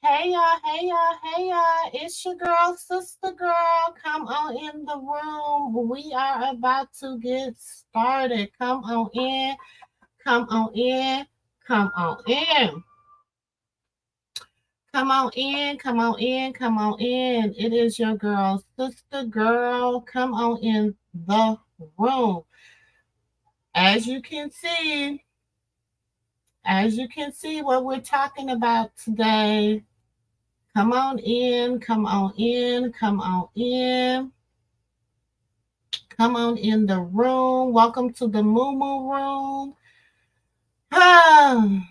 Hey y'all, hey y'all, hey y'all. It's your girl, sister girl. Come on in the room. We are about to get started. Come on in, come on in, come on in. Come on in, come on in, come on in. It is your girl, sister girl. Come on in the room. As you can see, as you can see what we're talking about today. Come on in, come on in, come on in. Come on in the room. Welcome to the MooMoo room. Ah,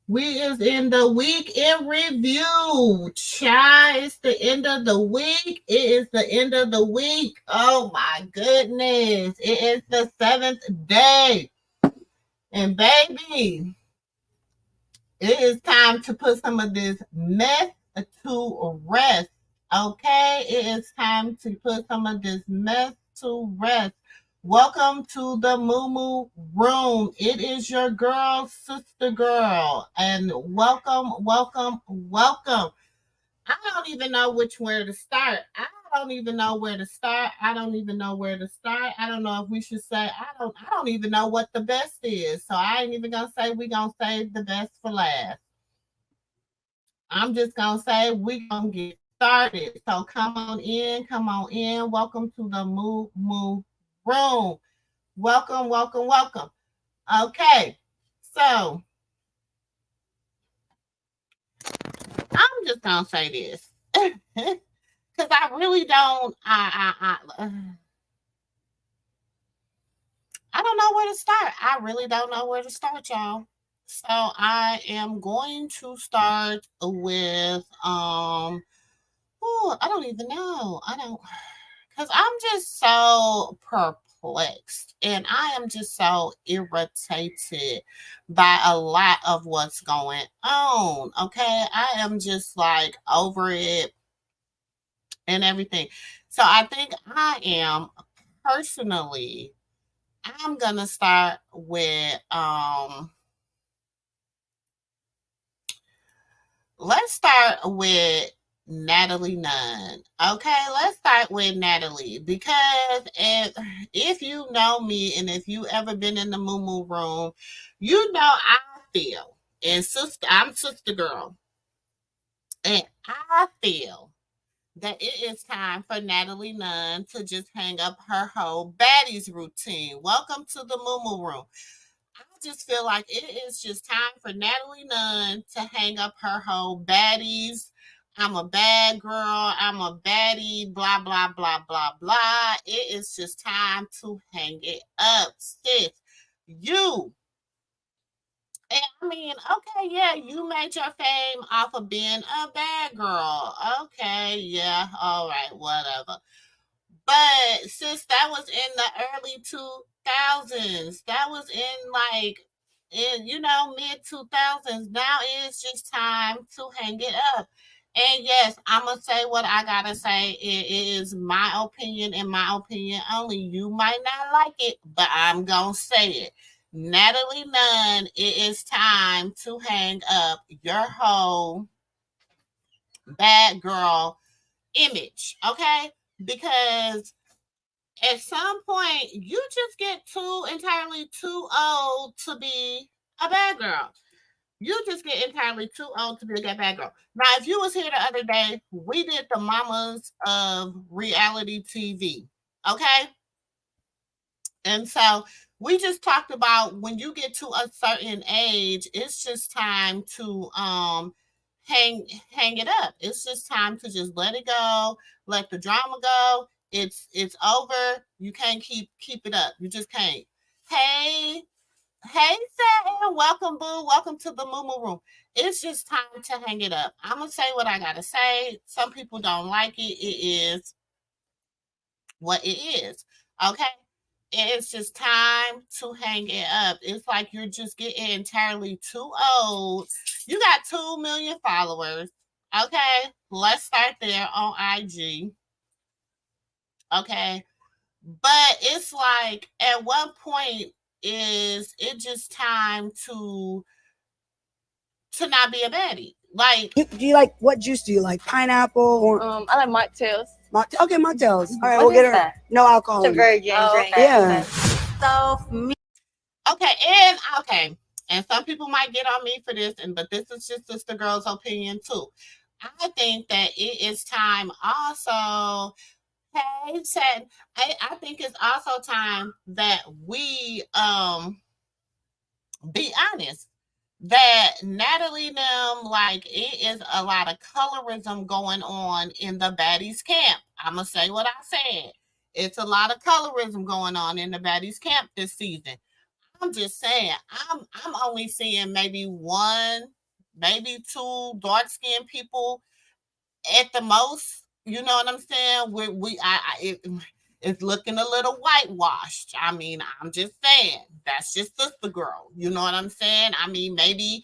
we is in the week in review. Child, it's the end of the week. It is the end of the week. Oh my goodness. It is the 7th day. And baby, it is time to put some of this mess to rest. Okay, it is time to put some of this mess to rest. Welcome to the MooMoo room. It is your girl, sister girl, and welcome, welcome, welcome. I don't even know which where to start. I don't even know where to start. I don't even know where to start. I don't know if we should say I don't even know what the best is. So I ain't even gonna say we gonna save the best for last. I'm just gonna say we gonna get started. So come on in, come on in. Welcome to the Moo room. Welcome, welcome, welcome. Okay, so I'm just gonna say this because I really don't. I don't know where to start. I really don't know where to start, y'all. So I am going to start with oh, I don't even know. I don't because I'm just so perplexed and I am just so irritated by a lot of what's going on. Okay. I am just like over it and everything. So I think I am personally, I'm gonna start with let's start with Natalie Nunn. Okay, let's start with Natalie because if you know me and if you ever been in the Moo room, you know I feel and sister, I'm sister girl, and I feel that it is time for Natalie Nunn to just hang up her whole baddies routine. Welcome to the Moo room. I just feel like it is just time for Natalie Nunn to hang up her whole baddies. I'm a bad girl. I'm a baddie. Blah, blah, blah, blah, blah. It is just time to hang it up, sis. You. And I mean, okay, yeah, you made your fame off of being a bad girl. Okay, yeah, all right, whatever. But since that was in the early 2000s, that was in like in mid 2000s. Now it's just time to hang it up. And yes, I'm gonna say what I gotta say. It is my opinion and my opinion only. You might not like it, but I'm gonna say it. Natalie Nunn, it is time to hang up your whole bad girl image, okay? Because at some point you just get too entirely too old to be a bad girl. You just get entirely too old to be a bad girl. Now, if you was here the other day, we did the mamas of reality TV. Okay. And so we just talked about when you get to a certain age, it's just time to hang it up. It's just time to just let it go, let the drama go. It's over. You can't keep it up. You just can't. Hey, hey, Satin, welcome, boo. Welcome to the Moo room. It's just time to hang it up. I'm gonna say what I gotta say. Some people don't like it. It is what it is. Okay. It's just time to hang it up. It's like you're just getting entirely too old. You got 2 million followers. Okay. Let's start there on IG. Okay. But it's like at what point is it just time to not be a baddie? Like, do you like, what juice do you like? Pineapple or? I like mocktails. Okay, mocktails. All right, What we'll get is her that? no alcohol. It's a virgin drink. Okay. Yeah. So for me. okay, and some people might get on me for this, but this is just the girl's opinion too. I think that it is time also. Hey, said I think it's also time that we be honest that Natalie them, like, it is a lot of colorism going on in the baddies camp. I'm gonna say what I said. It's a lot of colorism going on in the baddies camp this season. I'm just saying, I'm only seeing maybe one, maybe two dark skinned people at the most. You know what I'm saying? It's looking a little whitewashed. I mean, I'm just saying, that's just sister girl. You know what I'm saying? I mean, maybe,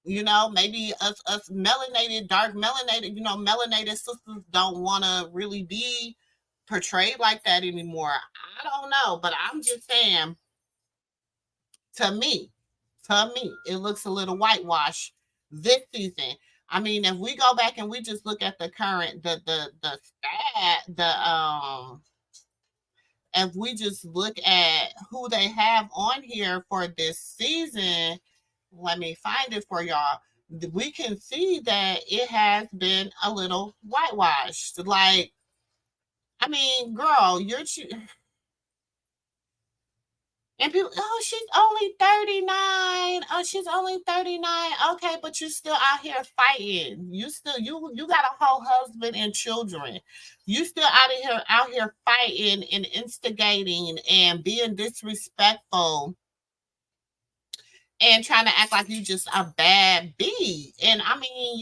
maybe us melanated, dark melanated, melanated sisters don't want to really be portrayed like that anymore. I don't know, but I'm just saying, to me, it looks a little whitewashed this season. I mean, if we go back and we just look at the current, the stat, if we just look at who they have on here for this season, let me find it for y'all. We can see that it has been a little whitewashed. Like, I mean, girl, and people, oh, she's only 39. Oh, she's only 39. Okay, but you're still out here fighting. You got a whole husband and children. You still out here fighting and instigating and being disrespectful and trying to act like you just a bad bee. And I mean,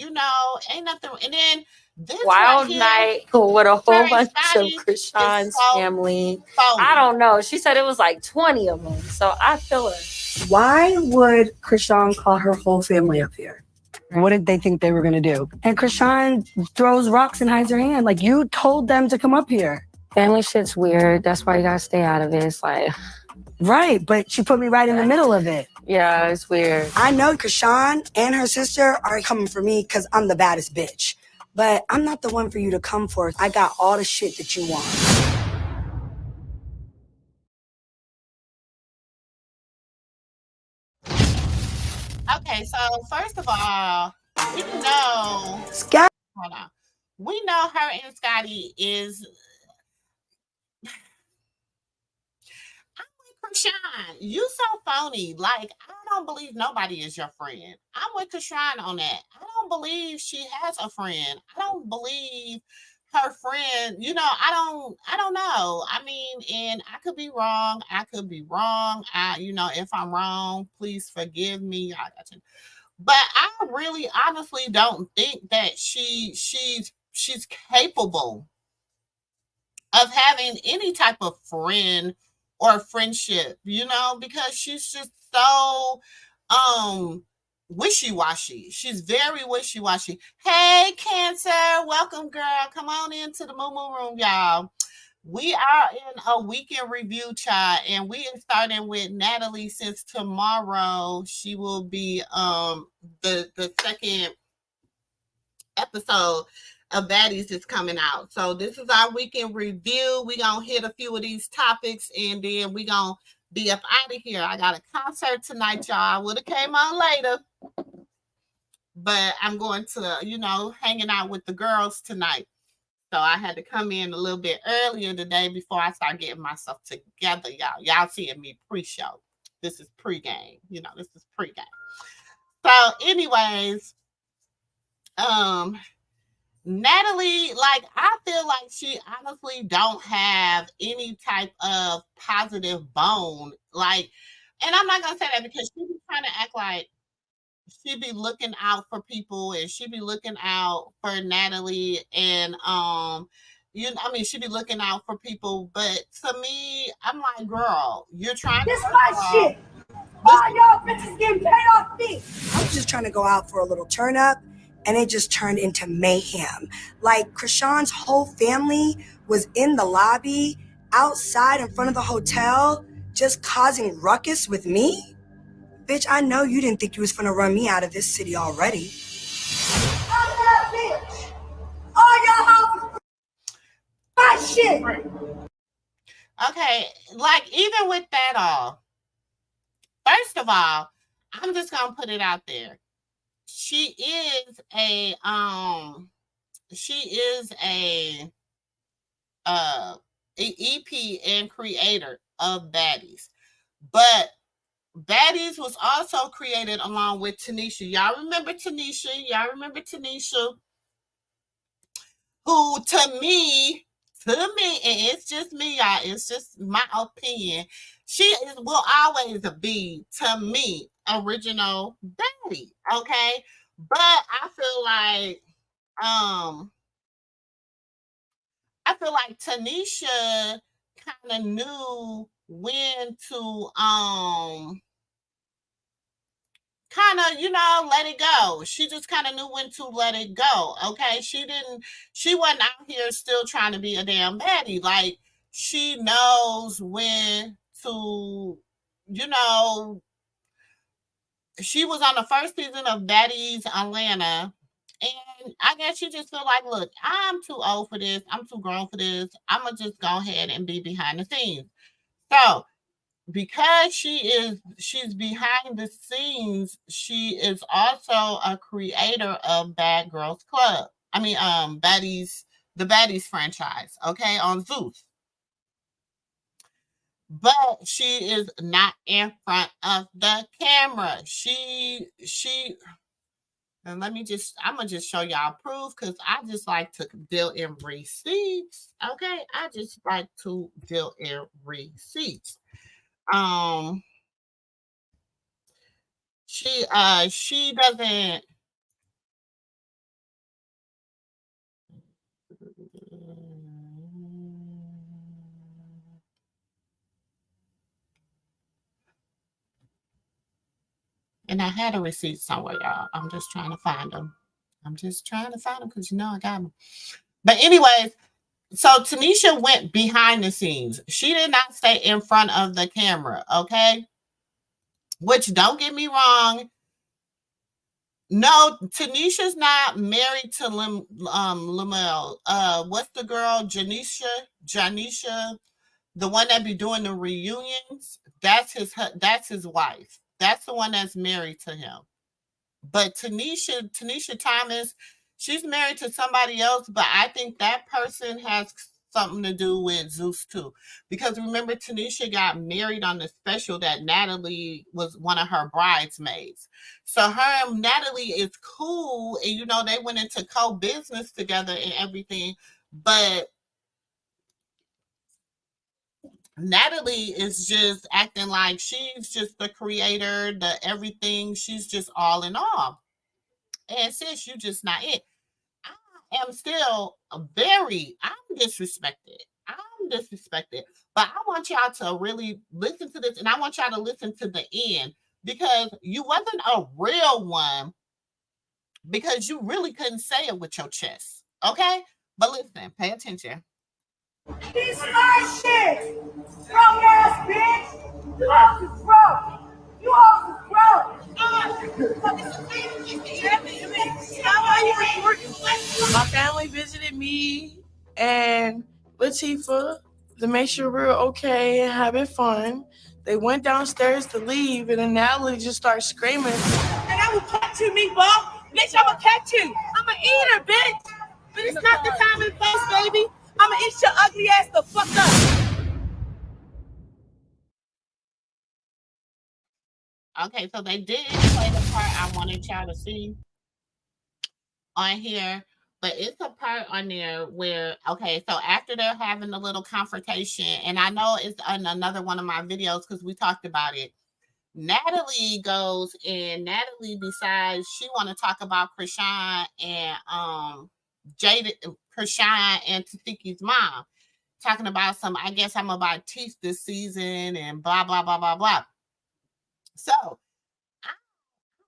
ain't nothing. And then this Wild night with a whole bunch of Chrisean's family. phony. I don't know. She said it was like 20 of them. So I feel her. Why would Chrisean call her whole family up here? What did they think they were going to do? And Chrisean throws rocks and hides her hand. Like, you told them to come up here. Family shit's weird. That's why you gotta stay out of it. It's like... Right, but she put me right in the middle of it. Yeah, it's weird. I know Chrisean and her sister are coming for me because I'm the baddest bitch. But I'm not the one for you to come for. I got all the shit that you want. Okay, so first of all, we know Scott. Hold on. We know her and Scotty is. Chrisean, you so phony. Like, I don't believe nobody is your friend. I'm with Chrisean on that. I don't believe she has a friend. I don't believe her friend. I don't know. I mean, and I could be wrong. If I'm wrong, please forgive me. But I really honestly don't think that she's capable of having any type of friend or friendship, because she's just so wishy-washy. She's very wishy-washy. Hey, Cancer, welcome, girl. Come on into the MooMoo room, y'all. We are in a weekend review, chat, and we are starting with Natalie since tomorrow. She will be the second episode of Baddies is coming out. So this is our weekend review. We're going to hit a few of these topics, and then we're going to be up out of here. I got a concert tonight, y'all. I would have came on later, but I'm going to, hanging out with the girls tonight. So I had to come in a little bit earlier today before I start getting myself together, y'all. Y'all seeing me pre-show. This is pre-game. This is pre-game. So anyways, Natalie, like, I feel like she honestly don't have any type of positive bone. Like, and I'm not going to say that because she be trying to act like she be looking out for people and she be looking out for Natalie and, she be looking out for people. But to me, I'm like, girl, you're trying This to... This my shit. All y'all bitches getting paid off me. I was just trying to go out for a little turn up. And it just turned into mayhem. Like, Chrisean's whole family was in the lobby, outside in front of the hotel, just causing ruckus with me? Bitch, I know you didn't think you was finna run me out of this city already. shit. Okay, like even with that all, first of all, I'm just gonna put it out there. She is a EP and creator of Baddies. But Baddies was also created along with Tanisha. Y'all remember Tanisha? Who to me, and it's just me, y'all, it's just my opinion. Will always be, to me, original Baddie. Okay. But I feel like Tanisha kind of knew when to kind of, let it go. She just kind of knew when to let it go. Okay. She wasn't out here still trying to be a damn baddie. Like, she knows when to, she was on the first season of Baddies Atlanta. And I guess she just feel like, look, I'm too old for this. I'm too grown for this. I'm going to just go ahead and be behind the scenes. So, because she's behind the scenes, she is also a creator of Bad Girls Club. I mean, the Baddies franchise, okay, on Zeus. But she is not in front of the camera. And I'm gonna just show y'all proof, because I just like to deal in receipts. Okay, I just like to deal in receipts. She doesn't. And I had a receipt somewhere, y'all. I'm just trying to find them. Because I got them. But anyways, so Tanisha went behind the scenes. She did not stay in front of the camera, okay? Which, don't get me wrong, no, Tanisha's not married to Lamel. What's the girl? Janisha, the one that be doing the reunions. That's his wife. That's the one that's married to him. But Tanisha Thomas, she's married to somebody else, but I think that person has something to do with Zeus too. Because remember, Tanisha got married on the special that Natalie was one of her bridesmaids. So her and Natalie is cool, and they went into co-business together and everything. But Natalie is just acting like she's just the creator, the everything. She's just all in all. And sis, you just not it. I am still I'm disrespected. But I want y'all to really listen to this, and I want y'all to listen to the end, because you wasn't a real one, because you really couldn't say it with your chest. Okay? But listen, pay attention. This my shit! Broke ass bitch! You hoes is broke! You hoes is broke! My family visited me and Latifah to make sure we were okay and having fun. They went downstairs to leave, and then Natalie just started screaming. And I will catch you, meatball! Bitch, I'm gonna catch you! I'm gonna eat her, bitch! But it's not the time and place, baby! I'm gonna eat your ugly ass the fuck up! Okay, so they didn't play the part I wanted y'all to see on here, but it's a part on there where, okay, so after they're having a little confrontation, and I know it's on another one of my videos because we talked about it, Natalie goes and Natalie decides she want to talk about Chrisean and Chrisean and Tafiki's mom, talking about I guess I'm about teeth this season and blah blah blah blah blah. So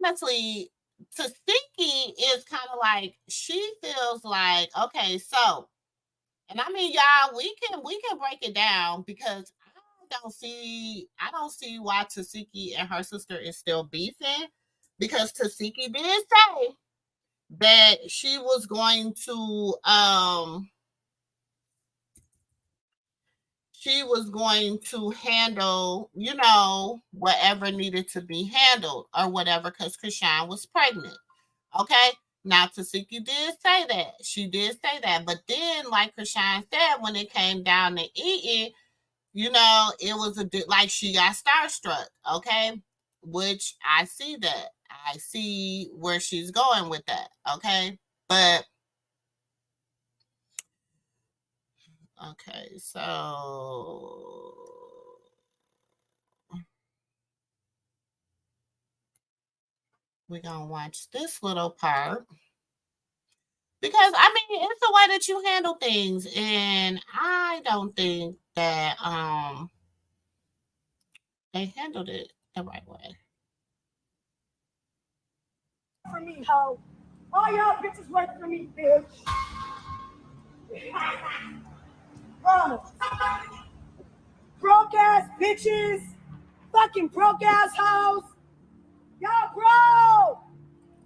honestly, Tasiki is kind of like, she feels like, okay, so, and I mean, y'all, we can break it down, because I don't see why Tasiki and her sister is still beefing, because Tasiki did say that she was going to she was going to handle, you know, whatever needed to be handled or whatever, because Chrisean was pregnant. Okay. Now, Tasiki did say that. She did say that. But then, like Chrisean said, when it came down to eating, you know, it was like she got starstruck. Okay. Which I see that. I see where she's going with that. Okay. But, okay. So, we're going to watch this little part. Because I mean, it's the way that you handle things, and I don't think that they handled it the right way. For me, ho. All y'all bitches work for me, bitch. Broke ass bitches. Fucking broke ass hoes. Y'all broke.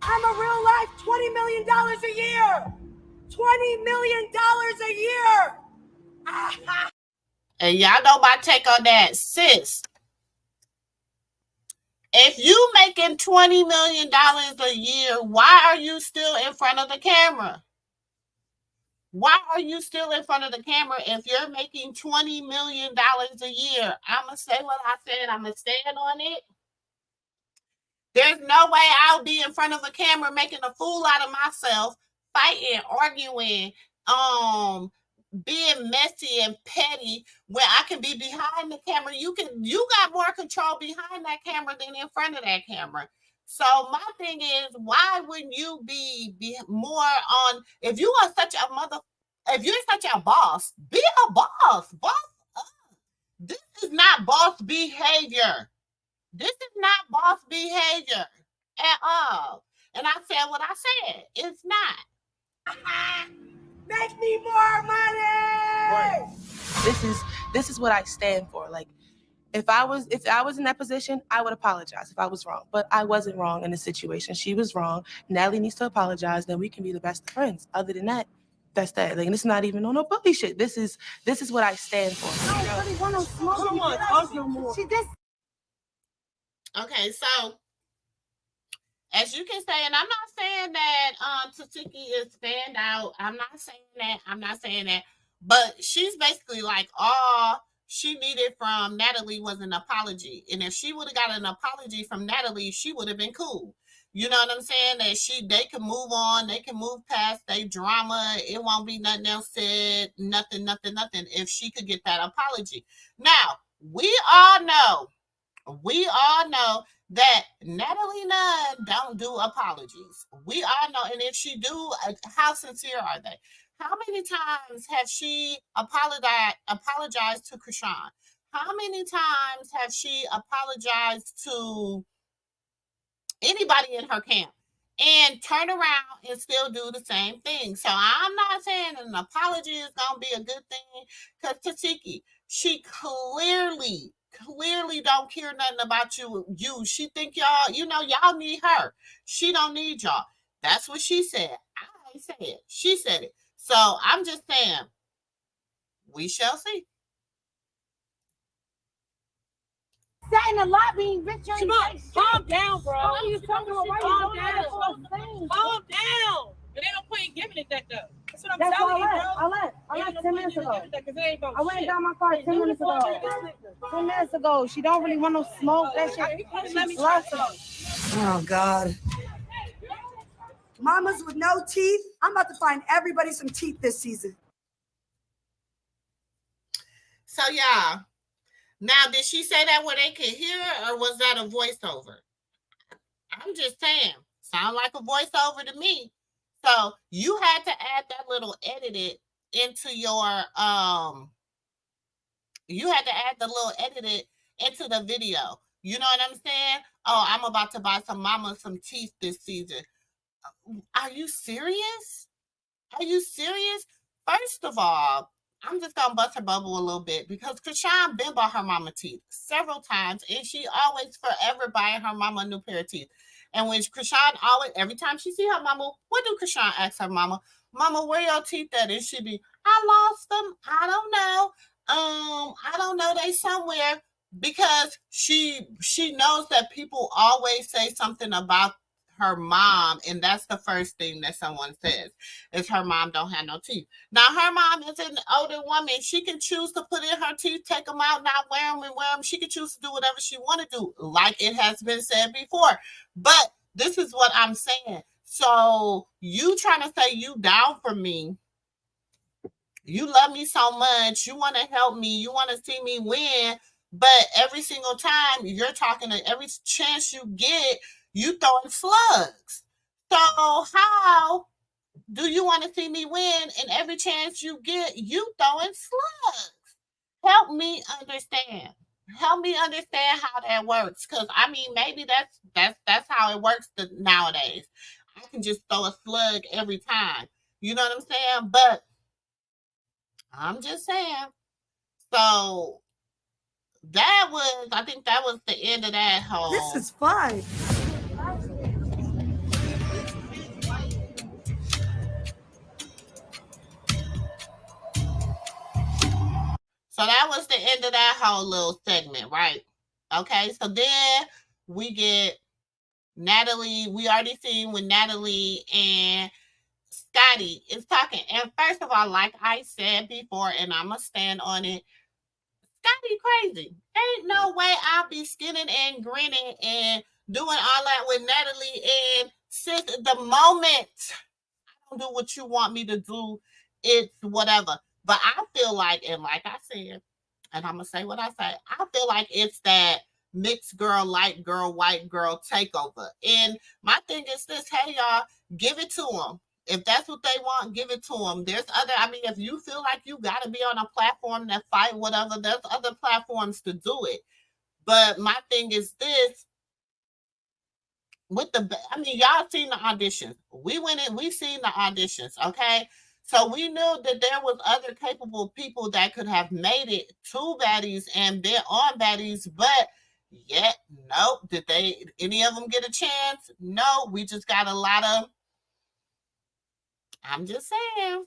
I'm a real life $20 million a year. $20 million a year. And y'all know my take on that, sis. If you making $20 million a year, why are you still in front of the camera? Why are you still in front of the camera if you're making $20 million a year? I'm going to say what I said. I'm going to stand on it. There's no way I'll be in front of a camera making a fool out of myself, fighting, arguing, being messy and petty, where I can be behind the camera. You got more control behind that camera than in front of that camera. So my thing is, why wouldn't you be more on, if you are such a if you're such a boss, be a boss. Boss up. This is not boss behavior. This is not boss behavior at all. And I said what I said. It's not. Make me more money. Right. This is what I stand for. Like, if I was in that position, I would apologize if I was wrong. But I wasn't wrong in the situation. She was wrong. Natalie needs to apologize. Then we can be the best of friends. Other than that, that's that. Like, and it's not even on no bully shit. This is what I stand for. I don't really want no smoke. Come on, talk no more. Okay, so as you can say, and I'm not saying that Tasiki is stand out. I'm not saying that. But she's basically like, all she needed from Natalie was an apology. And if she would have got an apology from Natalie, she would have been cool. You know what I'm saying? That they can move on, they can move past their drama. It won't be nothing else said, nothing. If she could get that apology. Now, we all know that Natalie Nunn don't do apologies. We all know, and if she do, how sincere are they? How many times have she apologized to Chrisean? How many times have she apologized to anybody in her camp and turn around and still do the same thing? So I'm not saying an apology is going to be a good thing, because Tasiki, she clearly don't care nothing about you. She think y'all need her. She don't need y'all. That's what she said. I ain't say it. She said it. So I'm just saying, we shall see. Sat in the lobby, bitch. Calm down, bro. What are you talking about? Calm down. Calm down. But ain't no point in giving it that though. That's what I'm That's telling you, I bro. left 10 minutes ago. I went and got my car 10 minutes ago. 10 minutes ago. She don't really want no smoke. That shit. She's oh, God. Mamas with no teeth. I'm about to find everybody some teeth this season. So, yeah. Now, did she say that where they could hear her, or was that a voiceover? I'm just saying. Sound like a voiceover to me. So, you had to add that little edited into your, you had to add the little edited into the video. You know what I'm saying? Oh, I'm about to buy some mama some teeth this season. Are you serious? Are you serious? First of all, I'm just going to bust her bubble a little bit, because Chrisean been bought her mama teeth several times, and she always forever buying her mama a new pair of teeth. And when Chrisean every time she see her mama, what do Chrisean ask her mama? Mama, where your teeth at? And she be, I lost them. I don't know. I don't know, they somewhere, because she knows that people always say something about her mom, and that's the first thing that someone says is her mom don't have no teeth. Now her mom is an older woman. She can choose to put in her teeth, take them out, not wear them, and wear them. She can choose to do whatever she want to do, like it has been said before. But this is what I'm saying. So you trying to say you down for me, you love me so much, you want to help me, you want to see me win, but every single time you're talking to, every chance you get, you throwing slugs. So how do you want to see me win, and every chance you get, you throwing slugs? Help me understand. Help me understand how that works, because I mean, maybe that's how it works nowadays. I can just throw a slug every time. You know what I'm saying? But I'm just saying. So I think that was the end of that whole. This is fun. So that was the end of that whole little segment, right? Okay, so then we get Natalie. We already seen when Natalie and Scotty is talking. And first of all, like I said before, and I'm going to stand on it, Scotty crazy. Ain't no way I'll be skinning and grinning and doing all that with Natalie. And since the moment I don't do what you want me to do, it's whatever. But I feel like, and like I said, and I'm going to say what I say, I feel like it's that mixed girl, light girl, white girl takeover. And my thing is this, hey, y'all, give it to them. If that's what they want, give it to them. There's other, I mean, if you feel like you got to be on a platform that fight, whatever, there's other platforms to do it. But my thing is this, with I mean, y'all seen the auditions. We went in, we seen the auditions, okay? So we knew that there was other capable people that could have made it to baddies and been on baddies, but yet, nope. Did any of them get a chance? No, we just got a lot of, I'm just saying,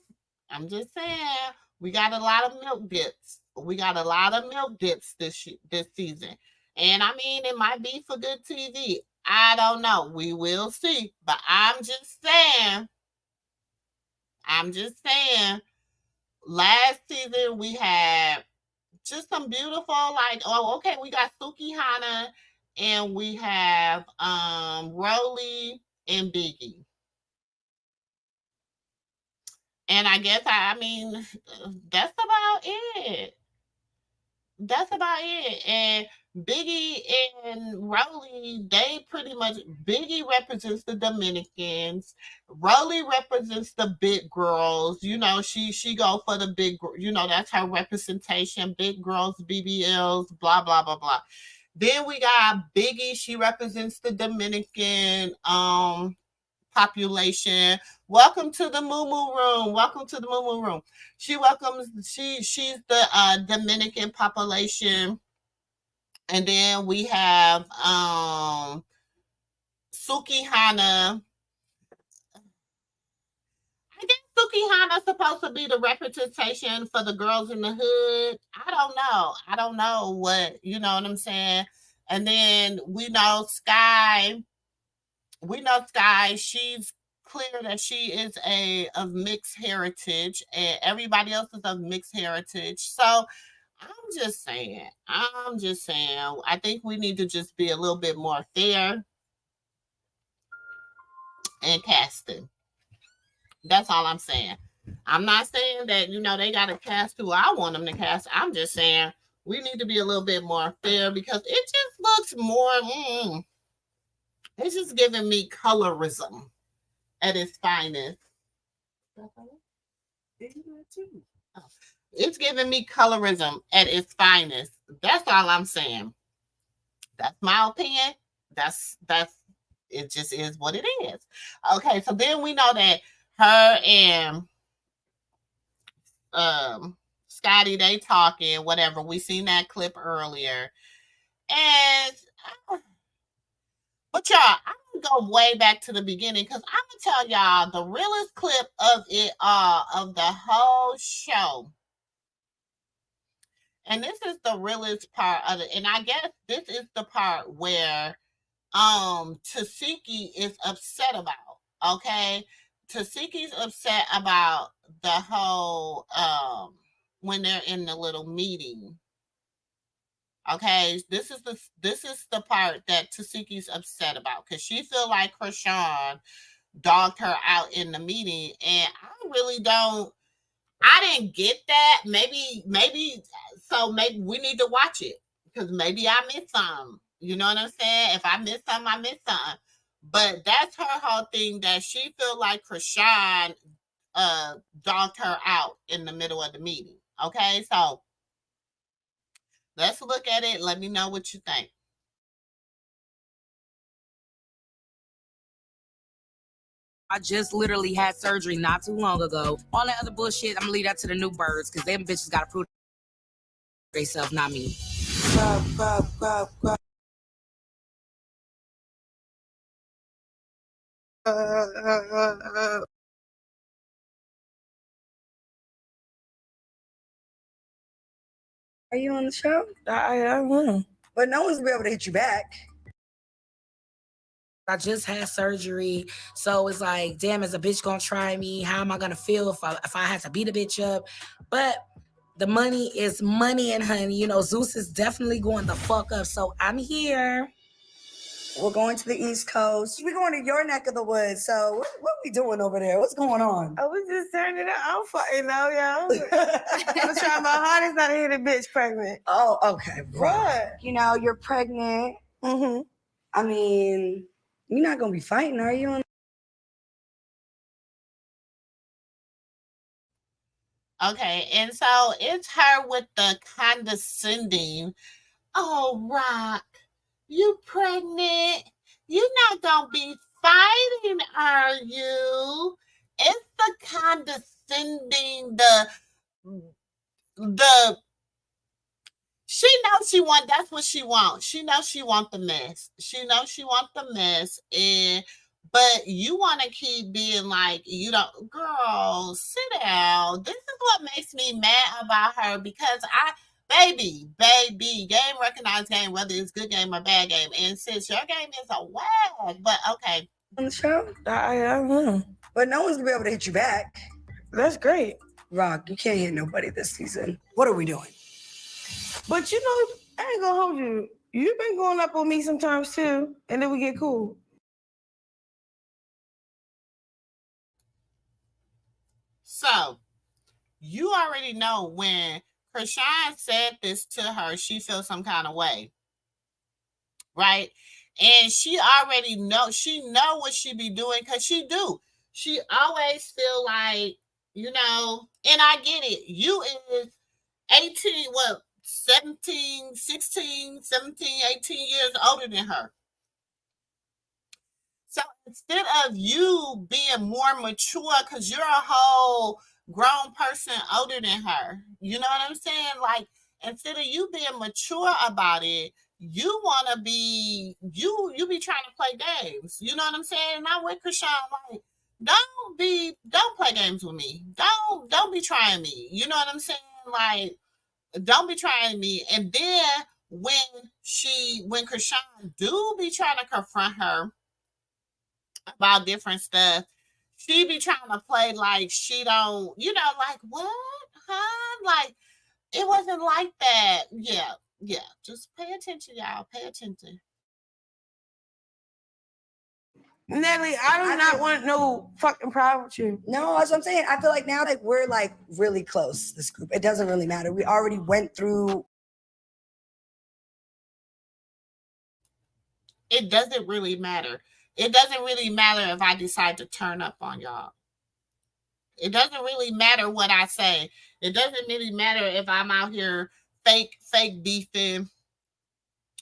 we got a lot of milk dips. We got a lot of milk dips this season. And I mean, it might be for good TV. I don't know. We will see. But I'm just saying, last season we had just some beautiful, like, oh, okay, we got Suki Hana and we have Rolly and Biggie. And I guess I mean that's about it. That's about it. And Biggie and Rolly, they pretty much, Biggie represents the Dominicans. Rolly represents the big girls. You know, she go for the big, you know, that's her representation. Big girls, BBLs, blah, blah, blah, blah. Then we got Biggie. She represents the Dominican population. Welcome to the MooMoo room. Welcome to the MooMoo room. She's the Dominican population. And then we have Suki Hana. I guess Suki Hana's supposed to be the representation for the girls in the hood. I don't know what, you know what I'm saying? And then we know Sky. She's clear that she is of mixed heritage, and everybody else is of mixed heritage. So I'm just saying, I think we need to just be a little bit more fair in casting. That's all I'm saying. I'm not saying that, you know, they got to cast who I want them to cast. I'm just saying we need to be a little bit more fair, because it just looks more, it's just giving me colorism at its finest. It's giving me colorism at its finest. That's all I'm saying. That's my opinion. That's it just is what it is. Okay, so then we know that her and Scotty, they talking, whatever. We seen that clip earlier. And but y'all, I'm gonna go way back to the beginning, because I'm gonna tell y'all the realest clip of it all, of the whole show, And this is the realest part of it. And I guess this is the part where Tasiki is upset about. Okay. Tasiki's upset about the whole when they're in the little meeting. Okay, this is the part that Tasiki's upset about because she feel like Chrisean dogged her out in the meeting, and I didn't get that. Maybe we need to watch it because maybe I missed something. You know what I'm saying? If I missed something, I missed something. But that's her whole thing that she feel like Chrisean dogged her out in the middle of the meeting. Okay, so let's look at it. Let me know what you think. I just literally had surgery not too long ago. All that other bullshit, I'm gonna leave that to the new birds because them bitches gotta prove themselves, not me. Are you on the show? I am. But no one's gonna be able to hit you back. I just had surgery, so it's like, damn, is a bitch gonna try me? How am I gonna feel if I had to beat a bitch up? But the money is money, and honey, you know, Zeus is definitely going the fuck up. So I'm here. We're going to the East Coast. We're going to your neck of the woods. So what are we doing over there? What's going on? I was just turning it out for you know, y'all. I'm trying my hardest not to hit a bitch pregnant. Oh, okay. What? You know, you're pregnant. Mm-hmm. I mean, you're not gonna be fighting, are you? Okay, and so it's her with the condescending, oh, Rock, you pregnant? You're not gonna be fighting, are you? It's the condescending, the she knows she want, that's what she wants. She knows she want the mess. She knows she want the mess. But you want to keep being like, you don't, girl, sit down. This is what makes me mad about her because baby, game recognized game, whether it's good game or bad game. And since your game is a wag, but okay. On the show? I am. But no one's gonna be able to hit you back. That's great. Rock, you can't hit nobody this season. What are we doing? But you know, I ain't gonna hold you. You've been going up on me sometimes too, and then we get cool. So, you already know when Chrisean said this to her, she feels some kind of way, right? And she already know what she be doing because she do. She always feel like, you know, and I get it. You is 18, 17, 16, 17, 18 years older than her. So instead of you being more mature, because you're a whole grown person older than her, you know what I'm saying? Like, instead of you being mature about it, you want to be, you be trying to play games. You know what I'm saying? And I'm with Chrisean, like, don't play games with me. Don't be trying me. You know what I'm saying? Like, don't be trying me. And then when Chrisean do be trying to confront her about different stuff, she be trying to play like she don't, you know, like, what? Huh? Like, it wasn't like that. Yeah. Just pay attention, y'all. Pay attention. Natalie, I do not want no fucking problem with you. No, that's what I'm saying. I feel like now that we're like really close, this group, it doesn't really matter. We already went through. It doesn't really matter. It doesn't really matter if I decide to turn up on y'all. It doesn't really matter what I say. It doesn't really matter if I'm out here fake beefing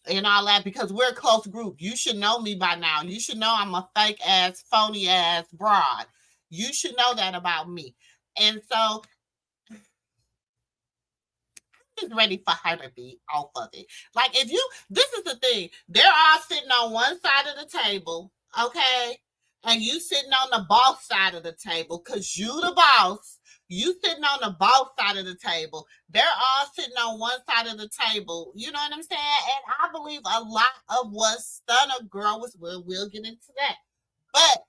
and all that, because we're a close group. You should know me by now. You should know I'm a fake ass, phony ass broad. You should know that about me. And so I'm just ready for her to be off of it. Like, this is the thing. They're all sitting on one side of the table, okay? And you sitting on the boss side of the table because you the boss. You sitting on the both side of the table. They're all sitting on one side of the table. You know what I'm saying? And I believe a lot of what stun a girl was. We'll get into that. But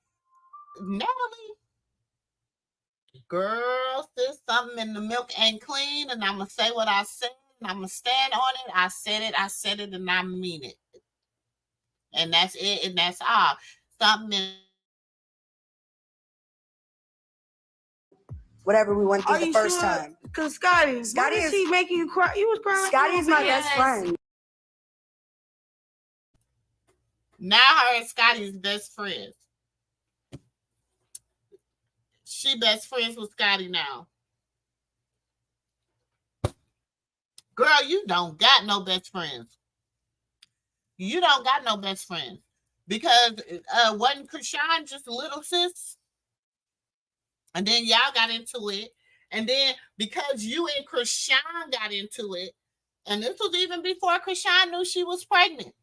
Natalie, girl, sis, something in the milk ain't clean, and I'm gonna say what I said, and I'm gonna stand on it. I said it, and I mean it. And that's it, and that's all. Something in whatever we went through the first time. Because Scotty is he making you cry? You was crying. Scotty is my best friend. now her and Scotty's best friends. She best friends with Scotty now. Girl, you don't got no best friends. You don't got no best friends. Because wasn't Chrisean just a little sis? And then y'all got into it. And then because you and Chrisean got into it, and this was even before Chrisean knew she was pregnant,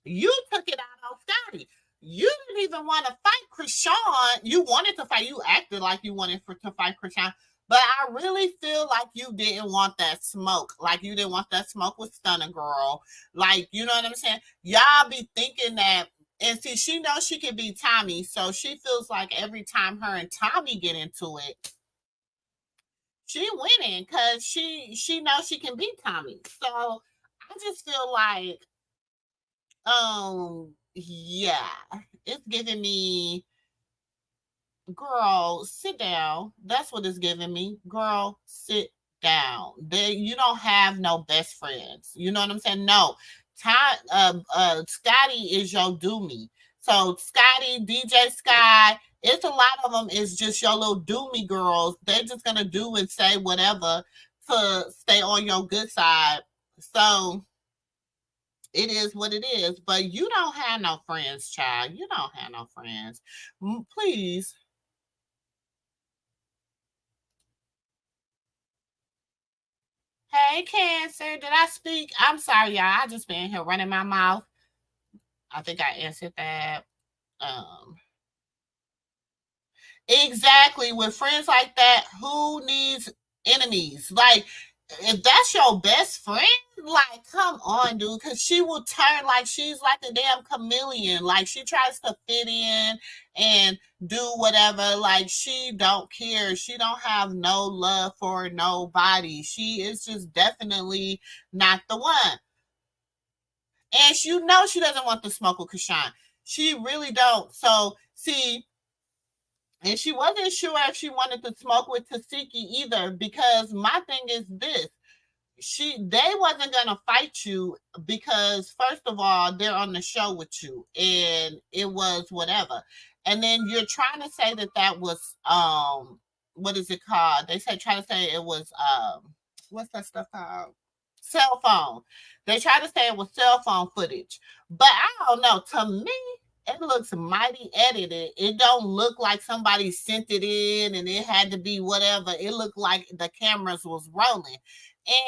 you took it out on Scotty. You didn't even want to fight Chrisean. You wanted to fight. You acted like you wanted to fight Chrisean. But I really feel like you didn't want that smoke. Like you didn't want that smoke with Stunner Girl. Like, you know what I'm saying? Y'all be thinking that. And see, she knows she can be Tommy. So she feels like every time her and Tommy get into it, she winning because she knows she can beat Tommy. So I just feel like, yeah, it's giving me, girl, sit down. That's what it's giving me. Girl, sit down. You don't have no best friends. You know what I'm saying? No. Scotty is your do-me. So Scotty, DJ Sky, it's a lot of them is just your little do-me girls. They're just gonna do and say whatever to stay on your good side. So it is what it is. But you don't have no friends, child. You don't have no friends. Please. Hey, Cancer, did I speak? I'm sorry, y'all. I just been here running my mouth. I think I answered that. Exactly. With friends like that, who needs enemies? Like, if that's your best friend, like, come on, dude. Because she will turn like she's like a damn chameleon. Like, she tries to fit in and do whatever. Like, she don't care. She don't have no love for nobody. She is just definitely not the one. And she doesn't want to smoke with Chrisean. She really don't. So, see, and she wasn't sure if she wanted to smoke with Tasiki either, because my thing is this. They wasn't gonna fight you because first of all, they're on the show with you and it was whatever. And then you're trying to say that was what is it called? They try to say it was what's that stuff called? Cell phone. They try to say it was cell phone footage. But I don't know. To me, it looks mighty edited. It don't look like somebody sent it in and it had to be whatever. It looked like the cameras was rolling.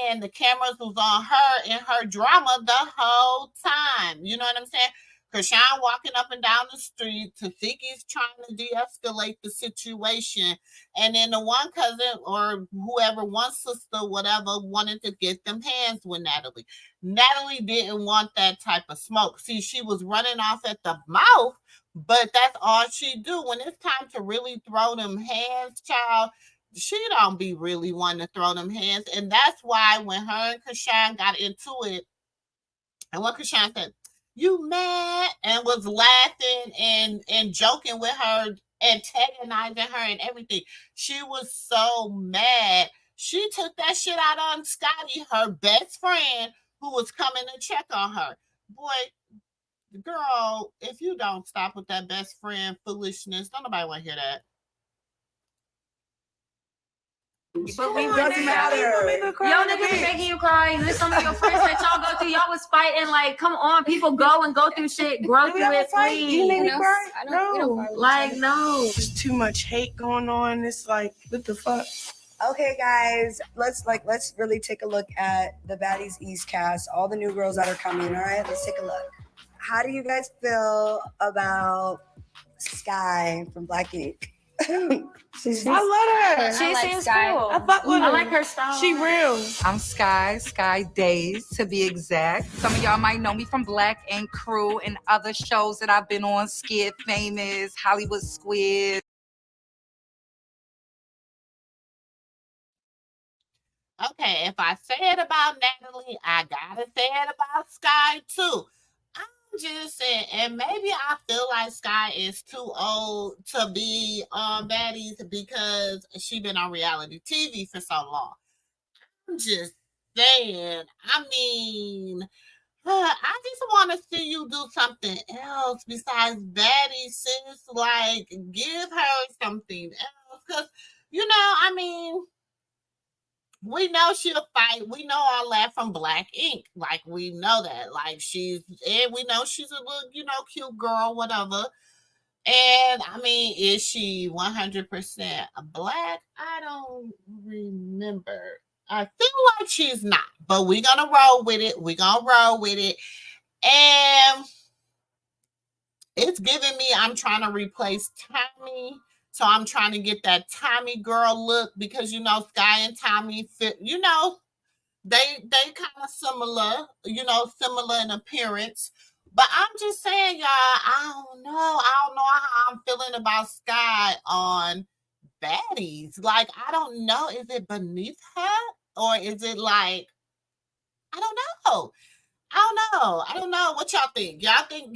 And the cameras was on her and her drama the whole time. You know what I'm saying? Chrisean walking up and down the street. Tafiki's trying to de-escalate the situation. And then the one cousin or whoever, one sister, whatever, wanted to get them hands with Natalie. Natalie didn't want that type of smoke. See, she was running off at the mouth, but that's all she do. When it's time to really throw them hands, child, she don't be really wanting to throw them hands. And that's why when her and Chrisean got into it, and what Chrisean said, you mad? And was laughing and joking with her, antagonizing her and everything. She was so mad. She took that shit out on Scotty, her best friend, who was coming to check on her. Boy, girl, if you don't stop with that best friend foolishness, don't nobody want to hear that. But we doesn't matter. Y'all niggas making you cry. There's some of your friends that y'all go through. Y'all was fighting. Like, come on, people go and go through shit, grow through it, please. You made me cry? No. There's too much hate going on. It's like, what the fuck? Okay, guys, let's really take a look at the Baddies East cast, all the new girls that are coming. All right, let's take a look. How do you guys feel about Sky from Black Ink? She's I love her. She like seems Sky. cool. I fuck with I her. like her style. She real. I'm Sky Days to be exact. Some of y'all might know me from Black Ink Crew and other shows that I've been on, Skid Famous, Hollywood Squid. Okay, if I say it about Natalie, I gotta say it about Sky too. I'm just saying, and maybe I feel like Sky is too old to be on baddies because she been on reality TV for so long. I'm just saying. I mean, I just want to see you do something else besides baddies, sis. Like, give her something else, cause I mean we know she'll fight. We know all that from Black Ink. Like we know that. Like we know she's a little, cute girl, whatever. And I mean, is she 100% black? I don't remember. I feel like she's not, but we're gonna roll with it. And it's giving me, I'm trying to replace Tommy. So I'm trying to get that Tommy girl look because Sky and Tommy fit, they kind of similar, similar in appearance. But I'm just saying, y'all, I don't know. I don't know how I'm feeling about Sky on baddies. Like, I don't know. Is it beneath her? Or is it like, I don't know. I don't know. What y'all think? I mean,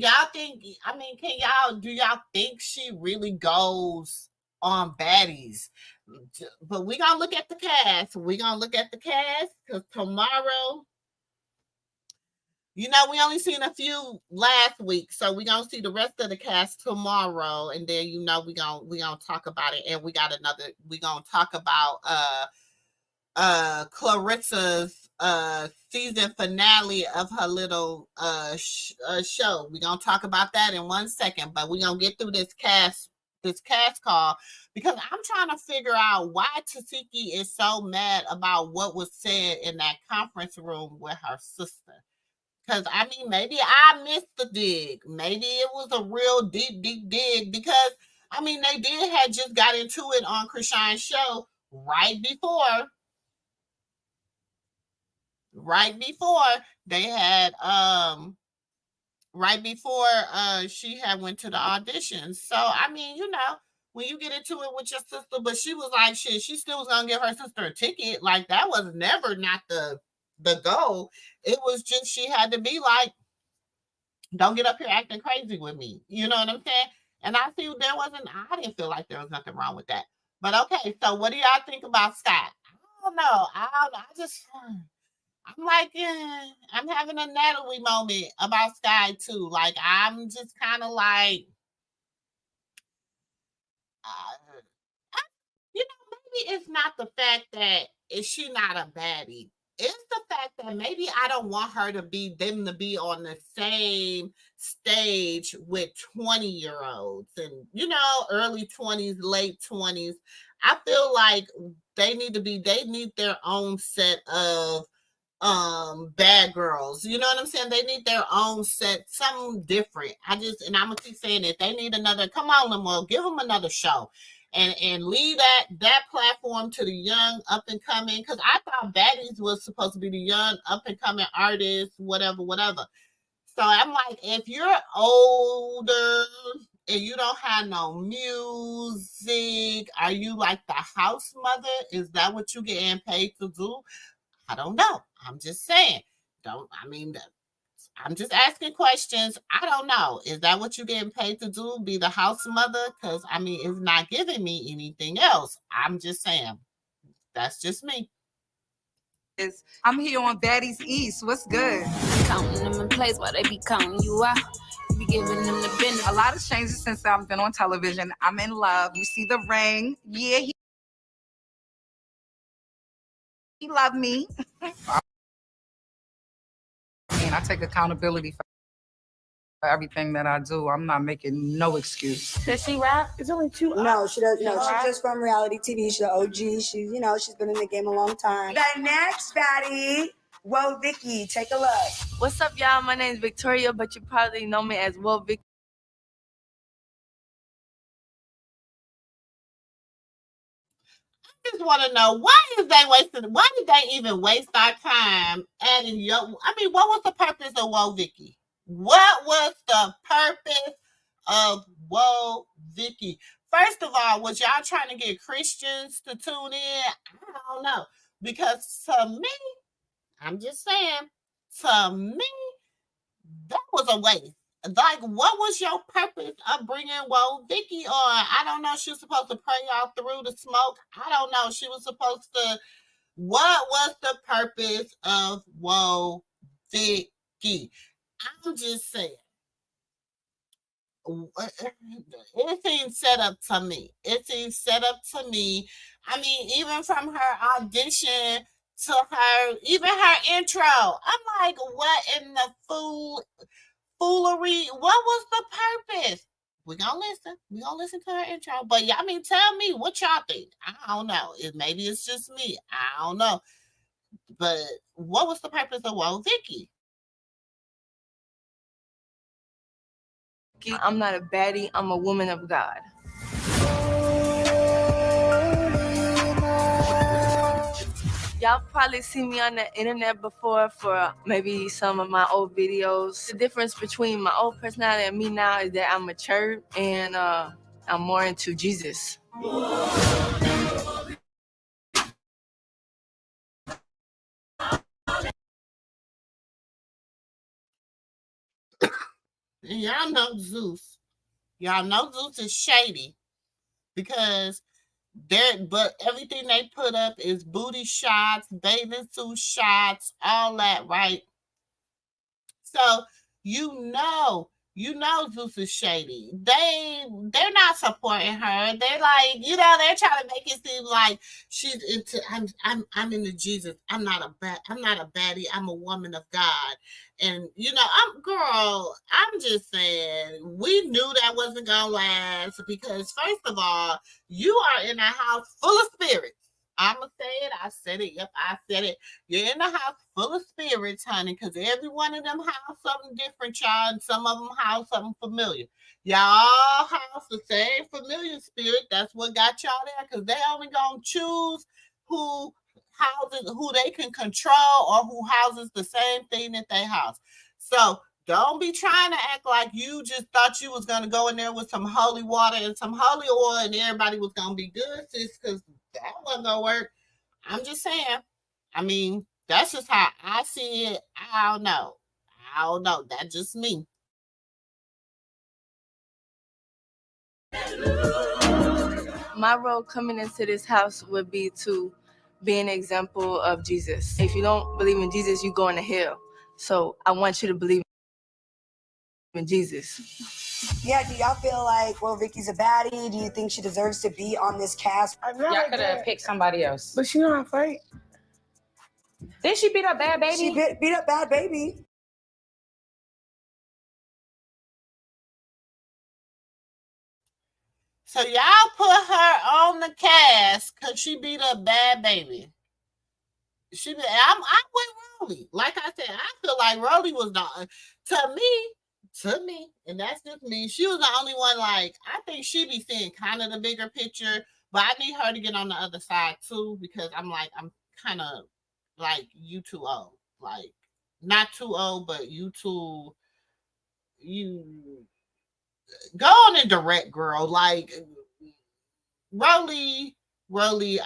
do y'all think she really goes on baddies? But we gonna look at the cast. Because tomorrow, we only seen a few last week, so we gonna see the rest of the cast tomorrow, and then we gonna talk about it, and we gonna talk about Clarissa's season finale of her little show. We're gonna talk about that in 1 second, but we're gonna get through this cast call because I'm trying to figure out why Tasiki is so mad about what was said in that conference room with her sister. Because I mean, maybe I missed the dig. Maybe it was a real deep dig because I mean they had just got into it on Chrisean's show right before they had she had went to the audition. So I mean, when you get into it with your sister, but she was like shit, she still was gonna give her sister a ticket. Like that was never not the goal. It was just she had to be like, don't get up here acting crazy with me. You know what I'm saying? And I didn't feel like there was nothing wrong with that. But okay, so what do y'all think about Scott? I don't know. I'm like, I'm having a Natalie moment about Sky too. Like, I'm just kind of like, uh, maybe it's not the fact that is she not a baddie. It's the fact that maybe I don't want them to be on the same stage with 20-year-olds and, early 20s, late 20s. I feel like they need their own set of bad girls. You know what I'm saying? They need their own set, something different. And I'm gonna keep saying it. They need another. Come on, Lamar, give them another show, and leave that platform to the young up and coming. Because I thought baddies was supposed to be the young up and coming artists, whatever. So I'm like, if you're older and you don't have no music, are you like the house mother? Is that what you getting paid to do? I don't know. I'm just saying. I'm just asking questions. I don't know. Is that what you're getting paid to do? Be the house mother? Because, it's not giving me anything else. I'm just saying. That's just me. I'm here on Baddies East. What's good? Counting them in place while they be counting you out. Be giving them the benefit. A lot has changed since I've been on television. I'm in love. You see the ring. Yeah, he loved me. And I take accountability for everything that I do. I'm not making no excuse. Does she rap? It's only 2 hours. No, she doesn't. No, she's just from reality TV. She's an OG. She's, she's been in the game a long time. The next baddie, Whoa Vicky, take a look. What's up, y'all? My name is Victoria, but you probably know me as Whoa Vicky. just want to know why did they even waste our time adding what was the purpose of Whoa Vicky? What was the purpose of Whoa Vicky? First of all, was y'all trying to get Christians to tune in? I don't know. Because to me, I'm just saying, to me, that was a waste. Like, what was your purpose of bringing Whoa Vicky on? I don't know. She was supposed to pray y'all through the smoke. I don't know. She was supposed to. What was the purpose of Whoa Vicky? I'm just saying. It seems set up to me. It seems set up to me. I mean, even from her audition to her, even her intro, I'm like, what in the foolery? What was the purpose? We're gonna listen. We're gonna listen to her intro. But I mean, tell me what y'all think. I don't know. Maybe it's just me. I don't know. But what was the purpose of Whoa Vicky? I'm not a baddie. I'm a woman of God. Y'all probably seen me on the internet before for maybe some of my old videos. The difference between my old personality and me now is that I'm matured and I'm more into Jesus. And y'all know Zeus. Y'all know Zeus is shady because but everything they put up is booty shots, bathing suit shots, all that, right? So you know Zeus is shady. They're not supporting her. They're like, they're trying to make it seem like she's into I'm into Jesus. I'm not a baddie. I'm a woman of God. And I'm just saying, we knew that wasn't gonna last because first of all, you are in a house full of spirits. I'ma say it. I said it. Yep, I said it. You're in a house full of spirits, honey, because every one of them house something different, y'all, and some of them house something familiar. Y'all all house the same familiar spirit. That's what got y'all there, because they only gonna choose who they can control or who houses the same thing that they house. So don't be trying to act like you just thought you was gonna go in there with some holy water and some holy oil and everybody was gonna be good, sis, because that wasn't gonna work. I'm just saying. I mean, that's just how I see it. I don't know. That's just me. My role coming into this house would be to be an example of Jesus. If you don't believe in Jesus, you're going to hell. So I want you to believe in Jesus. Yeah, do y'all feel like, well, Vicky's a baddie? Do you think she deserves to be on this cast? Y'all could have picked somebody else. But she know how to fight. Did she beat up Bad Baby? She beat up Bad Baby. So y'all put her on the cast because she beat up Bad Baby. I'm with Rolly. Like I said, I feel like Rolly was to me, and that's just me. She was the only one. Like, I think she be seeing kind of the bigger picture, but I need her to get on the other side too because I'm kind of like you too old. Like, not too old, but you go on and direct, girl. Like, Rolly,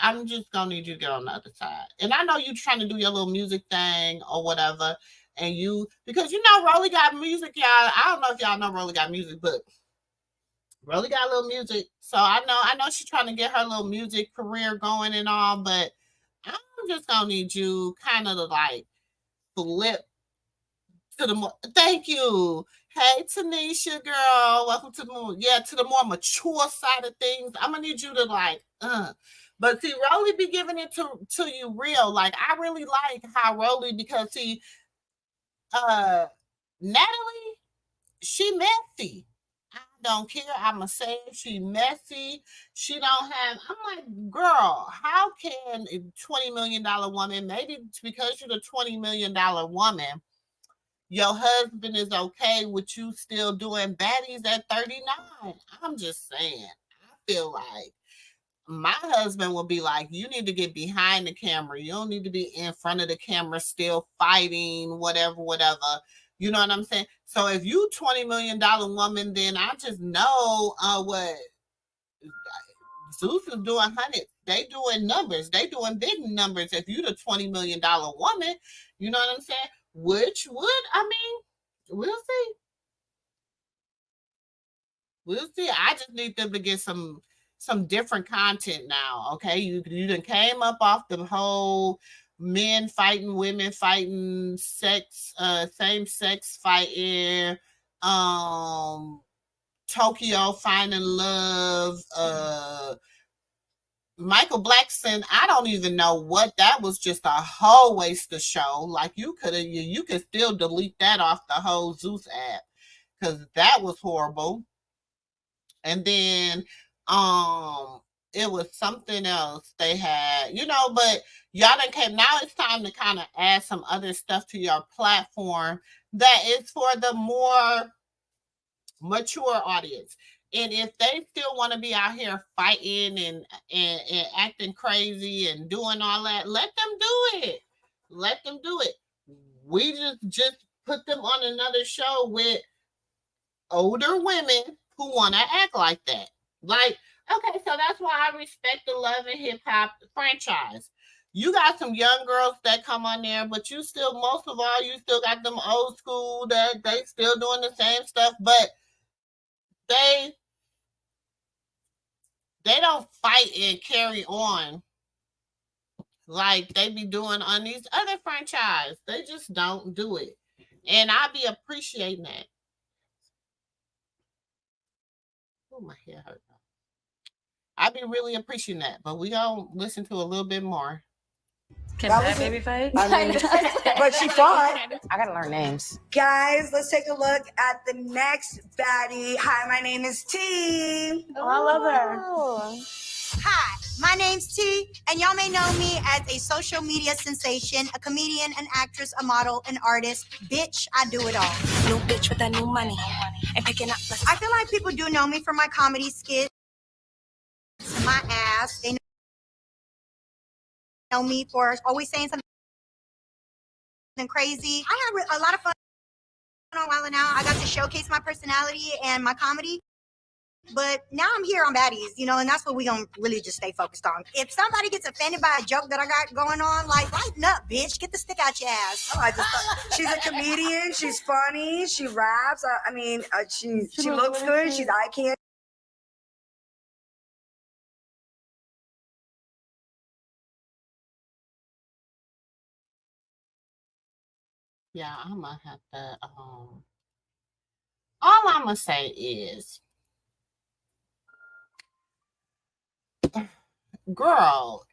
I'm just gonna need you to get on the other side. And I know you trying to do your little music thing or whatever, and because Rolly got music, y'all. I don't know if y'all know Rolly got music, but Rolly got a little music. So I know she's trying to get her little music career going and all, but I'm just gonna need you kind of to like flip to the more. Thank you. Hey, Tanisha, girl, welcome to the more mature side of things. I'm gonna need you to but see, Rolly be giving it to you real. Like, I really like how Rolly, because see, Natalie, she messy. I don't care. I'ma say it. She messy. She don't have. I'm like, girl, how can a $20 million woman? Maybe it's because you're the $20 million woman. Your husband is okay with you still doing baddies at 39. I'm just saying. I feel like my husband will be like, you need to get behind the camera. You don't need to be in front of the camera still fighting, whatever. You know what I'm saying? So if you $20 million woman, then I just know what Zeus is doing hundreds. They doing numbers. They doing big numbers. If you the $20 million woman, you know what I'm saying? Which would, I mean, we'll see. We'll see. I just need them to get some different content now. Okay, you done came up off the whole men fighting, women fighting, same sex fighting, Tokyo finding love, Michael Blackson. I don't even know what that was. Just a whole waste of show. Like you could still delete that off the whole Zeus app because that was horrible. And then it was something else they had, but y'all done came. Now it's time to kind of add some other stuff to your platform that is for the more mature audience. And if they still want to be out here fighting and acting crazy and doing all that, let them do it. Let them do it. We just put them on another show with older women who want to act like that. Like, okay, so that's why I respect the Love and Hip Hop franchise. You got some young girls that come on there, but you still, most of all, you still got them old school that they still doing the same stuff, but they don't fight and carry on like they be doing on these other franchise. They just don't do it. And I be appreciating that. Oh, my hair hurt. I be really appreciating that, but we gonna listen to a little bit more. Can that baby fight? I mean, but she fought. I gotta learn names. Guys, let's take a look at the next baddie. Hi, my name is T. Oh, I love her. Hi, my name's T, and y'all may know me as a social media sensation, a comedian, an actress, a model, an artist. Bitch, I do it all. New bitch with that new money and picking up. I feel like people do know me for my comedy skits, my ass. They know me for always saying something crazy. I had a lot of fun on Wild 'N Out. I got to showcase my personality and my comedy. But now I'm here on Baddies, and that's what we're going to really just stay focused on. If somebody gets offended by a joke that I got going on, like, lighten up, bitch. Get the stick out your ass. Oh, I just thought she's a comedian. She's funny. She raps. She looks good. She's eye candy. Yeah, I'm going to have to, all I'm going to say is, girl,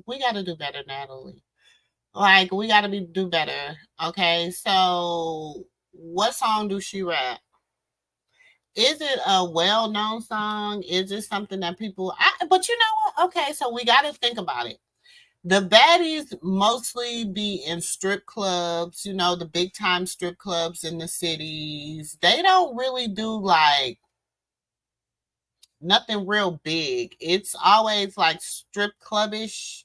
we got to do better, Natalie. Like, we got to do better. Okay, so what song do she rap? Is it a well-known song? Is it something that people... but you know what? Okay, so we got to think about it. The baddies mostly be in strip clubs, the big-time strip clubs in the cities. They don't really do, like, nothing real big. It's always like strip clubbish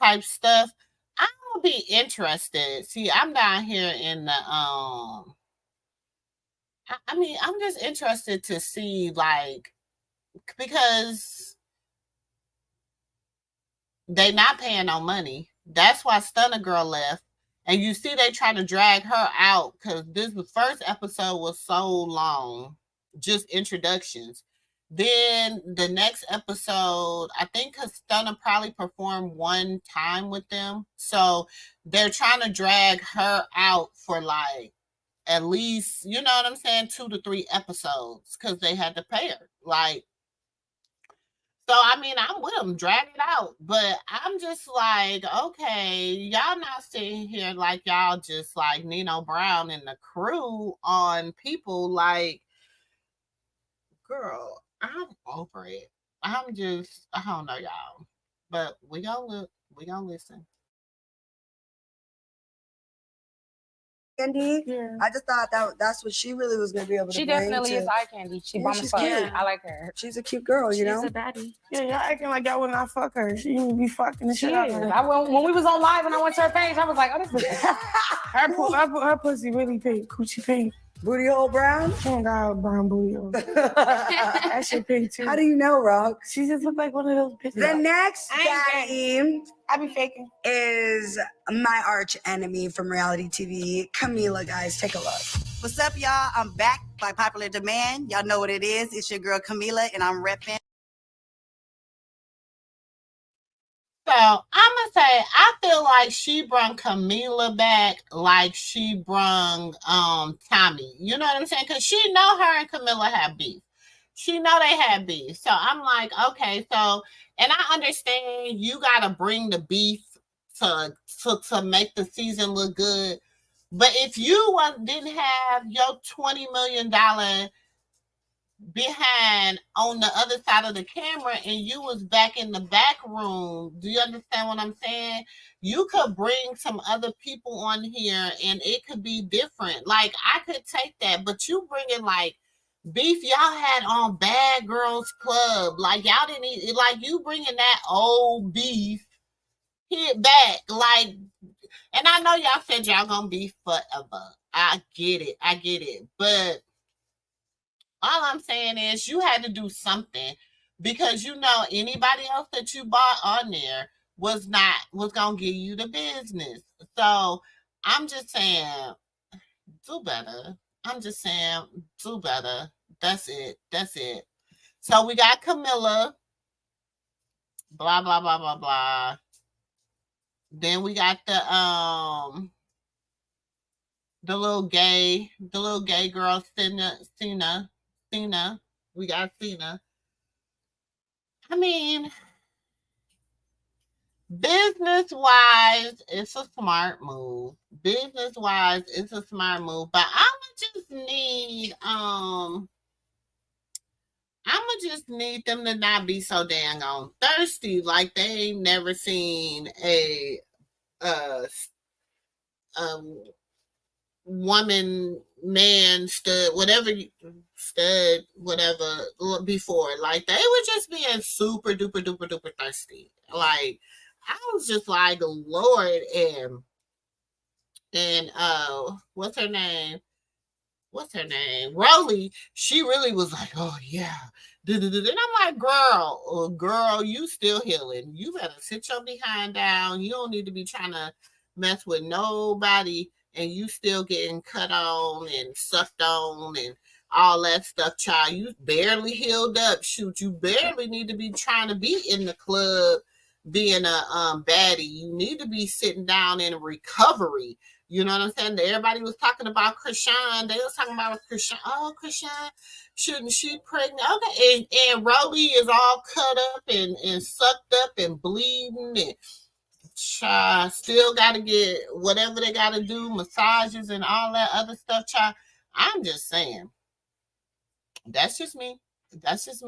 type stuff. I would be interested. See, I'm down here in the I'm just interested to see, like, because they not paying no money. That's why Stunner Girl left. And you see they trying to drag her out because the first episode was so long, just introductions. Then the next episode, I think Stunner probably performed one time with them. So they're trying to drag her out for like at least, 2 to 3 episodes because they had to pay her. Like, so, I'm with them, drag it out. But I'm just like, okay, y'all not sitting here like y'all just like Nino Brown and the crew on people. Like, girl, I'm over it. I don't know, y'all. But we gonna listen. candy. Yeah. I just thought that's what she really was gonna be able to She bring definitely to- is eye candy. She Yeah, bomb as she's fuck. cute. I like her. She's a cute girl, you know. She's a baddie. Yeah, y'all acting like y'all would not fuck her. She would be fucking the She shit out is. of her. When we was on live and I went to her page, I was like, oh, this bitch. Her pussy really pink, coochie pink. Booty hole brown. She don't got a brown booty hole. That shit pink too. How do you know, Rock? She just look like one of those bitches. The next daddy I be faking. is my arch enemy from reality TV, Camila. Guys, take a look. What's up, y'all? I'm back by popular demand. Y'all know what it is. It's your girl Camila, and I'm repping. So I'm gonna say I feel like she brung Camila back like she brung Tommy. You know what I'm saying? Because she know her and Camila have beef. She know they had beef. So I'm like, okay, so and I understand you gotta bring the beef to make the season look good. But if you didn't have your $20 million behind on the other side of the camera and you was back in the back room, do you understand what I'm saying? You could bring some other people on here and it could be different. Like I could take that, but you bringing like beef y'all had on Bad Girls Club, like y'all didn't eat, like you bringing that old beef here back, like, and I know y'all said y'all gonna be forever. I get it, but all I'm saying is you had to do something because you know anybody else that you bought on there was gonna give you the business. So I'm just saying, do better. I'm just saying, do better. That's it. So we got Camila. Blah blah blah blah blah. Then we got the little gay girl, Cena. We got Cena. I mean, business-wise, it's a smart move. But I'ma just need them to not be so dang on thirsty, like they ain't never seen a woman, man, stud, whatever before. Like they were just being super duper thirsty. Like I was just like, Lord, and what's her name? Rolly, she really was like, oh yeah. And I'm like, girl, you still healing. You better sit your behind down. You don't need to be trying to mess with nobody, and you still getting cut on and sucked on and all that stuff, child. You barely healed up. Shoot, you barely need to be trying to be in the club being a baddie. You need to be sitting down in recovery. You know what I'm saying? Everybody was talking about Chrisean. They was talking about Chrisean. Oh, Chrisean, shouldn't she pregnant? Okay, and Roly is all cut up and sucked up and bleeding and still got to get whatever they got to do, massages and all that other stuff, child. I'm just saying. That's just me. That's just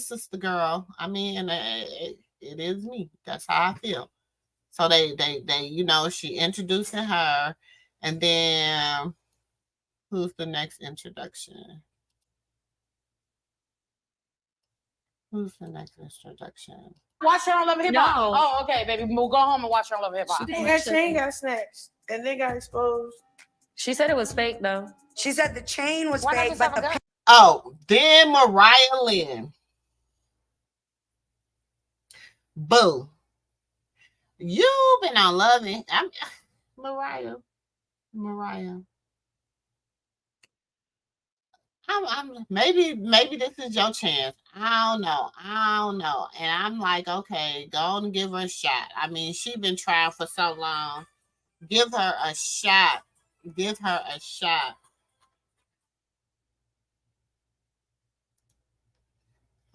sister girl. I mean, it is me. That's how I feel. So they you know, she introducing her, and then who's the next introduction? Watch her on Love and Hip Hop. No. Oh, okay, baby. We'll go home and watch her on Love and Hip Hop. That chain got snatched and they got exposed. She said it was fake though. She said the chain was Why not fake, just but have a the gun? Oh, then Mariah Lynn. Boo. You've been on Loving. Mariah. I'm maybe this is your chance. I don't know. And I'm like, okay, go on and give her a shot. I mean, she's been trying for so long. Give her a shot.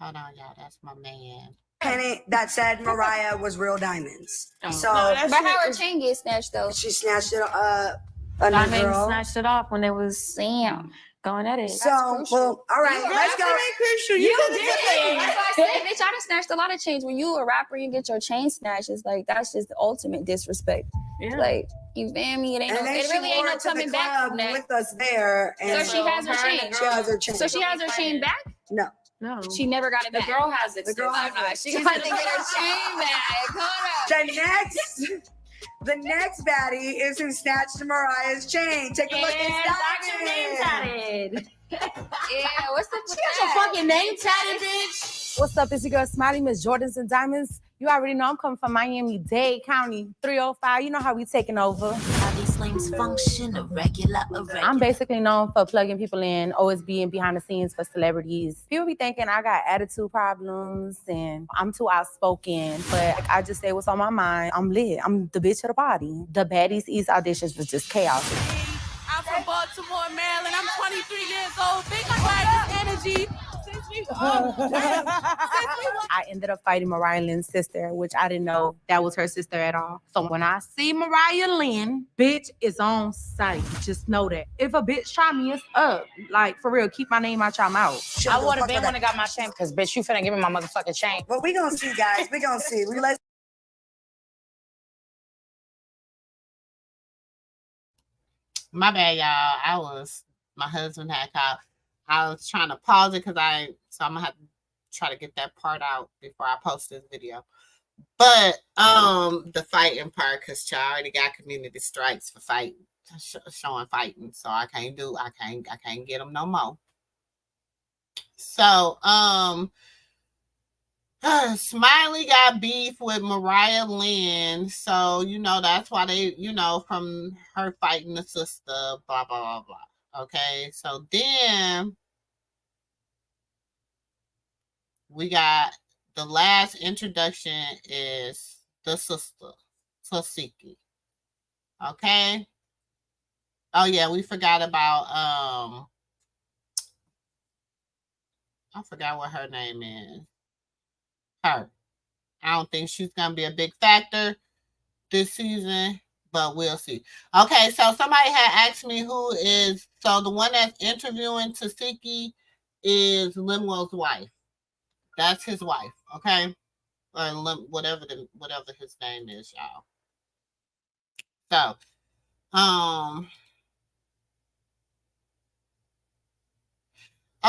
Hold on, y'all. That's my man. penny that said Mariah was real diamonds. So, But how her chain get snatched though? She snatched it up. A new Diamond girl. snatched it off when it was going at it. So, well, all right, let's go. You did it. That's why I said, bitch, I done snatched a lot of chains. When you a rapper, you get your chain snatched. It's like that's just the ultimate disrespect. Yeah. Like You feel me? It ain't And no, then it she really ain't wore no it to the coming back club from that. with us there. And So she has her chain. She has her chain. So she has her chain back? No. No. She never got it back. The girl has it. The girl has it. She got to get her chain back. Hold up. The next baddie is who snatched Mariah's chain. Take a look Got your name inside. tatted. Yeah, what's the She got your fucking name tatted, bitch. What's up? It's your girl Smiley, Miss Jordans and Diamonds. You already know I'm coming from Miami-Dade County, 305. You know how we taking over. How these flames function, irregular. I'm basically known for plugging people in, always being behind the scenes for celebrities. People be thinking I got attitude problems and I'm too outspoken, but I just say what's on my mind. I'm lit. I'm the bitch of the party. The Baddies East auditions was just chaos. I'm from Baltimore, Maryland. I'm 23 years old. Big Mariah's energy. I ended up fighting Mariah Lynn's sister, which I didn't know that was her sister at all. So when I see Mariah Lynn, bitch is on sight. Just know that. If a bitch try me, it's up. Like, for real, keep my name out your mouth. I would have been when I got my chain, because bitch, you finna give me my motherfucking chain. But we gonna see, guys. We gonna see. My bad, y'all. My husband had called. I was trying to pause it because I'm gonna have to try to get that part out before I post this video. But the fighting part, because I already got community strikes for fighting, showing fighting, so I can't get them no more. So Smiley got beef with Mariah Lynn, so that's why they, from her fighting the sister, blah blah blah blah. Okay, so then we got the last introduction is the sister, Tasiki. Okay. Oh yeah, we forgot about I forgot what her name is. Her. I don't think she's gonna be a big factor this season, but we'll see. Okay, so somebody had asked me so the one that's interviewing Tasiki is Lemuel's wife. That's his wife, okay? Or whatever his name is, y'all. So,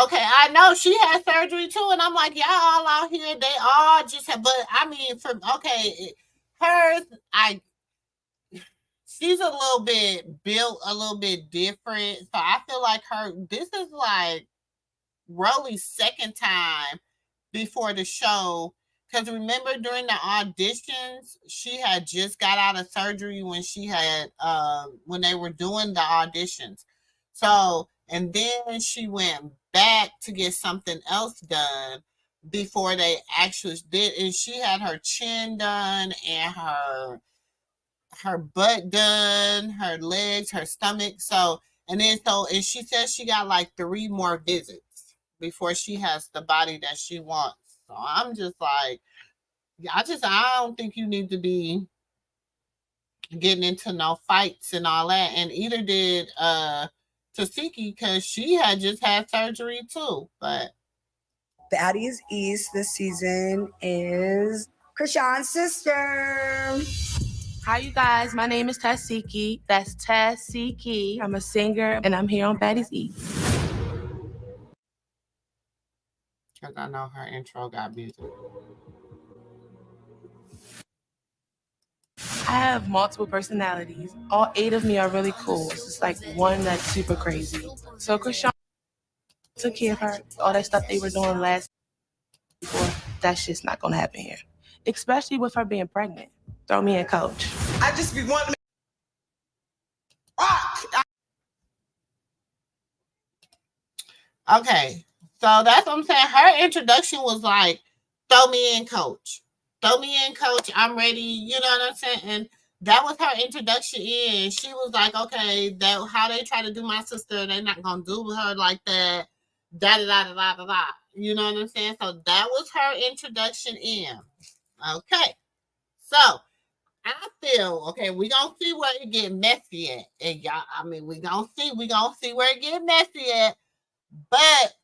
okay, I know she had surgery too, and I'm like, y'all all out here, they all just have, but I mean, hers, she's a little bit built a little bit different. So I feel like this is like Rolly's second time before the show. Because remember during the auditions, she had just got out of surgery when when they were doing the auditions. So, and then she went back to get something else done before they actually did. And she had her chin done and her butt done, her legs, her stomach. And she says she got like 3 more visits before she has the body that she wants. So I'm just like, I don't think you need to be getting into no fights and all that. And either did Tasiki, because she had just had surgery too. But Baddies East this season is Chrisean's sister. Hi, you guys. My name is Tasiki. That's Tasiki. I'm a singer, and I'm here on Baddies East. Because I know her intro got music. I have multiple personalities. All 8 of me are really cool. It's just like one that's super crazy. So Chrisean took care of her. All that stuff they were doing last before, that's just not going to happen here. Especially with her being pregnant. Throw me in, coach. I just be wanting Okay, so that's what I'm saying. Her introduction was like, throw me in, coach. Throw me in, coach. I'm ready. You know what I'm saying? And that was her introduction in. She was like, okay, how they try to do my sister, they're not going to do her like that. Da-da-da-da-da-da-da. You know what I'm saying? So that was her introduction in. Okay. So I feel, okay, we're going to see where it get messy at. And y'all, I mean, we're going to see where it get messy at. But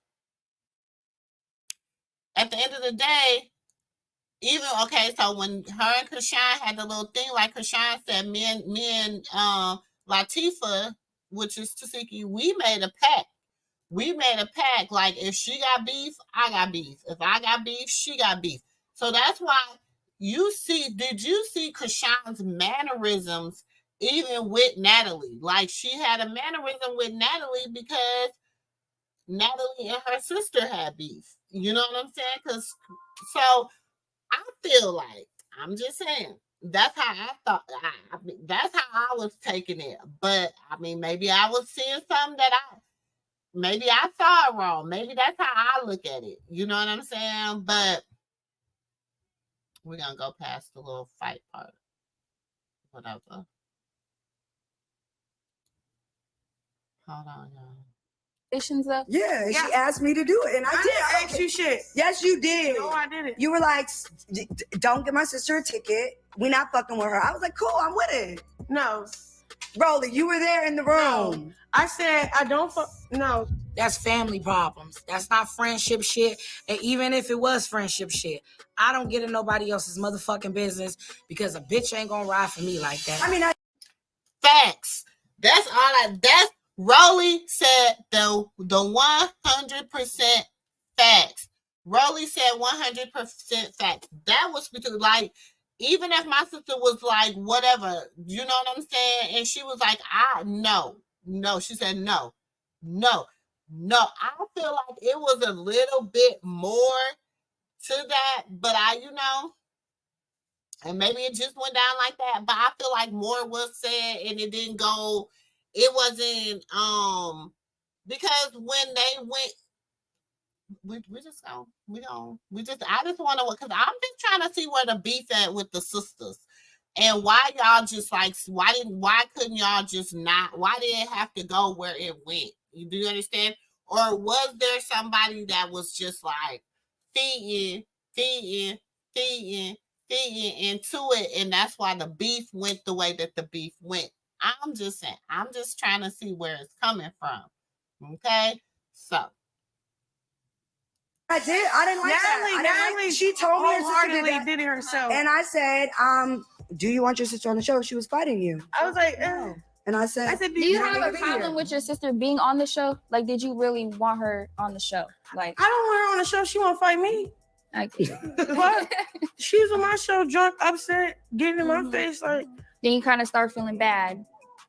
at the end of the day, even okay, so when her and Chrisean had the little thing, like Chrisean said, me and Latifah, which is Tasiki, we made a pact. We made a pact. Like if she got beef, I got beef. If I got beef, she got beef. So that's why did you see Chrisean's mannerisms even with Natalie? Like she had a mannerism with Natalie because Natalie and her sister had beef. You know what I'm saying? So I feel like, I'm just saying, that's how I thought. That's how I was taking it. But I mean, maybe I was seeing something that maybe I saw it wrong. Maybe that's how I look at it. You know what I'm saying? But we're gonna go past the little fight part. Whatever. Hold on, y'all. Up? Yeah, she asked me to do it, and I did. didn't ask you shit. Yes, you did. No, I didn't. You were like, "Don't get my sister a ticket. We're not fucking with her." I was like, "Cool, I'm with it." No, Rolly, you were there in the room. No. I said I don't fuck. No, that's family problems. That's not friendship shit. And even if it was friendship shit, I don't get in nobody else's motherfucking business because a bitch ain't gonna ride for me like that. I mean, facts. That's all. That's Rolly said the 100% facts. Rolly said 100% facts. That was because, like, even if my sister was like, whatever, you know what I'm saying? And she was like, no. She said, no. I feel like it was a little bit more to that, but and maybe it just went down like that, but I feel like more was said and it didn't go, it wasn't, because when they went, I just want to, because I'm just trying to see where the beef at with the sisters and why y'all just like, why couldn't y'all just not, why did it have to go where it went? Do you understand? Or was there somebody that was just like feeding into it, and that's why the beef went the way that the beef went? I'm just saying, I'm just trying to see where it's coming from. Okay, so I did. I didn't like that. Natalie, she told me her sister did it herself, and I said, "Do you want your sister on the show?" She was fighting you. I was like, no. And I said, do you have a problem with your sister being on the show? Like, did you really want her on the show? Like, I don't want her on the show. She won't fight me. What? She was on my show, drunk, upset, getting in my face. Like, then you kind of start feeling bad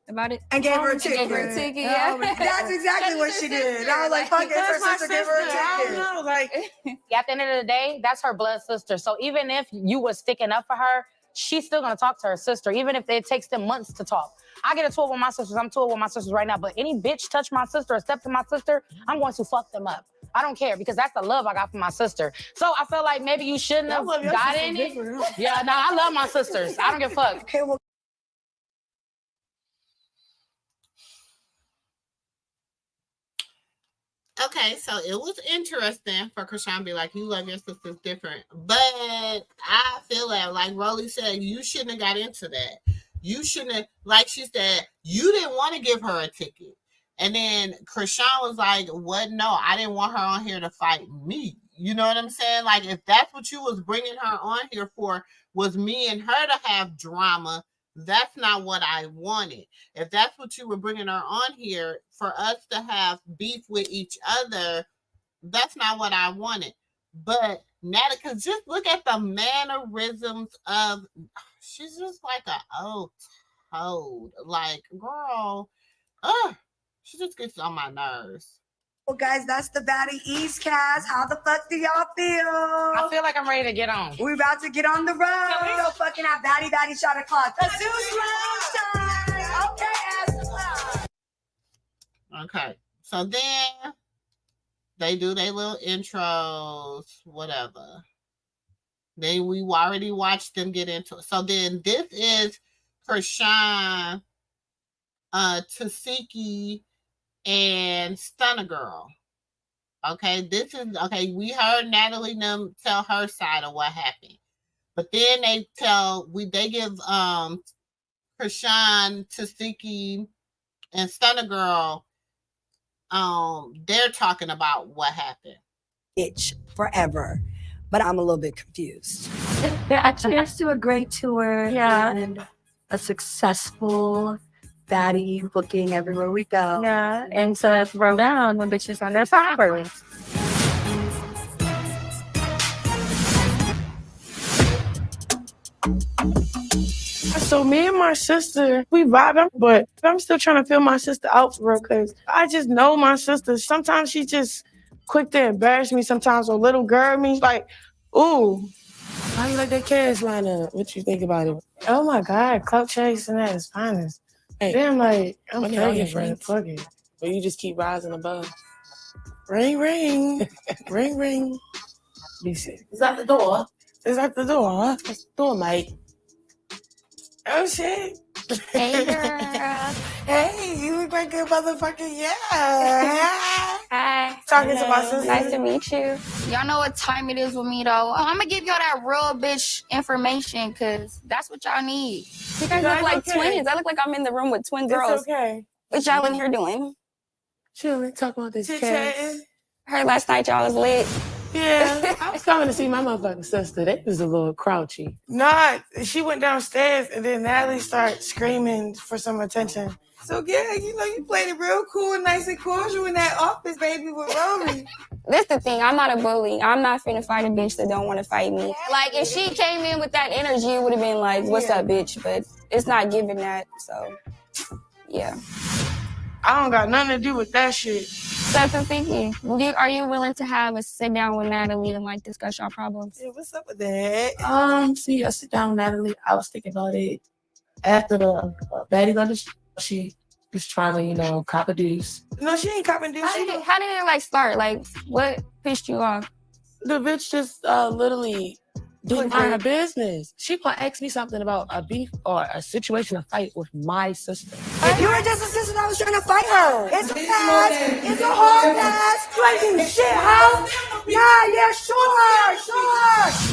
about it, and gave her a ticket. Yeah, that's exactly what she did. I was like, "Fuck it, her sister gave her a ticket." I don't know, like, at the end of the day, that's her blood sister. So even if you were sticking up for her, she's still gonna talk to her sister, even if it takes them months to talk. I get a tour with my sisters. I'm touring with my sisters right now. But any bitch touch my sister or step to my sister, I'm going to fuck them up. I don't care because that's the love I got from my sister. So I feel like maybe you shouldn't have gotten it. Yeah, no, I love my sisters. I don't give a fuck. Okay, well. Okay, so it was interesting for Chrisean to be like, you love your sisters different. But I feel like Rolly said, you shouldn't have got into that. You shouldn't have, like she said, you didn't want to give her a ticket. And then Chrisean was like, what? No, I didn't want her on here to fight me. You know what I'm saying? Like, if that's what you was bringing her on here for, was me and her to have drama, that's not what I wanted. If that's what you were bringing her on here for us to have beef with each other, that's not what I wanted. But Natalie, because just look at the mannerisms of, she's just like an old toad. Like, girl, she just gets on my nerves. Well, guys, that's the Baddie East cast. How the fuck do y'all feel? I feel like I'm ready to get on. We're about to get on the road. So fucking have Baddie shot o'clock. Let's do time. Okay. So then they do their little intros, whatever. Then we already watched them get into it. So then this is Chrisean, Tasiki, and Stunner Girl. Okay, we heard Natalie and them tell her side of what happened. But then they give Chrisean, Tasiki, and Stunner Girl, they're talking about what happened. Bitch forever. But I'm a little bit confused. Cheers to a great tour and a successful baddie booking everywhere we go. Yeah, and so let's roll down when bitches on their property. So me and my sister, we vibing, but I'm still trying to feel my sister out for real, because I just know my sister. Sometimes she just quick to embarrass me sometimes, or little girl me. Like, ooh. How you like that cash lineup? What you think about it? Oh my God, clout chasing at its finest. Hey, then like, I'm pregnant, friend. Fuck it. But you just keep rising above. Ring, ring. Ring, ring. Be sick. Is that the door? Is that the door? It's the door, mate. Oh shit. Hey, girl. Hey, you look like a motherfucking yeah. Hi. Talking to my sister. Nice to meet you. Y'all know what time it is with me, though. I'm gonna give y'all that real bitch information, because that's what y'all need. You guys look like twins. I look like I'm in the room with twin girls. It's okay. What y'all in here doing? Chilling, talking about this case. Heard last night y'all was lit. Yeah, I was coming to see my motherfucking sister. They was a little crouchy. Nah, she went downstairs and then Natalie started screaming for some attention. So yeah, you know, you played it real cool, nice and cordial in that office, baby, with Romy. This the thing. I'm not a bully. I'm not finna fight a bitch that don't want to fight me. Like, if she came in with that energy, it would have been like, what's up, bitch? But it's not giving that, so yeah. I don't got nothing to do with that shit. So Tafiki, are you willing to have a sit down with Natalie and like discuss your problems? Yeah, what's up with that? See, I sit down with Natalie. I was thinking about it after the baddie got the she was trying to, you know, cop a deuce. No, she ain't copping deuce. How did it like start? Like, what pissed you off? The bitch just literally didn't mind her business. She gonna ask me something about a beef or a situation, a fight with my sister. If you were just a sister that was trying to fight her, it's a pass. It's a hard pass. You ain't doing shit, huh? Yeah, sure.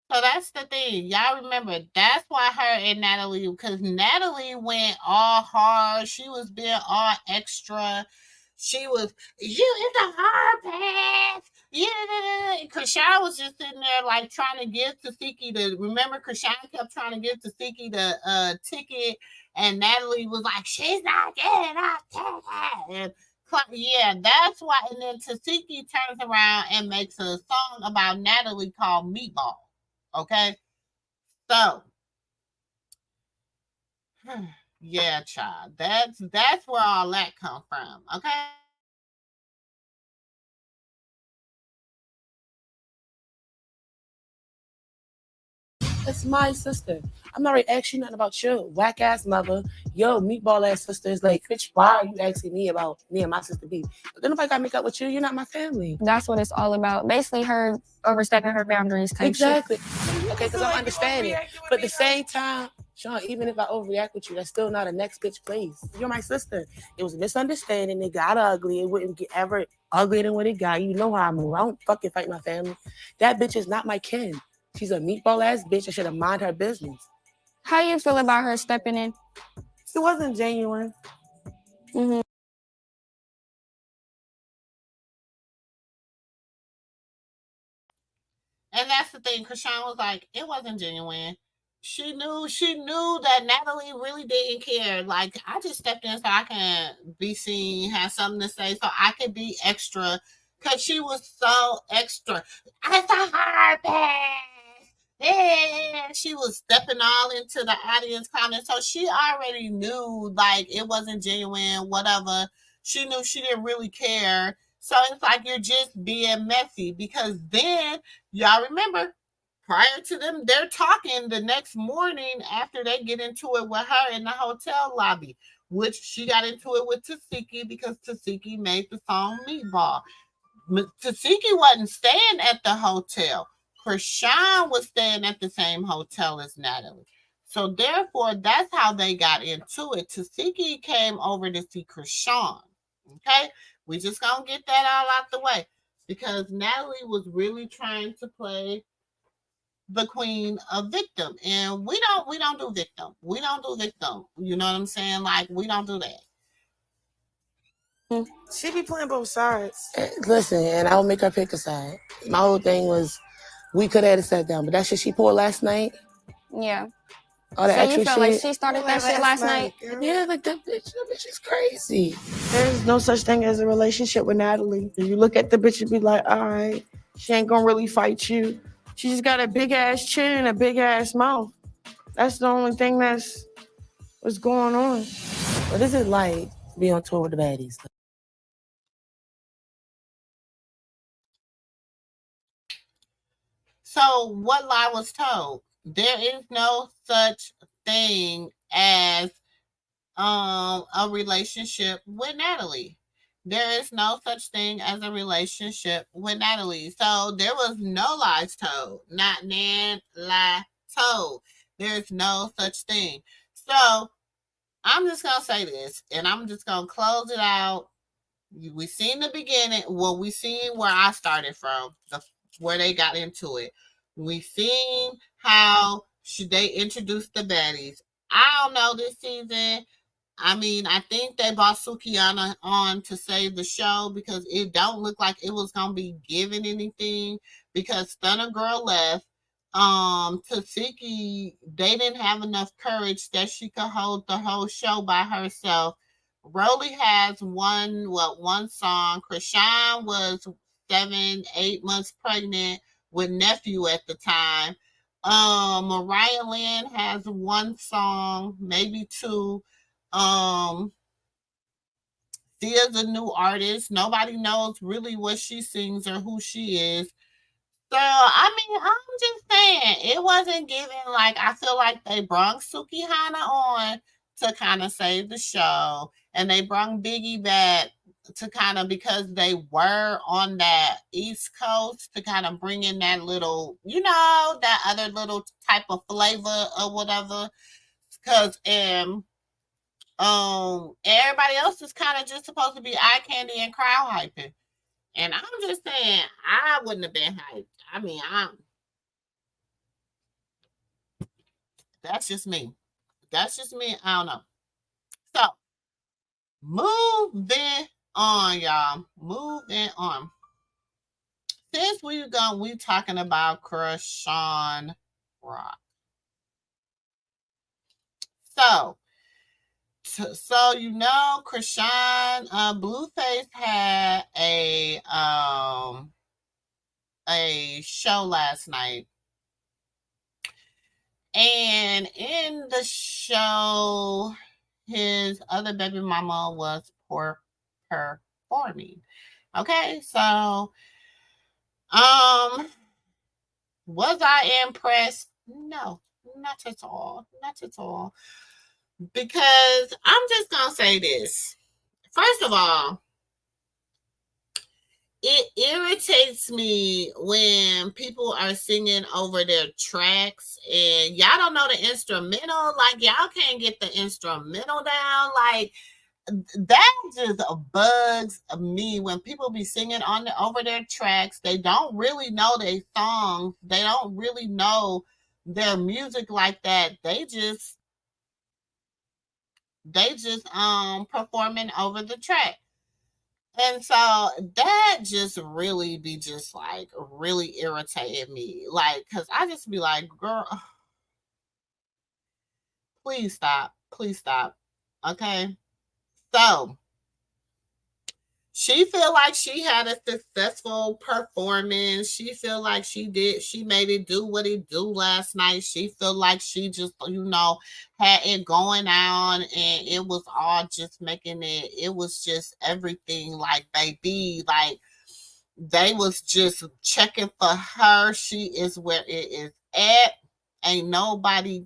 So that's the thing. Y'all remember, that's why her and Natalie, because Natalie went all hard. She was being all extra. She was, it's a hard pass. Yeah. Chrisean was just sitting there like trying to give Tasiki remember Chrisean kept trying to give Tasiki the ticket, and Natalie was like, she's not getting our ticket. And yeah, that's why. And then Tasiki turns around and makes a song about Natalie called Meatball. Okay, so yeah, child, that's where all that come from. Okay. That's my sister. I'm not really asking you nothing about your whack ass mother, your meatball ass sister. Is like, bitch, why are you asking me about me and my sister beef? But then nobody got to make up with you. You're not my family. That's what it's all about. Basically, her overstepping her boundaries. Exactly. Okay, because I'm understanding. But at the same time, Sean, even if I overreact with you, that's still not a next bitch place. You're my sister. It was a misunderstanding. It got ugly. It wouldn't get ever uglier than what it got. You know how I move. I don't fucking fight my family. That bitch is not my kin. She's a meatball ass bitch. I should have mind her business. How you feel about her stepping in? It wasn't genuine. Mm-hmm. And that's the thing. Chrisean was like, it wasn't genuine. She knew that Natalie really didn't care. Like, I just stepped in so I can be seen, have something to say, so I could be extra. Because she was so extra. It's a hard pass. Yeah. She was stepping all into the audience comments. So she already knew, like, it wasn't genuine, whatever. She knew she didn't really care. So it's like you're just being messy. Because then, y'all remember, prior to them, they're talking the next morning after they get into it with her in the hotel lobby, which she got into it with Tasiki because Tasiki made the song Meatball. Tasiki wasn't staying at the hotel. Chrisean was staying at the same hotel as Natalie. So therefore, that's how they got into it. Tasiki came over to see Chrisean. Okay? We just gonna get that all out the way. Because Natalie was really trying to play the queen of victim. And we don't do victim. We don't do victim. You know what I'm saying? Like, we don't do that. She be playing both sides. Listen, and I'll make her pick a side. My whole thing was we could have sat down, but that shit she pulled last night. Yeah. All that So extra you feel shit. like she started that shit last night? Yeah, like that bitch is crazy. There's no such thing as a relationship with Natalie. You look at the bitch and be like, all right, she ain't gonna really fight you. She just got a big ass chin and a big ass mouth. That's the only thing that's what's going on. What is it like to be on tour with the baddies? So what lie was told? There is no such thing as a relationship with Natalie. There is no such thing as a relationship with Natalie. So there was no lies told, not nan lie told. There's no such thing. So I'm just gonna say this, and I'm just gonna close it out. We seen the beginning. Well, we seen where I started from, where they got into it. We seen how they introduced the baddies. I don't know this season. I mean, I think they brought Sukiana on to save the show because it don't look like it was gonna be given anything because Stunner Girl left. Tasiki, they didn't have enough courage that she could hold the whole show by herself. Rolly has one song. Chrisean was 7, 8 months pregnant with nephew at the time. Mariah Lynn has one song, maybe two. Sia's a new artist. Nobody knows really what she sings or who she is. So, I mean, I'm just saying, it wasn't given like I feel like they brung Sukihana on to kind of save the show, and they brung Biggie back to kind of because they were on that East Coast to kind of bring in that little, that other little type of flavor or whatever. Because everybody else is kind of just supposed to be eye candy and crowd hyping. And I'm just saying, I wouldn't have been hyped. I mean, that's just me. That's just me. I don't know. So, moving on, y'all. Moving on. Since we talking about Chrisean Rock. So, Chrisean, Blueface had a show last night. And in the show, his other baby mama was performing. Okay, so was I impressed? No, not at all. Not at all. Because I'm just gonna say this. First of all, it irritates me when people are singing over their tracks and y'all don't know the instrumental. Like, y'all can't get the instrumental down. Like, that just bugs me when people be singing over their tracks. They don't really know their songs. They don't really know their music like that. They just performing over the track. And so that just really be just like really irritating me. Like, cause I just be like, girl, please stop. Please stop. Okay. So she feel like she had a successful performance. She feel like she made it do what it do last night. She feel like she just, had it going on and it was all just making it was just everything like baby, like they was just checking for her. She is where it is at. Ain't nobody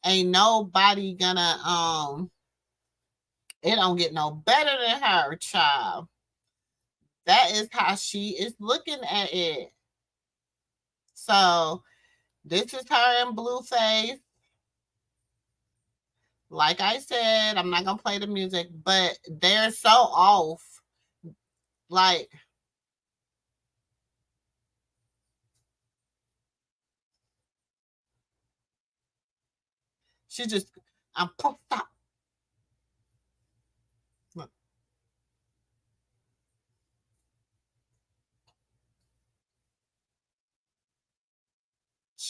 ain't nobody gonna it don't get no better than her, child. That is how she is looking at it. So this is her in Blueface. Like I said, I'm not gonna play the music, but they're so off. Like, she just, I'm stop.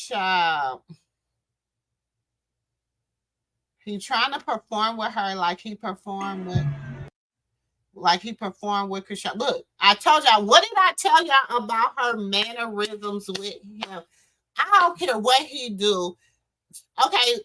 Child. He trying to perform with her like he performed with Chrisean. Look, I told y'all, what did I tell y'all about her mannerisms with him? I don't care what he do. Okay,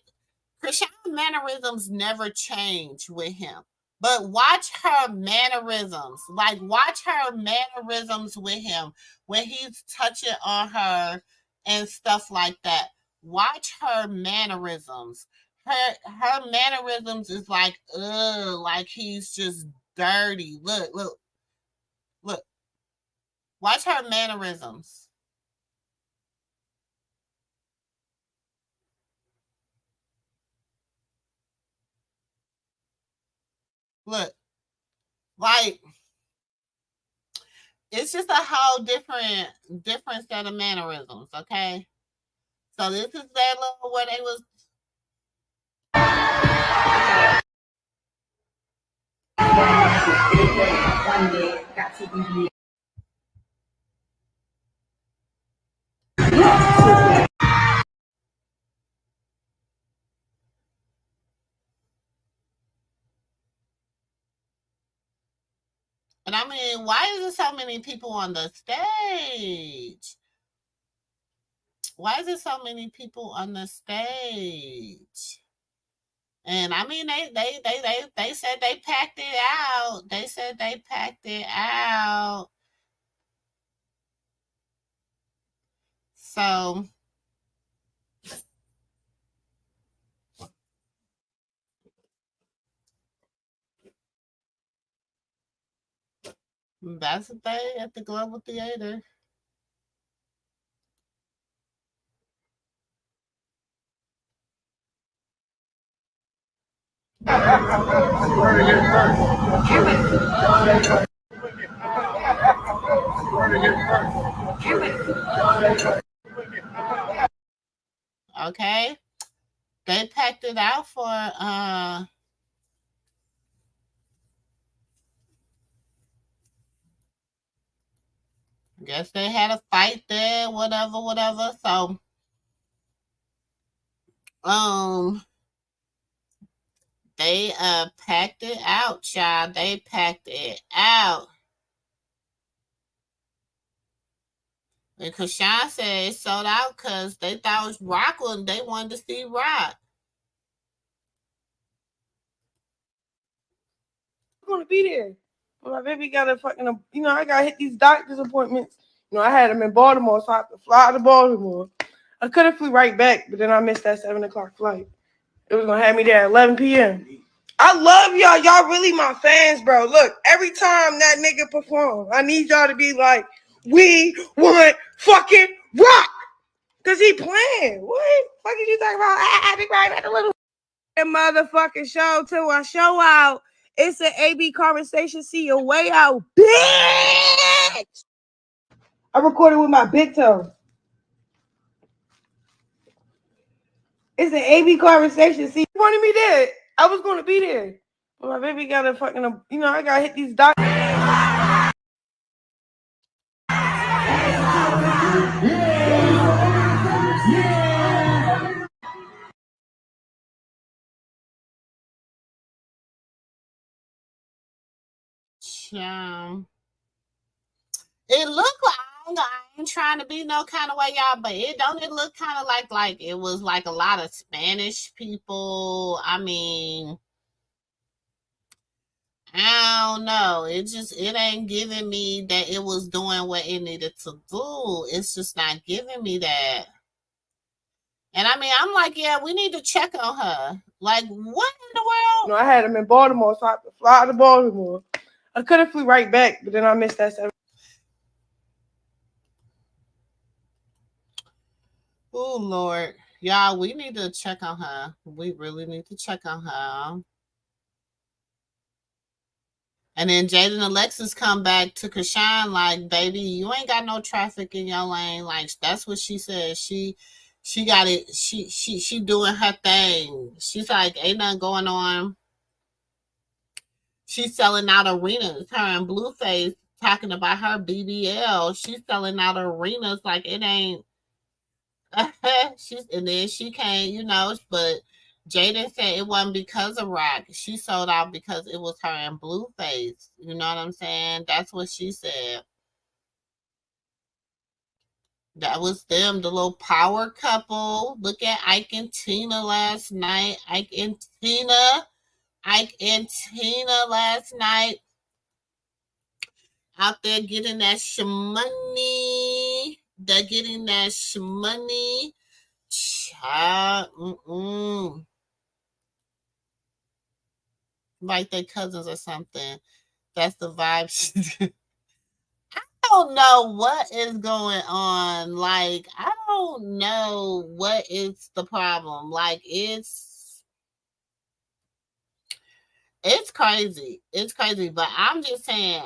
Chrisean mannerisms never change with him. But watch her mannerisms. Like, watch her mannerisms with him when he's touching on her and stuff like that. Watch her mannerisms. Her mannerisms is like, ugh, like he's just dirty. Look. Watch her mannerisms. Look. Like, it's just a whole different set of mannerisms, okay? So this is that little where they was and I mean, why is there so many people on the stage? Why is there so many people on the stage? And I mean, they said they packed it out. They said they packed it out. So that's the thing at the Global Theater. Okay. They packed it out for I guess they had a fight there, whatever. So they packed it out, child. They packed it out. And Chrisean said it sold out because they thought it was Rockland. They wanted to see Rock. I'm gonna be there. Well, my baby got a fucking, I gotta hit these doctor's appointments. I had them in Baltimore, so I have to fly to Baltimore. I could have flew right back, but then I missed that 7 o'clock flight. It was gonna have me there at 11 p.m. I love y'all. Y'all really my fans, bro. Look, every time that nigga perform, I need y'all to be like, we want fucking Rock. Cause he playing. What the fuck is you talking about? I think right at a little motherfucking show till I show out. It's an AB conversation. See your way out, bitch. I recorded with my big toe. It's an AB conversation. See, you wanted me there. I was gonna be there. But my baby got a fucking, I gotta hit these doctors. It looked like, I ain't trying to be no kind of way, y'all, but it look kind of like it was like a lot of Spanish people. I mean, I don't know. It ain't giving me that it was doing what it needed to do. It's just not giving me that. And I mean, I'm like, yeah, we need to check on her. Like, what in the world? I had them in Baltimore, so I have to fly to Baltimore. I could have flew right back, but then I missed that 7. Oh, Lord. Y'all, we need to check on her. We really need to check on her. And then Jade and Alexis come back to Chrisean like, baby, you ain't got no traffic in your lane. Like, that's what she said. She got it. She doing her thing. She's like, ain't nothing going on. She's selling out arenas. Her and Blueface talking about her BBL. She's selling out arenas like it ain't. And then she came, but Jada said it wasn't because of Rock. She sold out because it was her and Blueface. You know what I'm saying? That's what she said. That was them, the little power couple. Look at Ike and Tina last night. Ike and Tina last night out there getting that shmoney. They're getting that shmoney. Child, like their cousins or something. That's the vibe. I don't know what is going on. Like, I don't know what is the problem. Like, it's crazy. It's crazy. But I'm just saying,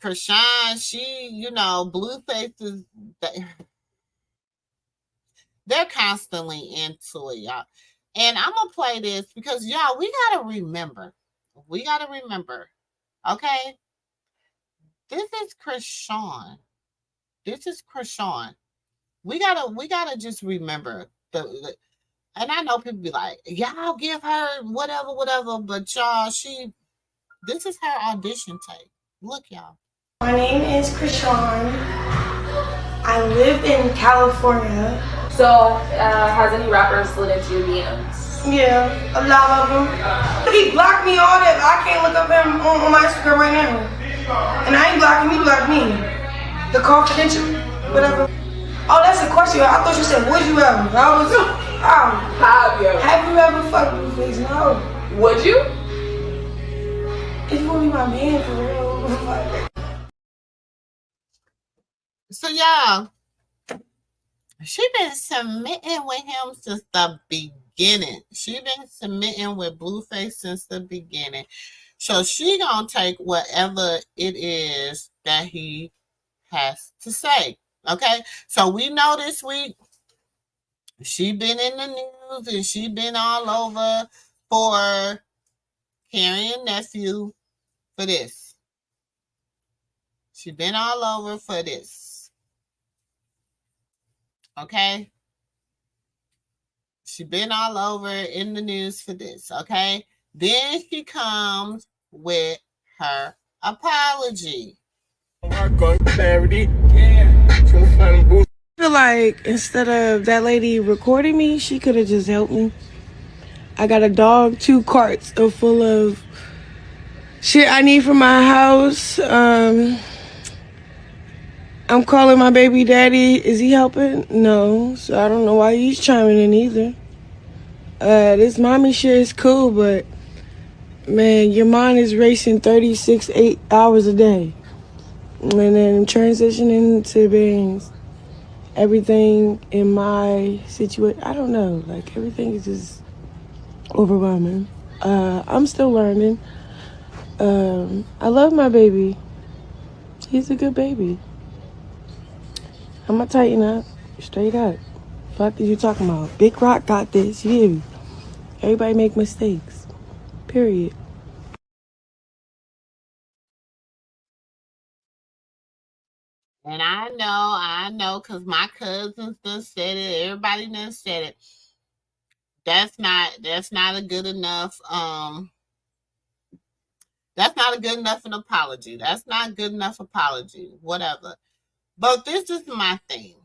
Chrisean, she, Blueface is, they're constantly into it, y'all. And I'm going to play this because, y'all, we got to remember. Okay? This is Chrisean. We gotta just remember and I know people be like, y'all give her whatever, but y'all, this is her audition tape. Look, y'all. My name is Chrisean. I live in California. So, has any rapper slid into your DMs? Yeah, a lot of them. He blocked me all that. I can't look up him on my Instagram right now. And I ain't blocking me, blocked me. The confidential, whatever. Oh, that's a question. I thought you said, would you ever? Have you ever fucked Blueface? No. Would you? If you want to be my man for real. So, y'all, she been submitting with him since the beginning. She been submitting with Blueface since the beginning. So she gonna take whatever it is that he has to say. Okay? So we know this week she been in the news and she been all over for carrying nephew for this. She been all over for this. Okay? She been all over in the news for this. Okay? Then she comes with her apology. I feel like instead of that lady recording me, she could have just helped me. I got a dog, 2 carts full of shit I need for my house. I'm calling my baby daddy. Is he helping? No. So I don't know why he's chiming in either. This mommy shit is cool, but man, your mind is racing 8 hours a day. And then transitioning to being everything in my situation. I don't know. Like, everything is just overwhelming. I'm still learning. I love my baby. He's a good baby. I'm gonna tighten up. Straight up. Fuck are you talking about? Big Rock got this. You hear me? Everybody make mistakes. Period. And I know, because my cousins done said it. Everybody done said it. That's not a good enough, that's not a good enough an apology. That's not a good enough apology. Whatever. But this is my thing.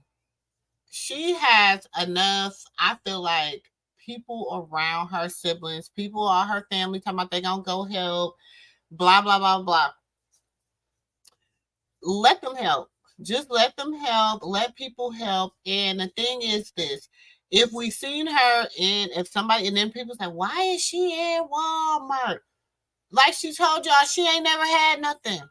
She has enough, I feel like, people around her siblings, people are her family talking about they gonna go help, blah, blah, blah, blah. Let them help. Just let them help. Let people help. And the thing is this. If we seen her and then people say, why is she in Walmart? Like she told y'all, she ain't never had nothing.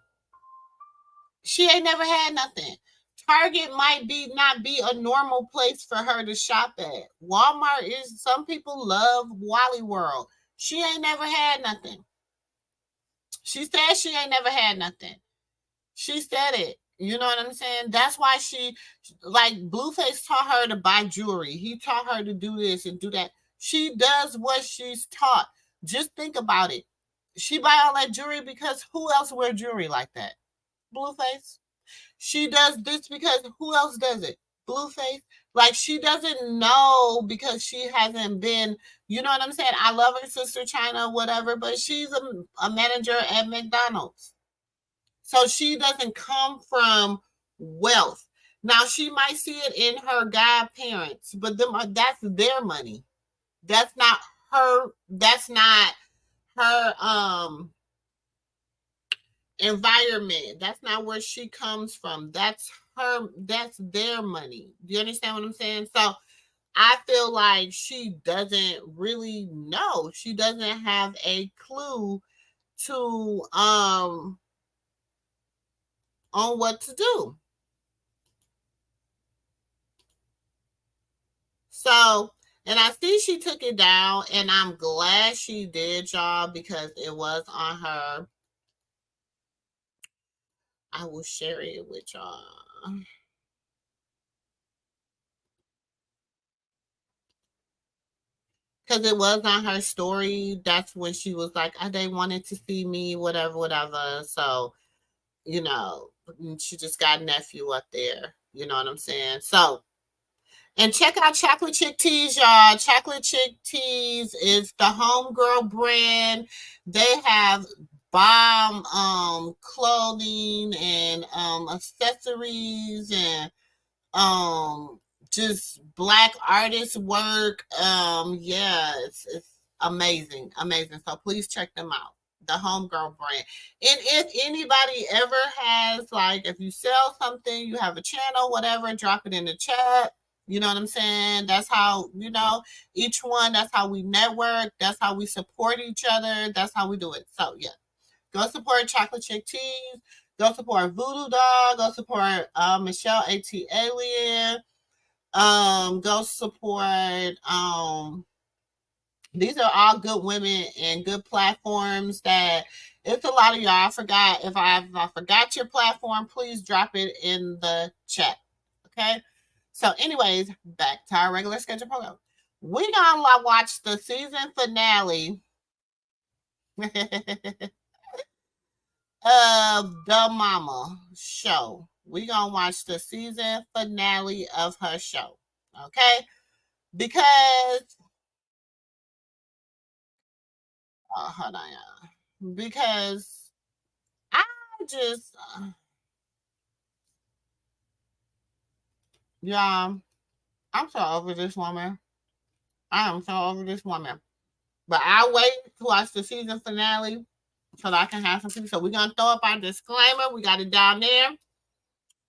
Target might not be a normal place for her to shop at. Walmart is, some people love Wally World. She ain't never had nothing. She said she ain't never had nothing. She said it. You know what I'm saying? That's why Blueface taught her to buy jewelry. He taught her to do this and do that. She does what she's taught. Just think about it. She buy all that jewelry because who else wear jewelry like that? Blueface. She does this because who else does it? Blueface. Like, she doesn't know because she hasn't been, you know what I'm saying? I love her sister China, whatever, but she's a manager at McDonald's. So she doesn't come from wealth. Now, she might see it in her godparents, but that's their money. That's not her, environment. That's not where she comes from. That's their money. Do you understand what I'm saying? So I feel like she doesn't really know. She doesn't have a clue to on what to do. So, and I see she took it down, and I'm glad she did, y'all, because it was on her. I will share it with y'all. Because it was on her story. That's when she was like, they wanted to see me, whatever. So, you know, she just got nephew up there. You know what I'm saying? So, and check out Chocolate Chick Tees, y'all. Chocolate Chick Tees is the homegirl brand. They have bomb clothing and accessories and just Black artist work. Yeah, it's amazing. So please check them out. The homegirl brand. And if anybody ever has, like, if you sell something, you have a channel, whatever, drop it in the chat. You know what I'm saying? That's how, each one, that's how we network. That's how we support each other. That's how we do it. So, yeah. Go support Chocolate Chick Tees. Go support Voodoo Dog. Go support Michelle A.T. Alien. Go support these are all good women and good platforms that it's a lot of y'all. I forgot. If I forgot your platform, please drop it in the chat. Okay? So, anyways, back to our regular schedule program. We're gonna watch the season finale of the Mama show. We're gonna watch the season finale of her show. Okay? Because hold on, y'all. Because I just y'all, I'm so over this woman. I am so over this woman. But I'll wait to watch the season finale so that I can have some people. So we're gonna throw up our disclaimer. We got it down there.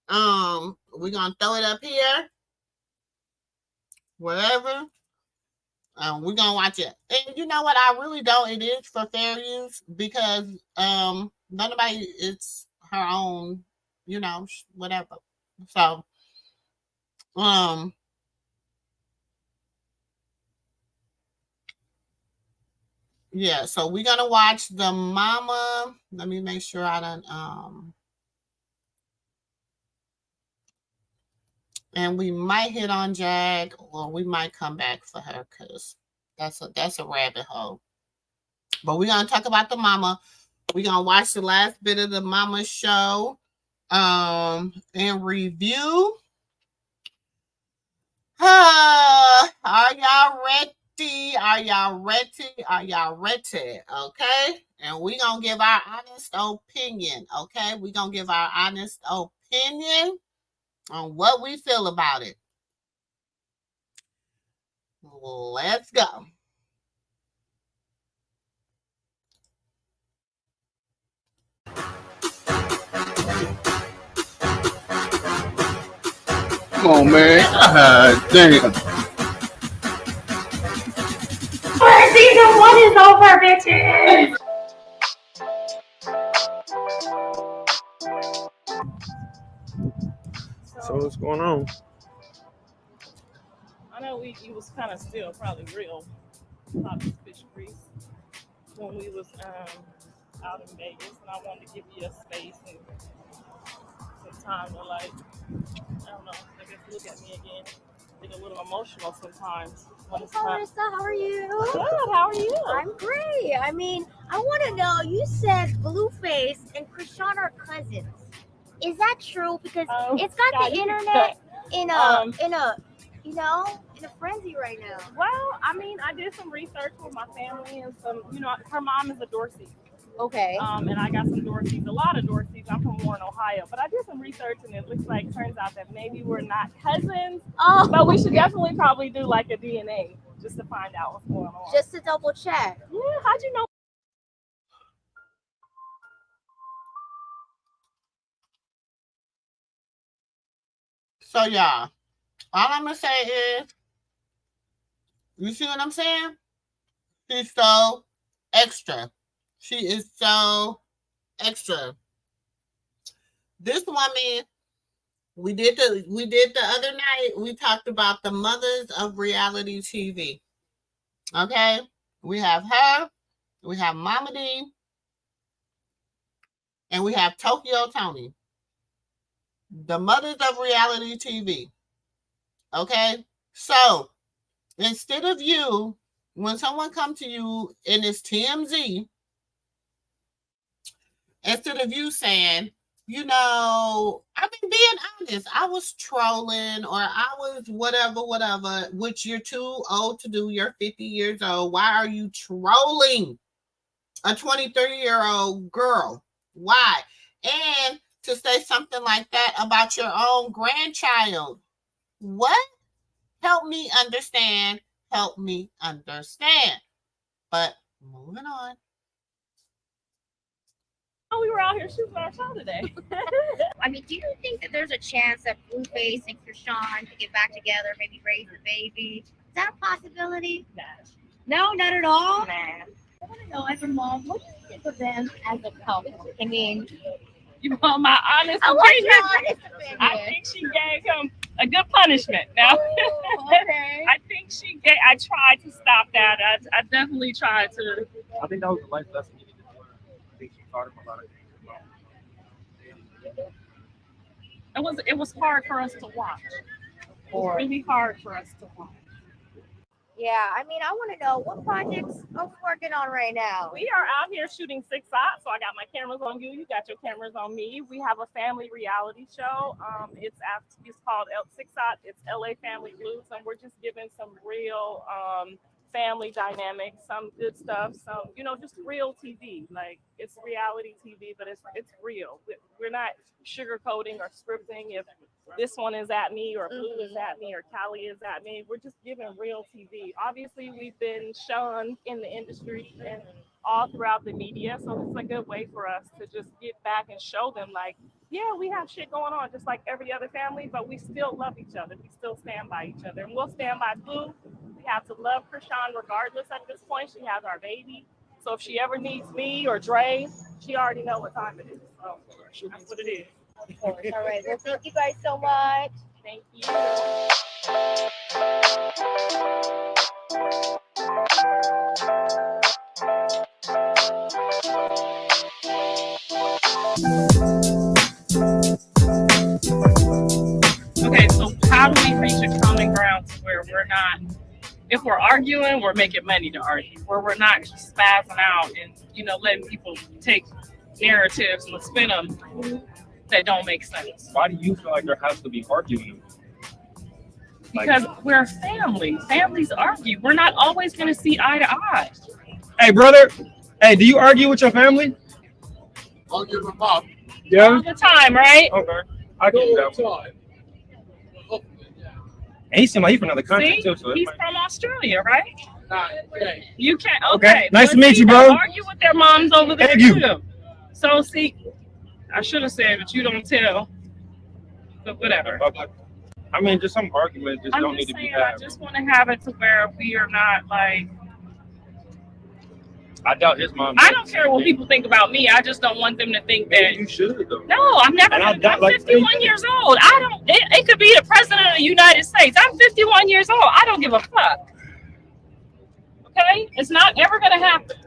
We're gonna throw it up here. Wherever. We're gonna watch it. And you know what? I really don't. It is for fair use because nobody, it's her own, whatever. So yeah, so we're gonna watch the Mama. Let me make sure I don't and we might hit on Jag, or we might come back for her because that's a rabbit hole. But we're gonna talk about the Mama. We're gonna watch the last bit of the Mama show and review. Are y'all ready? Are y'all ready? Are y'all ready? Okay. And we're gonna give our honest opinion. Okay. We're gonna give our honest opinion on what we feel about it. Let's go. Come on, man. Damn. Season 1 is over, bitches. So what's going on? I know you was kind of still probably real hot fish grease when we was out in Vegas, and I wanted to give you a space and some time to, like, I don't know, I guess look at me again. Get a little emotional sometimes. Hey, Karlissa, how are you? Good, how are you? I'm great. I mean, I want to know, you said Blueface and Chrisean are cousins. Is that true? Because it's got the internet. in a frenzy right now. Well, I mean, I did some research with my family and some, her mom is a Dorsey. Okay. And I got some Dorseys, a lot of Dorseys. I'm from Warren, Ohio, but I did some research and it turns out that maybe we're not cousins. Oh. But we should definitely probably do like a DNA just to find out what's going on. Just to double check. Yeah, how'd you know? So y'all, all I'm gonna say is, you see what I'm saying? She's so extra. She is so extra. This woman, we did the other night, we talked about the mothers of reality TV. Okay? We have her, we have Mama D, and we have Tokyo Tony. The mothers of reality TV. Okay? So, instead of you, when someone comes to you and it's TMZ, instead of you saying, I mean, being honest, I was trolling or I was whatever, which you're too old to do. You're 50 years old. Why are you trolling a 23-year-old girl? Why? And to say something like that about your own grandchild. What? Help me understand. Help me understand. But moving on. We were out here shooting our show today. I mean, do you think that there's a chance that Blueface and Chrisean could get back together, maybe raise a baby? Is that a possibility? No, not at all? Nah. I want to know, as a mom, what do you think of them as a couple? I mean, You want my honest I want opinion? your honest opinion. I think she gave him a good punishment. Now, Okay. I think I tried to stop that. I definitely tried to. I think that was a life lesson you needed to learn. I think she taught him a lot of things. It was hard for us to watch. It was really hard for us to watch. Yeah, I mean, I want to know what projects are we working on right now? We are out here shooting 6 Ops, so I got my cameras on you. You got your cameras on me. We have a family reality show. It's called 6 Ops. It's LA Family Blues, and we're just giving some real family dynamics, some good stuff, some just real TV. Like, it's reality TV, but it's real. We're not sugarcoating or scripting. If this one is at me or Blue is at me or Callie is at me, we're just giving real TV. Obviously, we've been shunned in the industry and all throughout the media, so it's a good way for us to just get back and show them, like, yeah, we have shit going on just like every other family, but we still love each other. We still stand by each other, and we'll stand by Blue. We have to love Chrisean regardless at this point. She has our baby, so if she ever needs me or Dre, she already know what time it is. So that's what it is. All right. Well, thank you guys so much. Thank you. Okay, so how do we reach a common ground to where we're not, if we're arguing, we're making money to argue, where we're not just spazzing out and, letting people take narratives and spin them that don't make sense. Why do you feel like there has to be arguing? Because we're a family. Families argue. We're not always going to see eye to eye. Hey, brother. Hey, do you argue with your family? Argue with my mom. Yeah. All the time, right? Okay. I can do that one. And he seemed like he's from another country See? too. So He's from Australia, right? You can't. Okay. Okay. Nice to But meet see, you, they bro. argue with their moms over there Thank you. too. So see, I should have said, but you don't tell. But whatever. I mean, just some arguments just don't need to be I had. just want to have it to where we are not like. I doubt his mom. I don't care what people think about me. I just don't want them to think that. You should though. No, I'm never. And I I'm doubt, like, 51 years old. I don't. It could be the president of the United States. I'm 51 years old. I don't give a fuck. Okay, it's not ever gonna happen.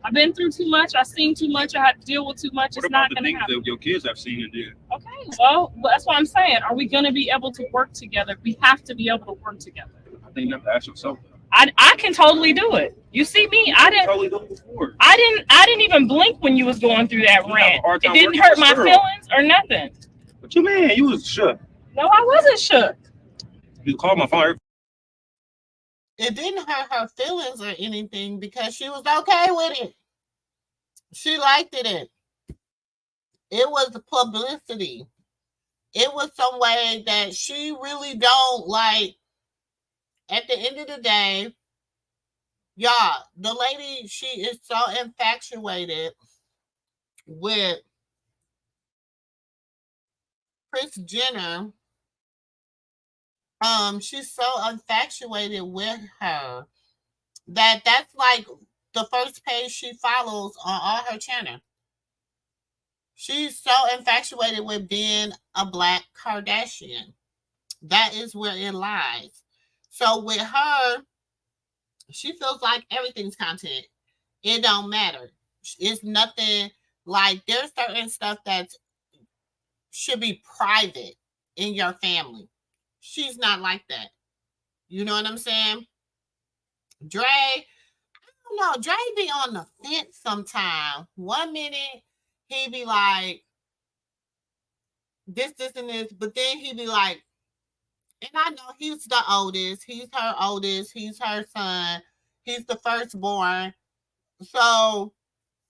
I've been through too much. I've seen too much. I had to deal with too much. What It's about not the gonna things happen. that your kids have seen and did? Okay, well, that's what I'm saying. Are we gonna be able to work together? We have to be able to work together. I think you have to ask yourself. I can totally do it. You see me? I didn't. Totally done before. I didn't even blink when you was going through that You have a rant. hard It time didn't working hurt with my Cheryl. feelings or nothing. What you mean? You was shook. No, I wasn't shook. You call my phone. It didn't hurt her feelings or anything because she was okay with it. She liked it. It was the publicity. It was some way that she really don't like. At the end of the day, y'all, the lady, she is so infatuated with Kris Jenner. She's so infatuated with her that that's like the first page she follows on all her channel. She's so infatuated with being a Black Kardashian. That is where it lies. So with her, she feels like everything's content. It don't matter. It's nothing like there's certain stuff that should be private in your family. She's not like that. You know what I'm saying? Dre, I don't know. Dre be on the fence sometime. 1 minute he be like this, and this, but then he be like, and I know he's the oldest. He's her oldest. He's her son. He's the firstborn. So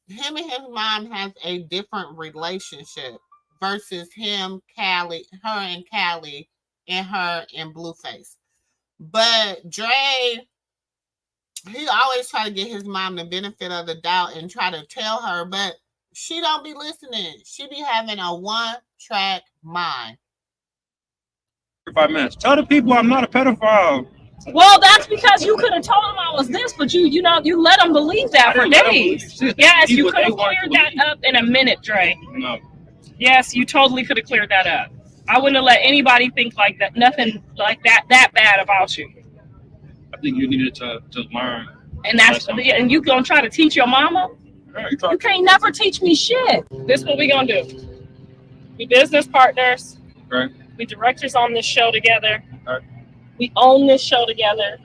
him and his mom has a different relationship versus him, Callie, her and Callie, and her and Blueface. But Dre, he always try to get his mom the benefit of the doubt and try to tell her, but she don't be listening. She be having a one-track mind. 5 minutes. Tell the people I'm not a pedophile. Well, that's because you could have told them I was this, but you let them believe that for days. Yes, you could have cleared that up in a minute, Dre. No. Yes, you totally could have cleared that up. I wouldn't have let anybody think like that, nothing like that bad about you. I think you needed to learn. And you gonna try to teach your mama? Yeah, you can't never teach me shit. This is what we gonna do. We business partners. Right. We directors on this show together. Right. We own this show together.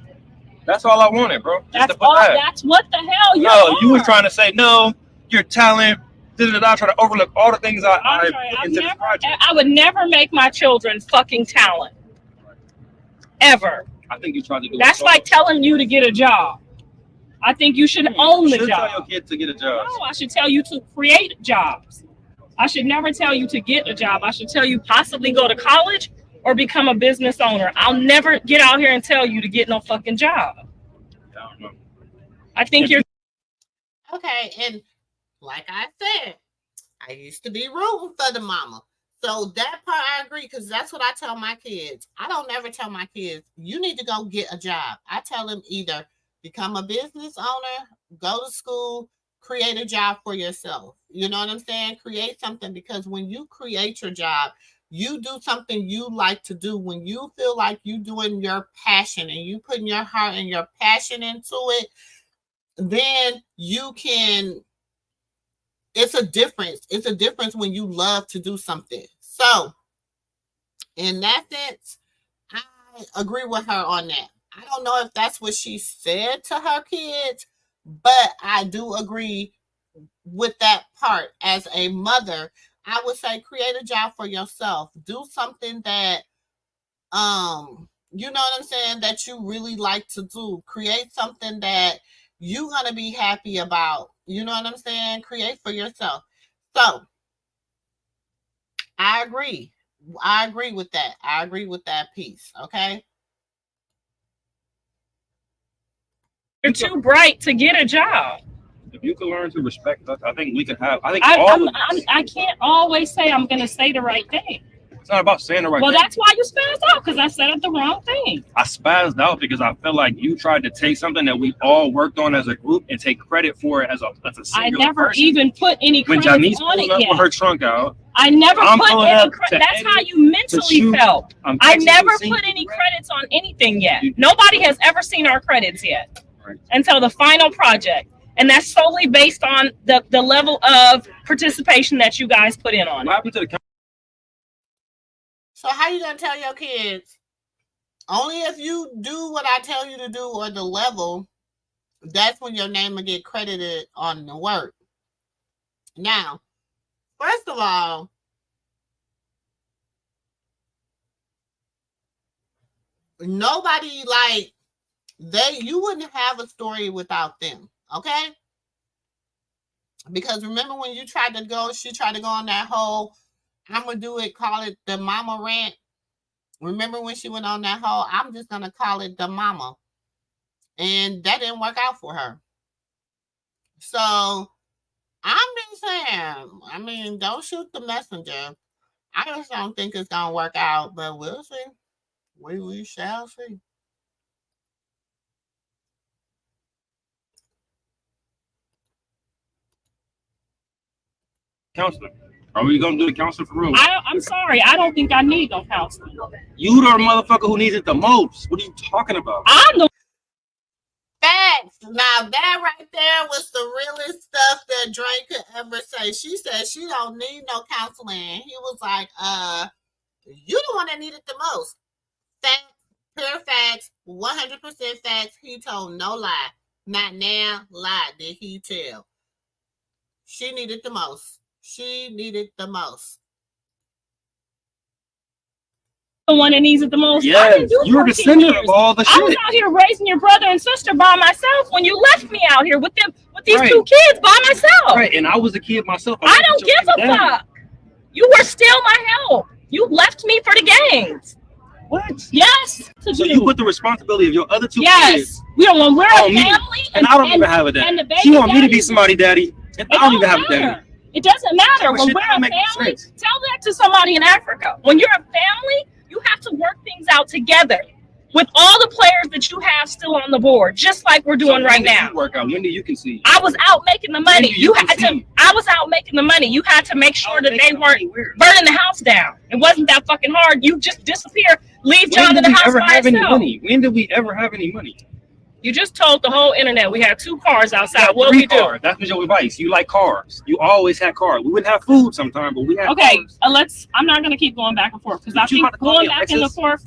That's all I wanted, bro. That's all. That's what the hell you are. You was trying to say no. Your talent. Try to overlook all the things I put into this project. I would never make my children fucking talent. Ever. I think you tried to do. That's like telling you to get a job. I think you should own the job. Tell your kid to get a job. No, I should tell you to create jobs. I should never tell you to get a job. I should tell you possibly go to college or become a business owner. I'll never get out here and tell you to get no fucking job. I don't know. I think you're okay. And like I said, I used to be rooting for the mama. So that part I agree, because that's what I tell my kids. I don't ever tell my kids, you need to go get a job. I tell them either become a business owner, go to school, create a job for yourself. You know what I'm saying? Create something, because when you create your job, you do something you like to do. When you feel like you doing your passion and you putting your heart and your passion into it, then you can, it's a difference. It's a difference when you love to do something. So in that sense, I agree with her on that. I don't know if that's what she said to her kids, but I do agree with that part. As a mother, I would say create a job for yourself. Do something that, you know what I'm saying, that you really like to do. Create something that you're going to be happy about. You know what I'm saying? Create for yourself. So I agree. I agree with that. I agree with that piece. Okay. You're too bright to get a job. If you can learn to respect us, I think we can have. I can't always say I'm going to say the right thing. It's not about saying the right thing. Well, that's why you spazzed out, because I said the wrong thing. I spazzed out because I feel like you tried to take something that we all worked on as a group and take credit for it as a singular I never person. even put any credit on it yet. When Janice pulled up with her trunk out, I never put any credit. That's how you mentally felt. I never put any credits on anything yet. Nobody has ever seen our credits yet until the final project. And that's solely based on the level of participation that you guys put in on it. What happened to the So how you gonna tell your kids? Only if you do what I tell you to do, or the level, that's when your name will get credited on the work. Now, first of all, nobody like you wouldn't have a story without them, okay? Because remember when she tried to go on that whole, I'm gonna do it, call it the mama rant. Remember when she went on that whole, I'm just gonna call it the mama, and that didn't work out for her. So I'm just saying, I mean, don't shoot the messenger. I just don't think it's gonna work out, but we'll see. We shall see. Counselor. Are we gonna do the counselor for real? I'm sorry. I don't think I need no counseling. You the motherfucker who needs it the most. What are you talking about? I'm the Facts. Now that right there was the realest stuff that Drake could ever say. She said she don't need no counseling. He was like, you the one that needed the most. Facts, pure facts, 100% facts. He told no lie. Not now lie did he tell. She needed the most. She needed the most. The one that needs it the most. Yes, you're the center of all the shit. I was out here raising your brother and sister by myself when you left me out here with these two kids by myself. Right, and I was a kid myself. I don't give a fuck. You were still my help. You left me for the games. What? Yes. So you put the responsibility of your other two kids. Yes. We're a family. And I don't even have a dad. She want me to be somebody daddy. And I don't even have a daddy. It doesn't matter. When we're a family, tell that to somebody in Africa. When you're a family, you have to work things out together with all the players that you have still on the board, just like we're doing right now. Work out. When do you concede? I was out making the money. I was out making the money. You had to make sure that they weren't burning the house down. It wasn't that fucking hard. You just disappear, leave John in the house by himself. When did we ever have any money? You just told the whole internet we had 2 cars outside. What do we do? That's your advice. You like cars. You always had cars. We wouldn't have food sometimes, but we had cars. I'm not gonna keep going back and forth because I think going back and forth.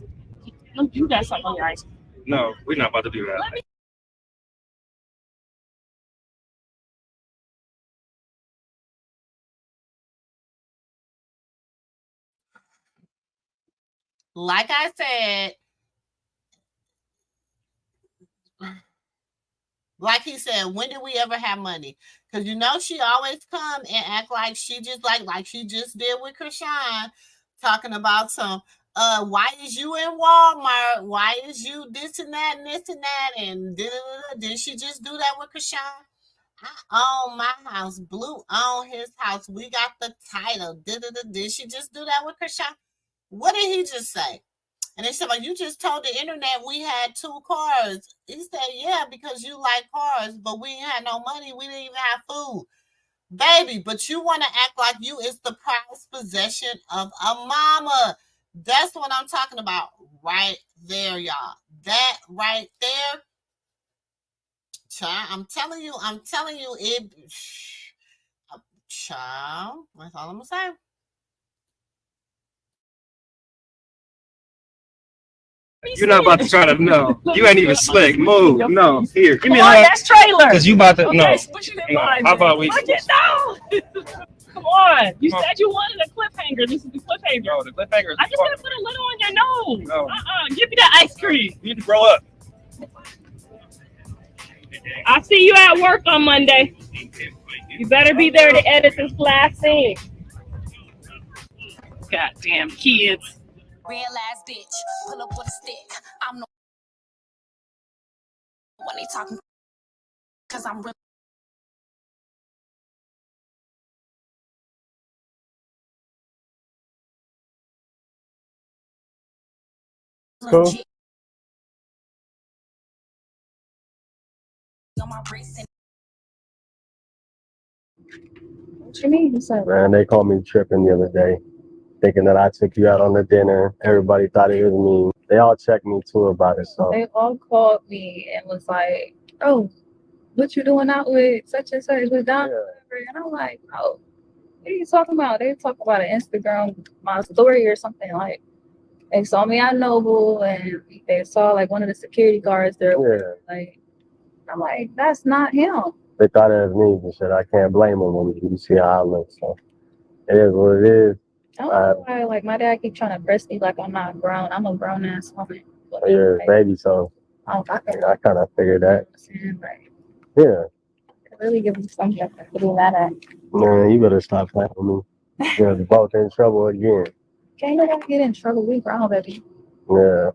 You got something on your ice. No, we're not about to do that. Like I said, like he said, when did we ever have money? Because she always come and act like she just like she just did with Chrisean, talking about some why is you in Walmart? Why is you this and that and this and that? And did she just do that with Chrisean? I own my house. Blue own his house. We got the title. Did she just do that with Chrisean? What did he just say? And they said, you just told the internet we had 2 cars. He said, yeah, because you like cars, but we ain't had no money. We didn't even have food. Baby, but you want to act like you is the prized possession of a mama. That's what I'm talking about right there, y'all. That right there. Child, I'm telling you, it. Child, that's all I'm going to say. You're not about to try to no. You ain't even slick. Move. No. Here. Give me a hug. hug. That's trailer. Because you about to no. How about we? Come on. You said you wanted a cliffhanger. This is the cliffhanger. No, the cliffhanger is I just gotta put a little on your nose. No. Give me that ice cream. You need to grow up. I'll see you at work on Monday. You better be there to edit this last scene. Goddamn kids. Real ass bitch, pull up with a stick. I'm no when they talking, cause I'm real. Cool. What you mean? Man, they called me tripping the other day, thinking that I took you out on the dinner. Everybody thought it was me. They all checked me too about it. So they all called me and was like, "Oh, what you doing out with such and such with Don?" Yeah. And I'm like, "Oh, what are you talking about?" They talk about an Instagram, my story or something. Like they saw me at Noble and they saw like one of the security guards there. Yeah. Like I'm like, that's not him. They thought it was me, but shit, I can't blame them when you see how I look. So it is what it is. I don't know why, like my dad keep trying to press me like I'm not grown. I'm a grown ass woman. You're a baby, so I kind of figured that. Yeah. Really give me something to be mad at. Man, you better stop playing with me. You're both in trouble again. Can't nobody get in trouble. We grown, baby. Yeah.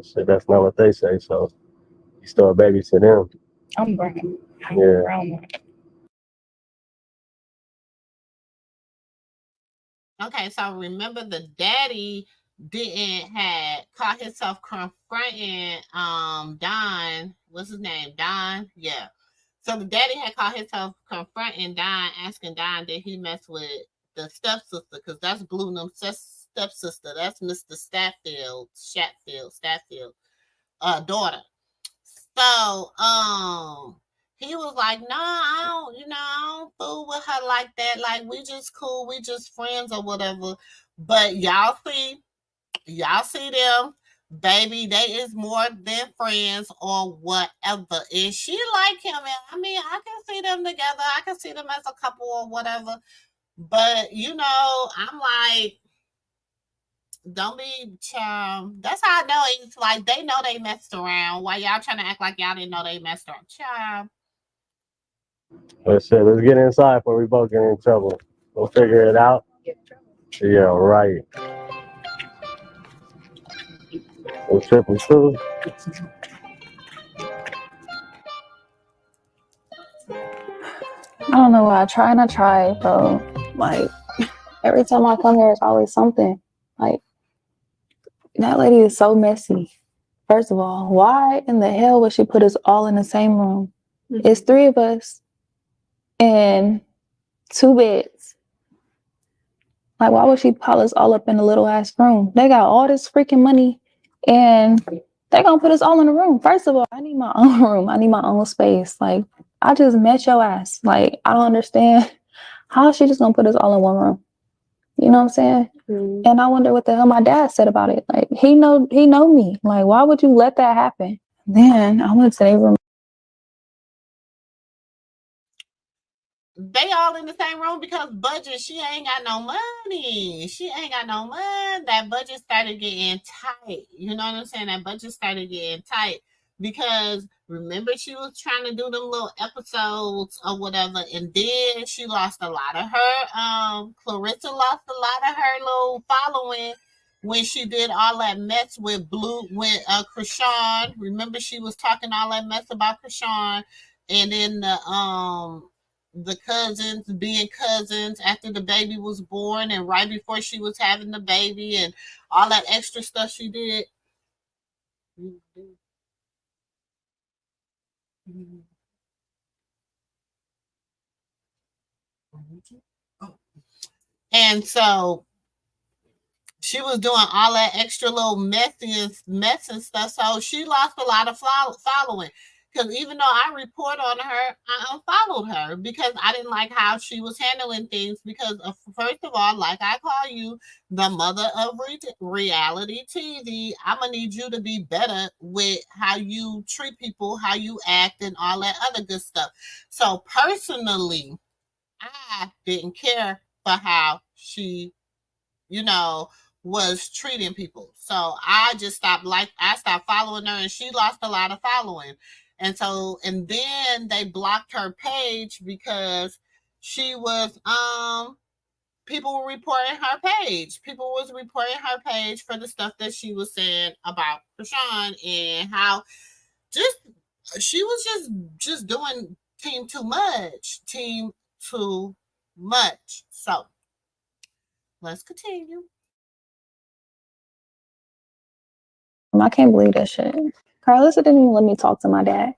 Shit, that's not what they say, so you still a baby to them. I'm grown. Yeah. Grown. Okay, so remember the daddy didn't had caught himself confronting Don. What's his name? Don? Yeah. So the daddy had caught himself confronting Don, asking Don did he mess with the stepsister, because that's Blueface's stepsister. That's Mr. Statfield, daughter. So he was like, "No, I don't fool with her like that. Like, we just cool, we just friends or whatever." But y'all see them, baby, they is more than friends or whatever. And she like him, and I mean, I can see them together. I can see them as a couple or whatever. But I'm like, don't be child. That's how I know it's like they know they messed around. Why y'all trying to act like y'all didn't know they messed around? Child. Let's get inside before we both get in trouble. We'll figure it out. Yeah, right. We're tripping too. I don't know why I try and I try, bro. Like, every time I come here, it's always something. Like, that lady is so messy. First of all, why in the hell would she put us all in the same room? It's 3 of us and 2 beds. Like, why would she pile us all up in a little ass room? They got all this freaking money and they gonna put us all in a room. First of all, I need my own room. I need my own space. Like, I just met your ass. Like, I don't understand how she just gonna put us all in one room. You know what I'm saying? And I wonder what the hell my dad said about it. Like, he know me. Like, why would you let that happen? Then I went to their room. They all in the same room because budget, she ain't got no money. That budget started getting tight. You know what I'm saying? That budget started getting tight because remember she was trying to do them little episodes or whatever, and then she lost a lot of her. Karlissa lost a lot of her little following when she did all that mess with Chrisean. Remember she was talking all that mess about Chrisean, and then the cousins being cousins after the baby was born and right before she was having the baby and all that extra stuff she did. And so she was doing all that extra little mess and stuff. So she lost a lot of following. Because even though I report on her, I unfollowed her because I didn't like how she was handling things. Because first of all, like I call you the mother of reality TV, I'm gonna need you to be better with how you treat people, how you act, and all that other good stuff. So personally, I didn't care for how she, was treating people. So I just stopped following her and she lost a lot of following. And then they blocked her page because she was people were reporting her page. People was reporting her page for the stuff that she was saying about Chrisean and how she was just doing team too much. So let's continue. I can't believe that shit. Karlissa didn't even let me talk to my dad.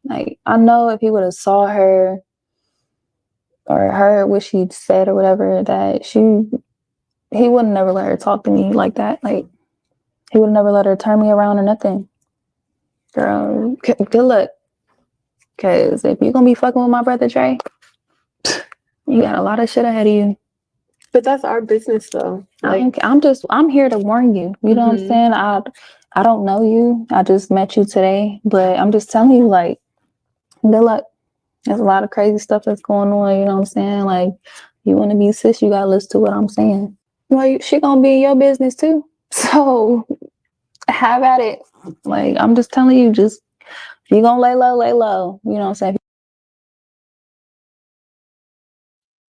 Like, I know if he would have saw her or heard what she said or whatever, that he would never let her talk to me like that. Like, he would never let her turn me around or nothing. Girl, good luck. Because if you're going to be fucking with my brother Trey, you got a lot of shit ahead of you. But that's our business, though. Like, I'm here to warn you. You know what I'm saying? I don't know you. I just met you today, but I'm just telling you, like, good luck. There's a lot of crazy stuff that's going on. You know what I'm saying? Like, you want to be sis, you gotta listen to what I'm saying. Well, she gonna be in your business too. So have at it. Like, I'm just telling you, just if you gonna lay low, lay low. You know what I'm saying?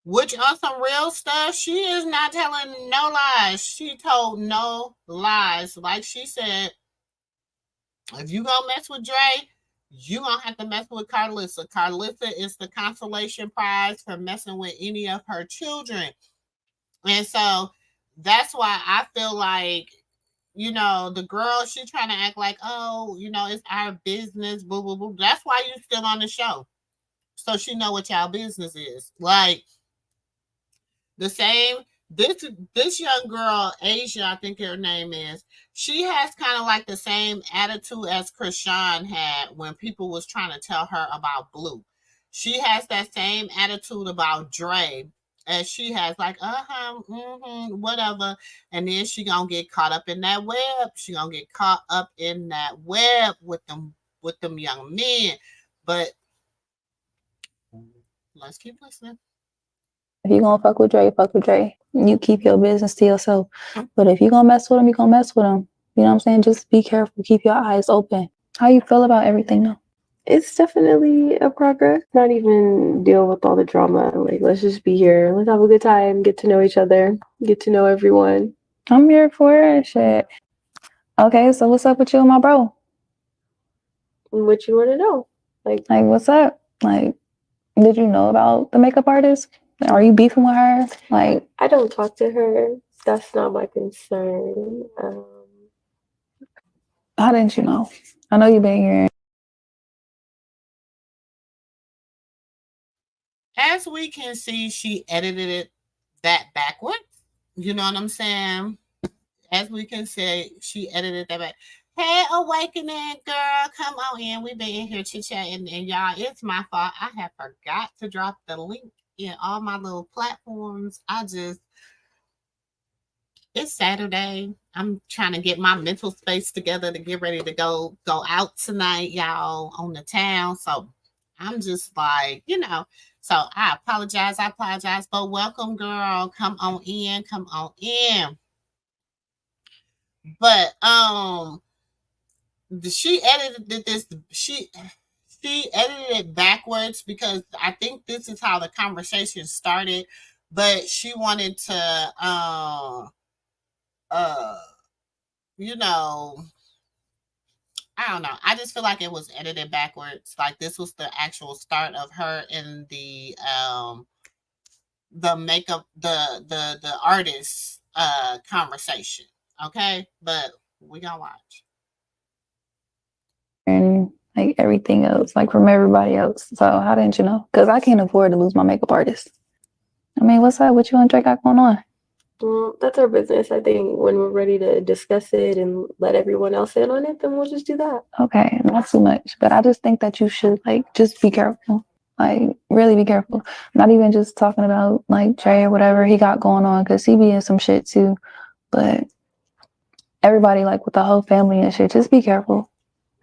Which on some real stuff, she is not telling no lies. She told no lies. Like she said, if you gonna mess with Dre, you gonna have to mess with Karlissa. Karlissa is the consolation prize for messing with any of her children. And so that's why I feel like, the girl, she trying to act like, oh, it's our business, boo, boo, boo. That's why you still on the show. So she know what y'all business is. Like, the same, this young girl, Asia, I think her name is, she has kind of like the same attitude as Chrisean had when people was trying to tell her about Blue. She has that same attitude about Dre as she has, like, whatever. And then she gonna get caught up in that web. She gonna get caught up in that web with them young men. But let's keep listening. If you gonna fuck with Dre, fuck with Dre. You keep your business to yourself. But if you gonna mess with him, you gonna mess with him. You know what I'm saying? Just be careful. Keep your eyes open. How you feel about everything though? It's definitely a progress. Not even deal with all the drama. Like, let's just be here. Let's have a good time. Get to know each other. Get to know everyone. I'm here for it. Shit. Okay, so what's up with you and my bro? What you want to know? Like what's up? Like, did you know about the makeup artist? Are you beefing with her? Like, I don't talk to her. That's not my concern. How didn't you know? I know you've been here. As we can see, she edited it that backwards. You know what I'm saying? As we can see, she edited that back. Hey, Awakening girl, come on in. We've been in here chit-chatting, and y'all, it's my fault. I have forgot to drop the link in all my little platforms. It's Saturday. I'm trying to get my mental space together to get ready to go out tonight, y'all, on the town. So I'm just like, so I apologize. But welcome, girl. Come on in. But she edited this. She edited it backwards because I think this is how the conversation started. But she wanted to I don't know. I just feel like it was edited backwards. Like this was the actual start of her in the makeup, the artist conversation. Okay, but we gonna watch. And like everything else, like from everybody else. So how didn't you know? Because I can't afford to lose my makeup artist. I mean, what's up? What you and Drake got going on? Well, that's our business. I think when we're ready to discuss it and let everyone else in on it, then we'll just do that. Okay, not too much. But I just think that you should just be careful. Like, really be careful. Not even just talking about like Dre or whatever he got going on, because he be in some shit too. But everybody, like with the whole family and shit, just be careful.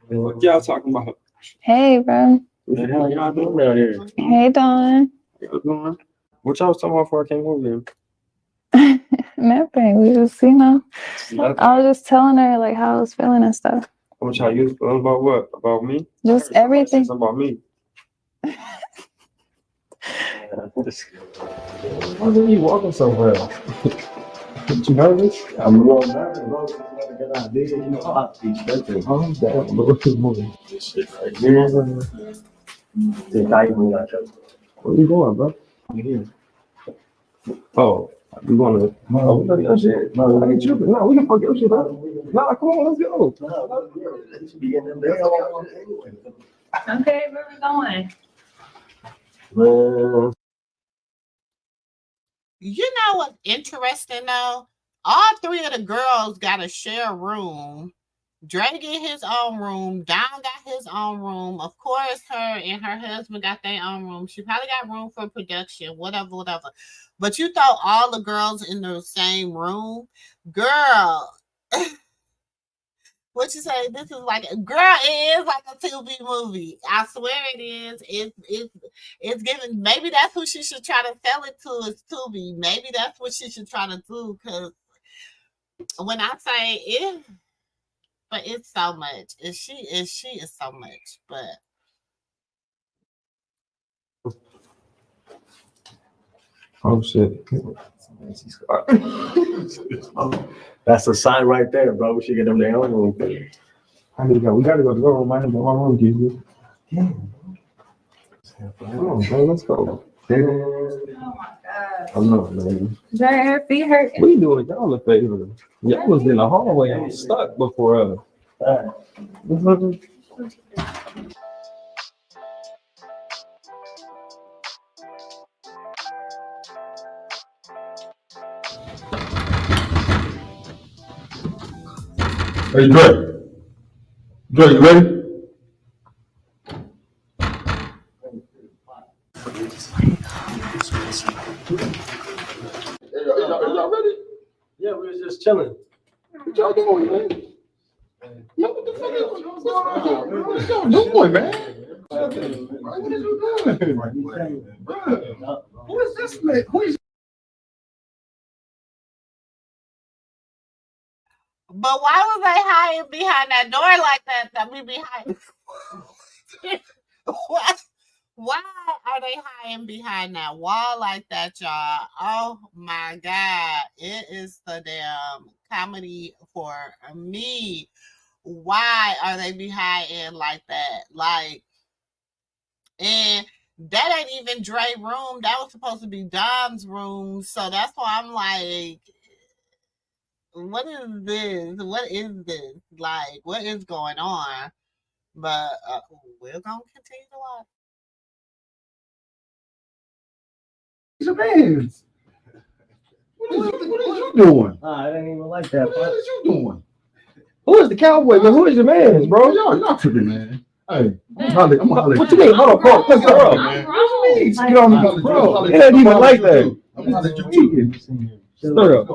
What y'all talking about? Hey, bro. What the hell y'all doing down here? Hey, Dawn. Y'all doing? What y'all was talking about before I came over here? Nothing. We just, I was just telling her like how I was feeling and stuff. What y'all used to about what? About me? Just everything. Something about me. Why are you walking so well? You nervous? I'm a little nervous, bro. It's not a good idea. You know, I have to be expecting. I'm down. Look at moving. This shit right here. Where you going, bro? I'm here. Oh, you want to? No, we got your shit. No, I ain't tripping. No, we can fuck your shit up. Nah, come on, let's go. Okay, where we going? Man. You know what's interesting though? All three of the girls got to share a room. Dre get his own room. Don got his own room. Of course, her and her husband got their own room. She probably got room for production, whatever. But you throw all the girls in the same room, girl. What you say? This is like, girl, it is like a 2B movie. I swear it is. It's giving. Maybe that's who she should try to sell it to is 2B. Maybe that's what she should try to do. Because when I say it, but it's so much. She is so much. But Oh shit. That's a sign right there, bro. We should get them their own room. I need to go. We gotta go to the room. I need to go to my room, Gigi. Damn. Come on, bro. Let's go. I'm not, man. Her feet hurt. We doing y'all a favor. Y'all was in the hallway. I was stuck before. Hey, Dre. Dre, you ready? Y'all ready? Yeah, we was just chilling. What y'all doing, man? Yo, what the fuck is going on, man? What y'all doing, man? What is you doing? Bro, who is this man? Who is But why was they hiding behind that door like that? That we behind. What? Why are they hiding behind that wall like that, y'all? Oh my God. It is the damn comedy for me. Why are they behind like that? Like, and that ain't even Dre's room. That was supposed to be Dom's room. So that's why I'm like, what is this? What is this? Like, what is going on? But we're going to continue to watch. your man's? What is you doing? I didn't even like that. What is you doing? Who is the cowboy, man? Who is your man, bro? Y'all tripping, man. Hey, I'm hollering. What you mean? Hold on, bro. Pick her up, man. What you mean? Get on the bro. It ain't even like that. I'm hollering you too. Stir up.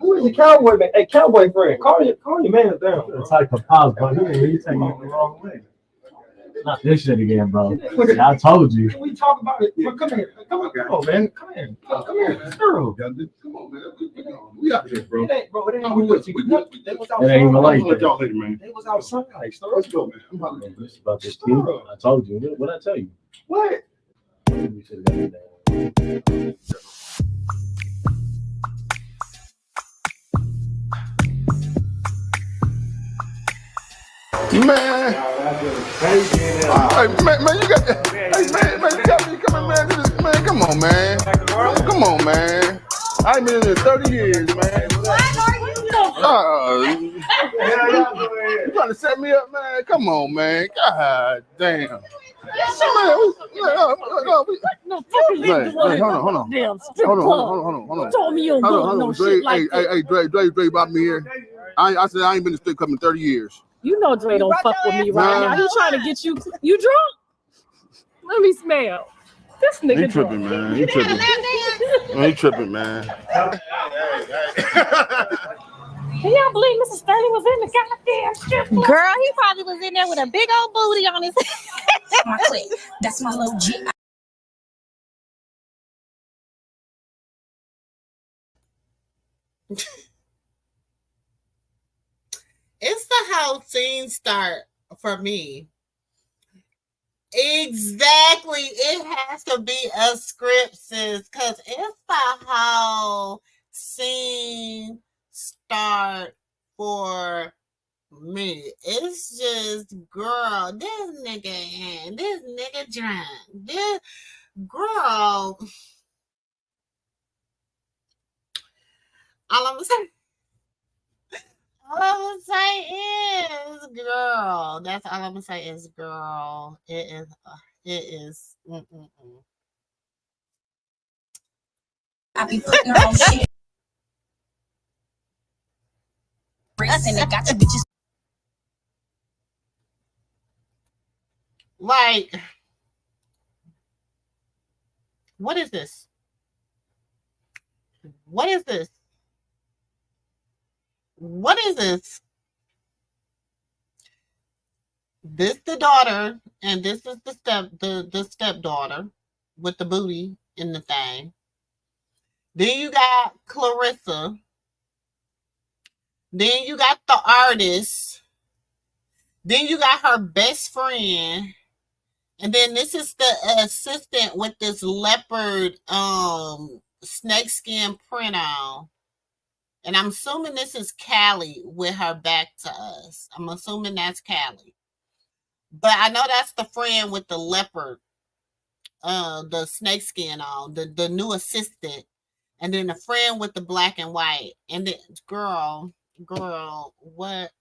Who is the cowboy, man? Hey, cowboy friend. Call your man down. The type of pause, bro. You taking it the wrong way. Not this shit again, bro. I told you. Can we talk about it? Well, come here. Come on, man. Come here. Come here. Stir up. Come on, man. We out here, bro. It ain't even like that. Y'all later, man. They was outside. Let's go, man. I'm hollering about this too. I told you. What I tell you? What? Man, man, you got that. Hey, man, you got me coming, man. Man, come on, man. Come on, man. I ain't been in here 30 years, man. You trying to set me up, man? Come on, man. God damn. Hold on. Told me you don't go no shit like that. Hey, Dre brought me here. I said I ain't been in the strip club in 30 years. You know Dre don't fuck with me right now. He trying to get you. You drunk? Let me smell. This nigga He tripping, drunk. man. He tripping. He tripping, man. Can y'all believe Mrs. Sterling was in the goddamn strip club? Girl, he probably was in there with a big old booty on his head. My clip. That's my little G. It's the whole scene start for me. Exactly. It has to be a script, sis, because it's the whole scene start for me. It's just, girl, this nigga drunk. This girl. All I'm saying. All I'm gonna say is, girl. That's all I'm gonna say is, girl. It is. It is. I be putting her on shit. And they got you bitches. Like, what is this? What is this? What is this? This the daughter, and this is the stepdaughter with the booty in the thing. Then you got Karlissa. Then you got the artist. Then you got her best friend. And then this is the assistant with this leopard snakeskin print on. And I'm assuming this is Callie with her back to us. I'm assuming that's Callie. But I know that's the friend with the leopard, the snakeskin on, the new assistant. And then the friend with the black and white. And then girl, what?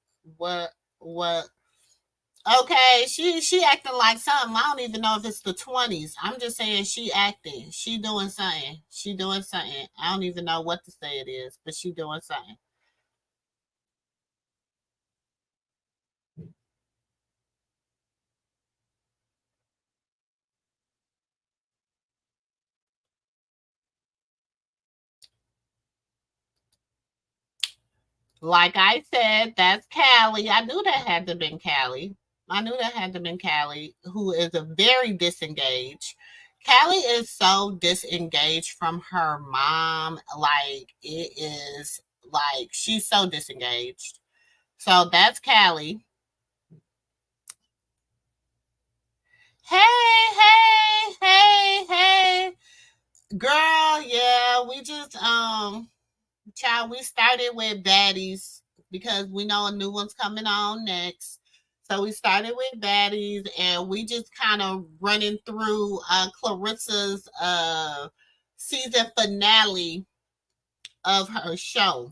Okay, she acting like something. I don't even know if it's the 20s. I'm just saying she acting. She doing something. She doing something. I don't even know what to say it is, but she doing something. Like I said, that's Callie. I knew that had to have been Callie. I knew that had to have been Callie, who is a very disengaged. Callie is so disengaged from her mom. Like, it is like she's so disengaged. So that's Callie. Hey. Girl, yeah, we just child, we started with baddies because we know a new one's coming on next. So we started with baddies and we just kind of running through Clarissa's season finale of her show.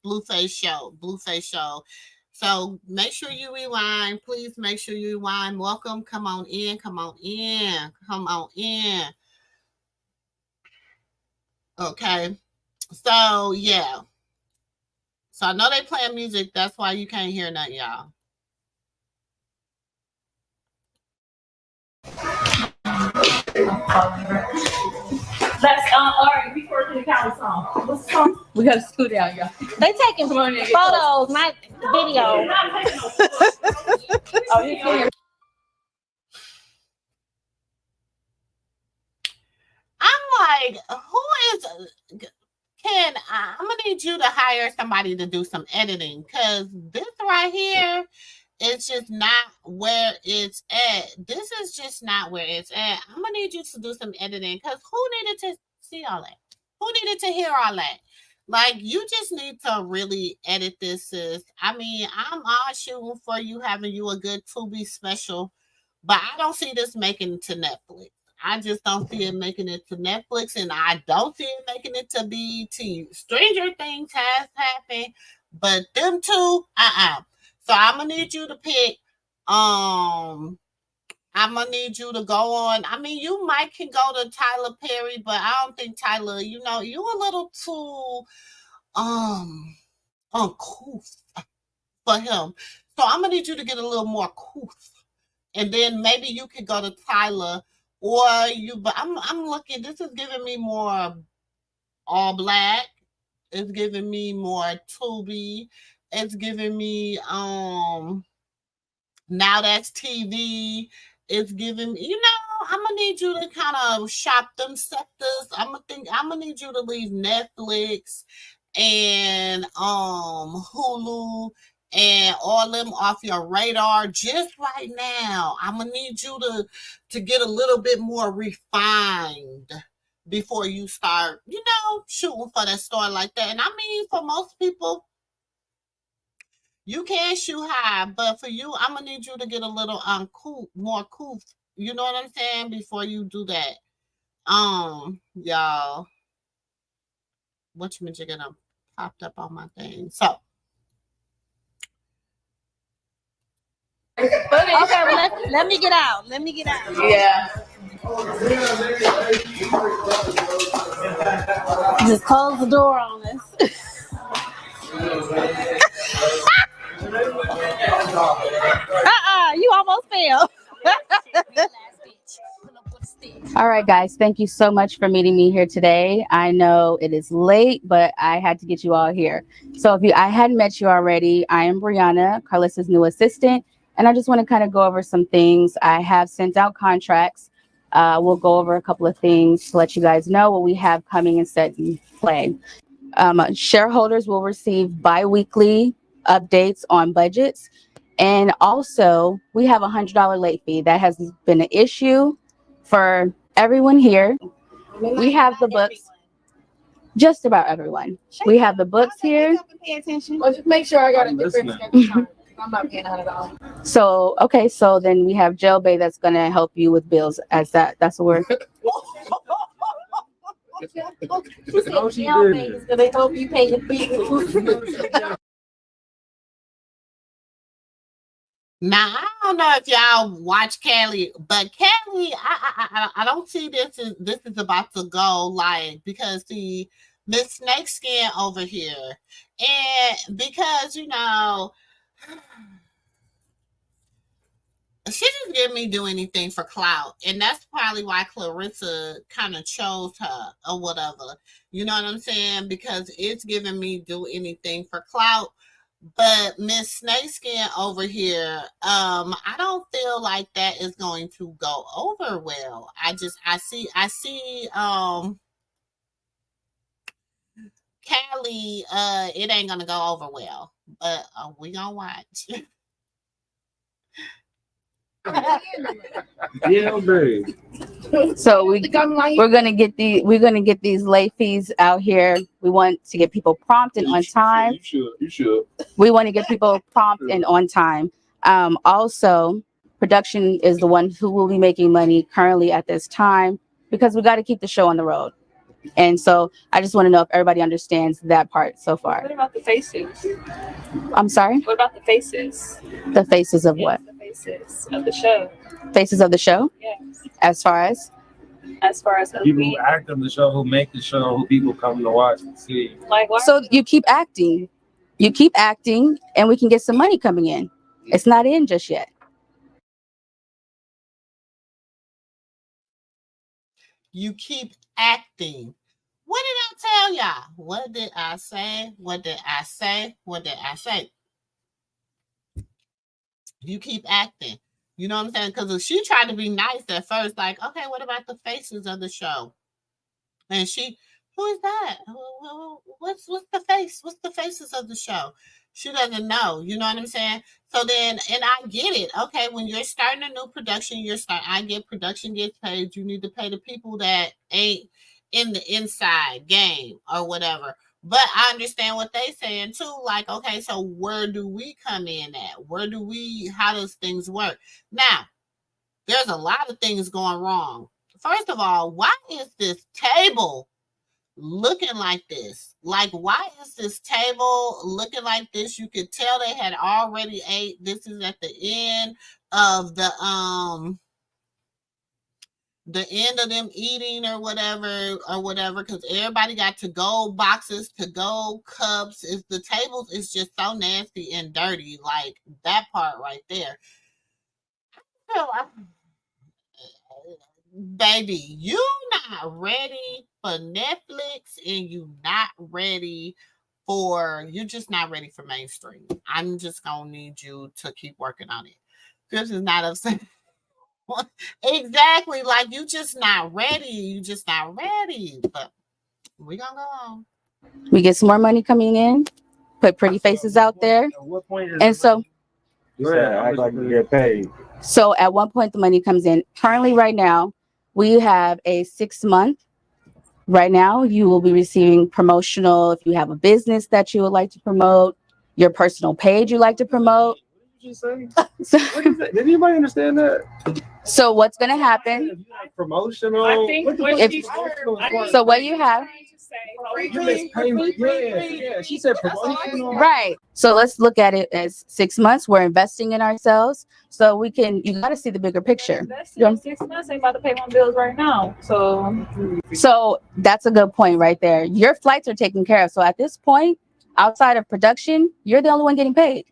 Blueface show. So make sure you rewind. Please make sure you rewind. Welcome. Come on in. Okay. So yeah. So I know they playing music. That's why you can't hear nothing, y'all. That's all right. We working the county song. What's the song? We gotta scoot down, y'all. They taking photos, not video. Oh, you can. I'm like, who is? I'm gonna need you to hire somebody to do some editing because this right here is just not where it's at. This is just not where it's at. I'm gonna need you to do some editing because who needed to see all that? Who needed to hear all that? Like, you just need to really edit this, sis. I mean, I'm all shooting for you, having you a good Tubi special, but I don't see this making it to Netflix. I just don't see it making it to Netflix, and I don't see it making it to BET. Stranger Things has happened, but them two, So I'm gonna need you to pick. I'm gonna need you to go on. I mean, you might can go to Tyler Perry, but I don't think Tyler. You a little too uncouth for him. So I'm gonna need you to get a little more couth, and then maybe you could go to Tyler. But I'm looking. This is giving me more all black. It's giving me more Tubi. It's giving me now that's TV. It's giving me, I'm gonna need you to kind of shop them sectors. I'm gonna need you to leave Netflix and Hulu and all them off your radar just right now. I'm gonna need you to get a little bit more refined before you start, shooting for that store like that. And I mean, for most people, you can shoot high, but for you, I'm gonna need you to get a little more cool. You know what I'm saying? Before you do that, y'all, whatchamajigga popped up on my thing. So. Okay, well, let me get out. Yeah. Just close the door on us. You almost fell. All right, guys, thank you so much for meeting me here today. I know it is late, but I had to get you all here. So I hadn't met you already, I am Brianna, Karlissa's new assistant, and I just want to kind of go over some things. I have sent out contracts. We'll go over a couple of things to let you guys know what we have coming and set in play. Shareholders will receive bi-weekly updates on budgets. And also, we have $100 late fee. That has been an issue for everyone here. We have the books. Just about everyone. We have the books here. Pay attention. Well, just make sure I got a different schedule. I'm not paying $100. So, okay, so then we have Jail Bay that's going to help you with bills as that's a word. Jail Bay is going to help you pay your bills. Now I don't know if y'all watch Kelly, but Kelly, I don't see this is about to go like because the Miss Snakeskin over here, and because she doesn't give me do anything for clout, and that's probably why Karlissa kind of chose her or whatever. You know what I'm saying? Because it's giving me do anything for clout. But Miss Snakeskin over here, I don't feel like that is going to go over well. I see Callie, it ain't gonna go over well. But we gonna watch. Yeah, babe. So we're gonna get these late fees out here. We want to get people prompt and on time. You should. We want to get people prompt and on time. Also, production is the one who will be making money currently at this time because we got to keep the show on the road. And so I just want to know if everybody understands that part so far. What about the faces? I'm sorry? What about the faces? The faces of what? The faces of the show. Faces of the show? Yes. As far as people who act on the show, who make the show, who people come to watch and see. Like what? So you keep acting. You keep acting and we can get some money coming in. It's not in just yet. You keep acting. What did I tell y'all? What did I say? What did I say? What did I say? You keep acting. You know what I'm saying? Because she tried to be nice at first, like, okay, what about the faces of the show? And who is that? What's the face? What's the faces of the show? She doesn't know. You know what I'm saying? So then, and I get it. Okay, when you're starting a new production, I get production gets paid. You need to pay the people that ain't in the inside game or whatever. But I understand what they saying too. Like, okay, so where do we come in at? How does things work? Now, there's a lot of things going wrong. First of all, why is this table looking like this? Like, why is this table looking like this? You could tell they had already ate. This is at the end of the end of them eating or whatever, because everybody got to-go boxes, to-go cups. The tables is just so nasty and dirty, like that part right there. Baby, you not ready for Netflix and you're just not ready for mainstream. I'm just gonna need you to keep working on it. This is not upset. Exactly, like you just not ready. But we gonna go on. We get some more money coming in, put pretty faces out there. And so Act like you get paid. So at one point the money comes in. Currently right now, we have a 6-month. Right now, you will be receiving promotional if you have a business that you would like to promote, your personal page you like to promote. What is that? Did anybody understand that? So what's going to happen? Promotional. I think So what you have. Yeah, she said promotional. Right. So let's look at it as 6 months. We're investing in ourselves. So you got to see the bigger picture. 6 months ain't about to pay my bills right now. So that's a good point right there. Your flights are taken care of. So at this point, outside of production, you're the only one getting paid.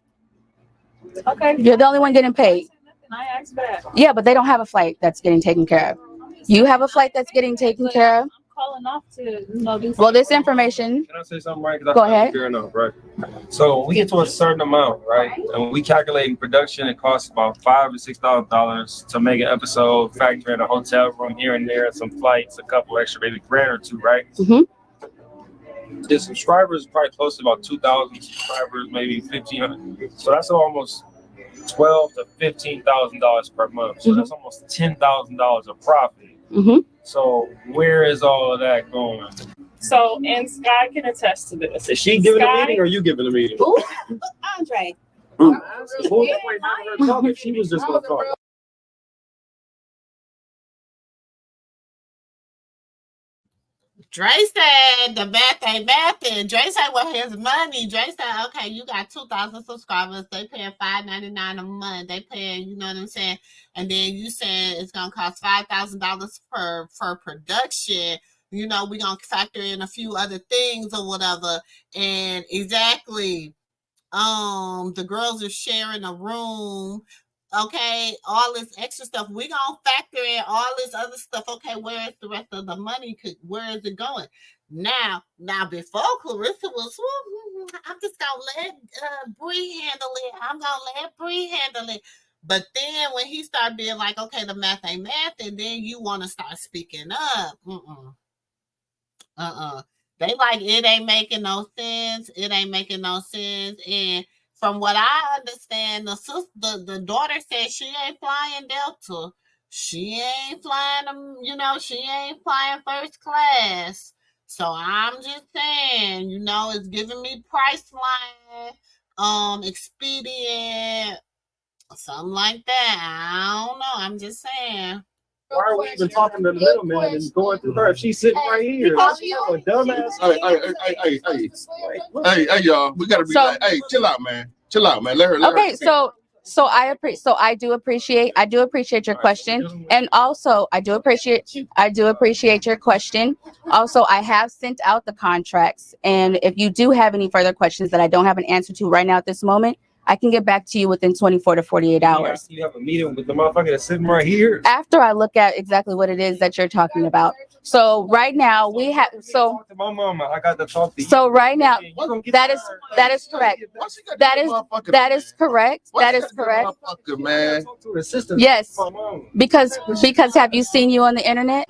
Okay. You're the only one getting paid. I asked for that. Yeah, but they don't have a flight that's getting taken care of. You have a flight that's getting taken care of. I'm calling off to do Well, this information. Can I say something, right? Go ahead. Fair enough, right? So when we get to a certain amount, right, and we calculating production, it costs about $5,000 to $6,000 to make an episode, factor in a hotel room here and there, some flights, a couple extra, maybe $1,000 or $2,000, right? Mm-hmm. The subscribers probably close to about 2,000 subscribers, maybe 1,500. So that's almost $12,000 to $15,000 per month. So that's almost $10,000 of profit. So where is all of that going? So, and Sky can attest to this. Is she giving a meeting or you giving a meeting? Ooh, Andre. She was just gonna talk. Dre said the math ain't mathing. Dre said, well, his money. Dre said, okay, you got 2,000 subscribers. They paying $5.99 a month. They paying, you know what I'm saying? And then you saying it's gonna cost $5,000 for production. You know, we're gonna factor in a few other things or whatever. And exactly, the girls are sharing a room. Okay, all this extra stuff. We're gonna factor in all this other stuff. Okay, where is the rest of the money? Where is it going? Now before Karlissa was, I'm just gonna let Bree handle it. I'm gonna let Bree handle it. But then when he started being like, okay, the math ain't math, and then you want to start speaking up. They like, it ain't making no sense. It ain't making no sense. And from what I understand, the daughter said she ain't flying Delta. She ain't flying them, you know, she ain't flying first class. So I'm just saying, you know, it's giving me Priceline, Expedient, something like that. I don't know. I'm just saying. Why are we even talking to the middleman and going through her if she's sitting right here? A dumbass. Hey, y'all, we gotta be like, hey, chill out, man. Chill out, man. Let her. Okay, so I do appreciate your question, and also I do appreciate your question. Also, I have sent out the contracts, and if you do have any further questions that I don't have an answer to right now at this moment, I can get back to you within 24 to 48 hours. You have a meeting with the motherfucker that's sitting right here. After I look at exactly what it is that you're talking about. So right now we have to my mama. I got to talk to you. So right now that is correct. That is correct. That is correct. Man. Yes. Because have you seen you on the internet?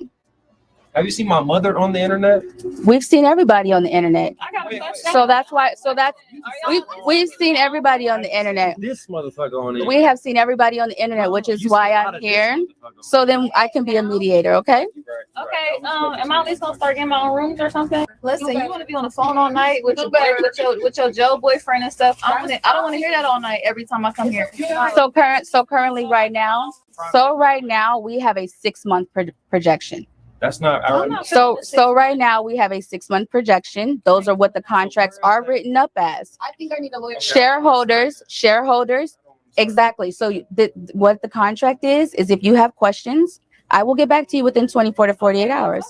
Have you seen my mother on the internet? We've seen everybody on the internet. So that's why. We've seen everybody on the internet. This motherfucker on it. We have seen everybody on the internet, which is why I'm here. So then I can be a mediator, okay? Okay. Am I at least gonna start getting my own rooms or something? Listen, you want to be on the phone all night with your Joe boyfriend and stuff. I don't want to hear that all night every time I come here. So currently, right now, we have a 6-month projection. That's not our. So right now we have a 6-month projection. Those are what the contracts are written up as. I think I need a lawyer. Shareholders. Exactly. So what the contract is if you have questions, I will get back to you within 24 to 48 hours.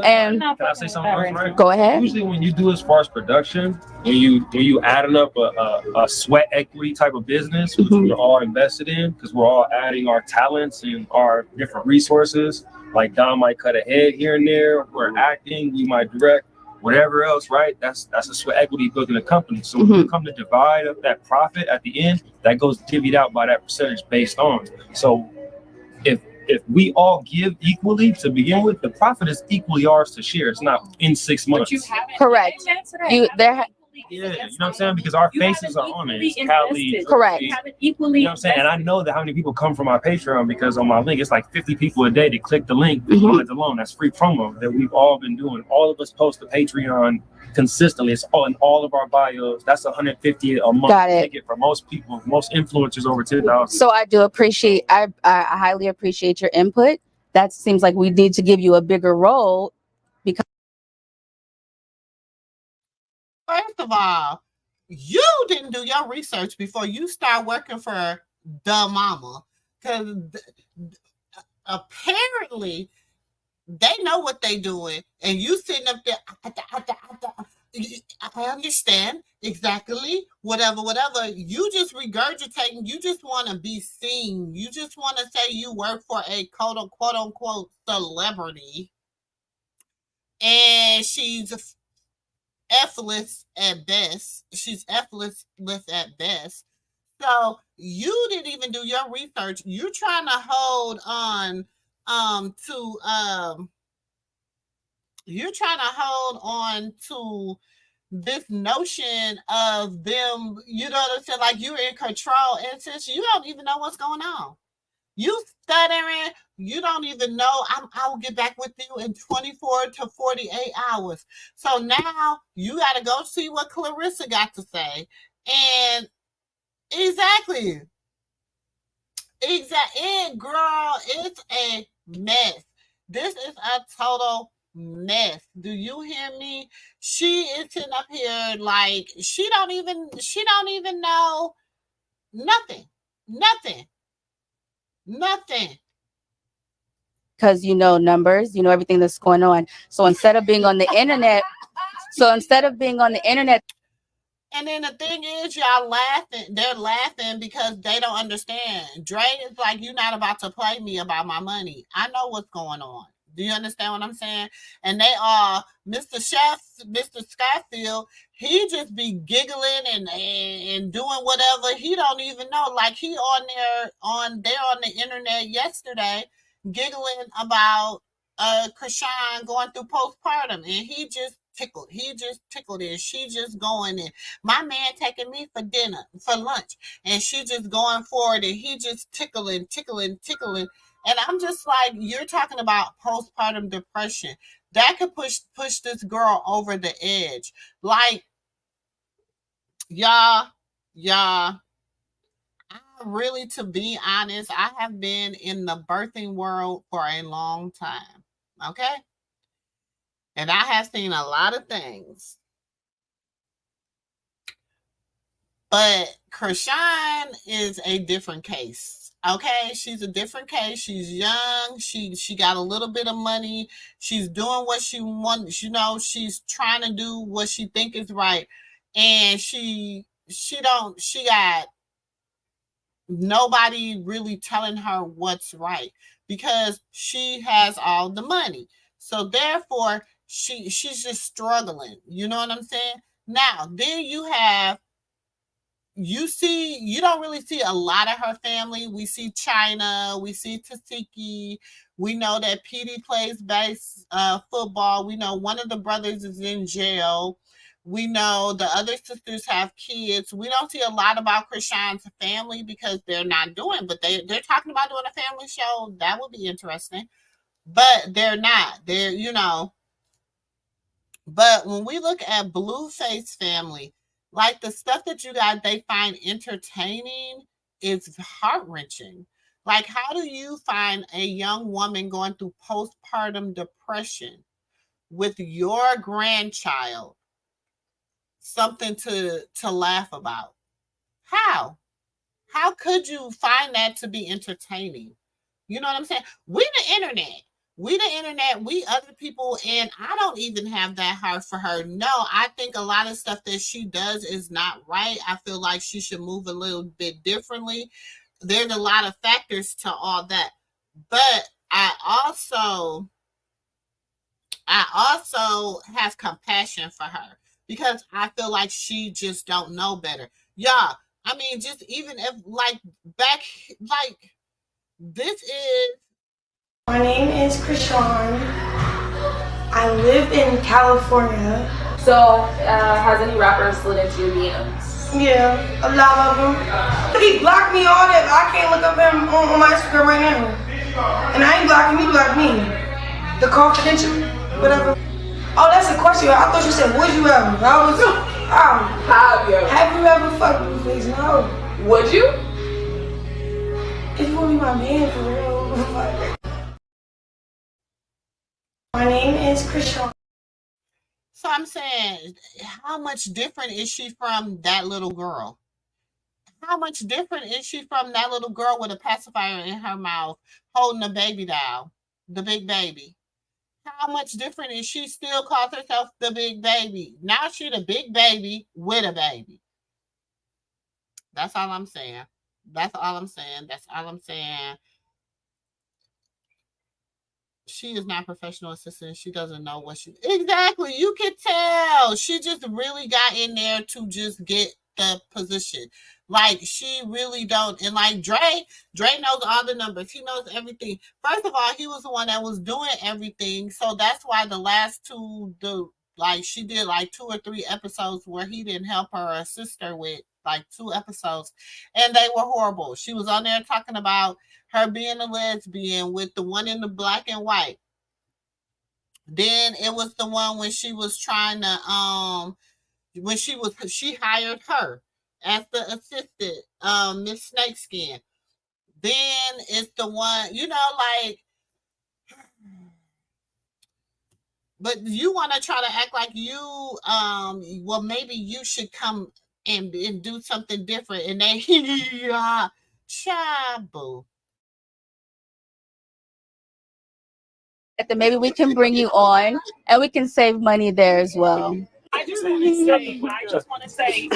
And can I say something else, right? Go ahead. Usually when you do as far as production, when you adding up a sweat equity type of business, which we're all invested in, because we're all adding our talents and our different resources. Like Don might cut a head here and there. We're acting. We might direct. Whatever else, right? That's a sweat equity building a company. So when you come to divide up that profit at the end, that goes divvied out by that percentage based on. So if we all give equally to begin with, the profit is equally ours to share. It's not in 6 months. Correct. You know what I'm saying? Because our faces are on it. It's Callie, correct. You know what I'm saying? And I know that how many people come from our Patreon, because on my link, it's like 50 people a day that click the link. Let alone that's free promo that we've all been doing. All of us post to Patreon consistently. It's all in all of our bios. That's $150 a month ticket for most people, most influencers over 10,000. So I highly appreciate your input. That seems like we need to give you a bigger role because. First of all, you didn't do your research before you start working for the mama, because apparently they know what they doing, and you sitting up there. I understand exactly. Whatever. You just regurgitating. You just want to be seen. You just want to say you work for a quote unquote celebrity, and she's effortless at best. At best. So you didn't even do your research. You're trying to hold on to this notion of them, you know what I'm saying, like you're in control, and since you don't even know what's going on. You stuttering, you don't even know. I will get back with you in 24 to 48 hours. So now you got to go see what Karlissa got to say. And exactly. Girl, it's a mess. This is a total mess. Do you hear me? She is sitting up here like she don't even know nothing. Because you know numbers, you know everything that's going on. So instead of being on the internet, and then the thing is, y'all laughing. They're laughing because they don't understand. Dre is like, you're not about to play me about my money. I know what's going on. Do you understand what I'm saying? And they are Mr. Skyfield. He just be giggling and doing whatever. He don't even know. Like he on the internet yesterday, giggling about Chrisean going through postpartum, and he just tickled. He just tickled it. She just going in. My man taking me for dinner, for lunch, and she just going forward, and he just tickling. And I'm just like, you're talking about postpartum depression. That could push this girl over the edge. Like, y'all, really, to be honest, I have been in the birthing world for a long time. Okay? And I have seen a lot of things. But Chrisean is a different case. Okay, she's a different case. She's young. She got a little bit of money. She's doing what she wants. You know, she's trying to do what she think is right. And she got nobody really telling her what's right because she has all the money. So therefore, she's just struggling. You know what I'm saying? Now, then you don't really see a lot of her family. We see China, we see Tasiki. We know that PD plays football. We know one of the brothers is in jail. We know the other sisters have kids. We don't see a lot about Chrisean's family because they're not doing, but they're talking about doing a family show. That would be interesting. But they're not. They're, you know. But when we look at Blueface family, like the stuff that you guys they find entertaining is heart-wrenching. Like, how do you find a young woman going through postpartum depression with your grandchild something to laugh about? How could you find that to be entertaining? You know what I'm saying? We the internet, we other people, and I don't even have that heart for her. No, I think a lot of stuff that she does is not right. I feel like she should move a little bit differently. There's a lot of factors to all that. But I also have compassion for her because I feel like she just don't know better. Yeah, I mean, just even if this is. My name is Chrisean. I live in California. So, has any rapper slid into your DMs? Yeah, a lot of them. He blocked me all that. I can't look up him on my Instagram right now. And I ain't blocking me, block me. The confidential, whatever. Oh, that's a question. I thought you said, would you ever? Have you ever fucked Blueface? No. Would you? If you want to be my man for real. My name is Chrisean. So I'm saying, how much different is she from that little girl? How much different is she from that little girl with a pacifier in her mouth holding a baby doll, the big baby? How much different is she? Still calls herself the big baby. Now she the big baby with a baby. That's all I'm saying. She is not a professional assistant. She doesn't know what she... Exactly. You can tell. She just really got in there to just get the position. Like, she really don't. And like Dre knows all the numbers. He knows everything. First of all, he was the one that was doing everything. So that's why the last two, the Like she did like 2 or 3 episodes where he didn't help her or assist her with like 2 episodes, and they were horrible. She was on there talking about her being a lesbian with the one in the black and white. Then it was the one when she was trying to when she hired her as the assistant, Miss Snakeskin. Then it's the one, like, but you want to try to act like you, well, maybe you should come and do something different. And they, yeah, chabu. Then maybe we can bring you on and we can save money there as well. I just want to say,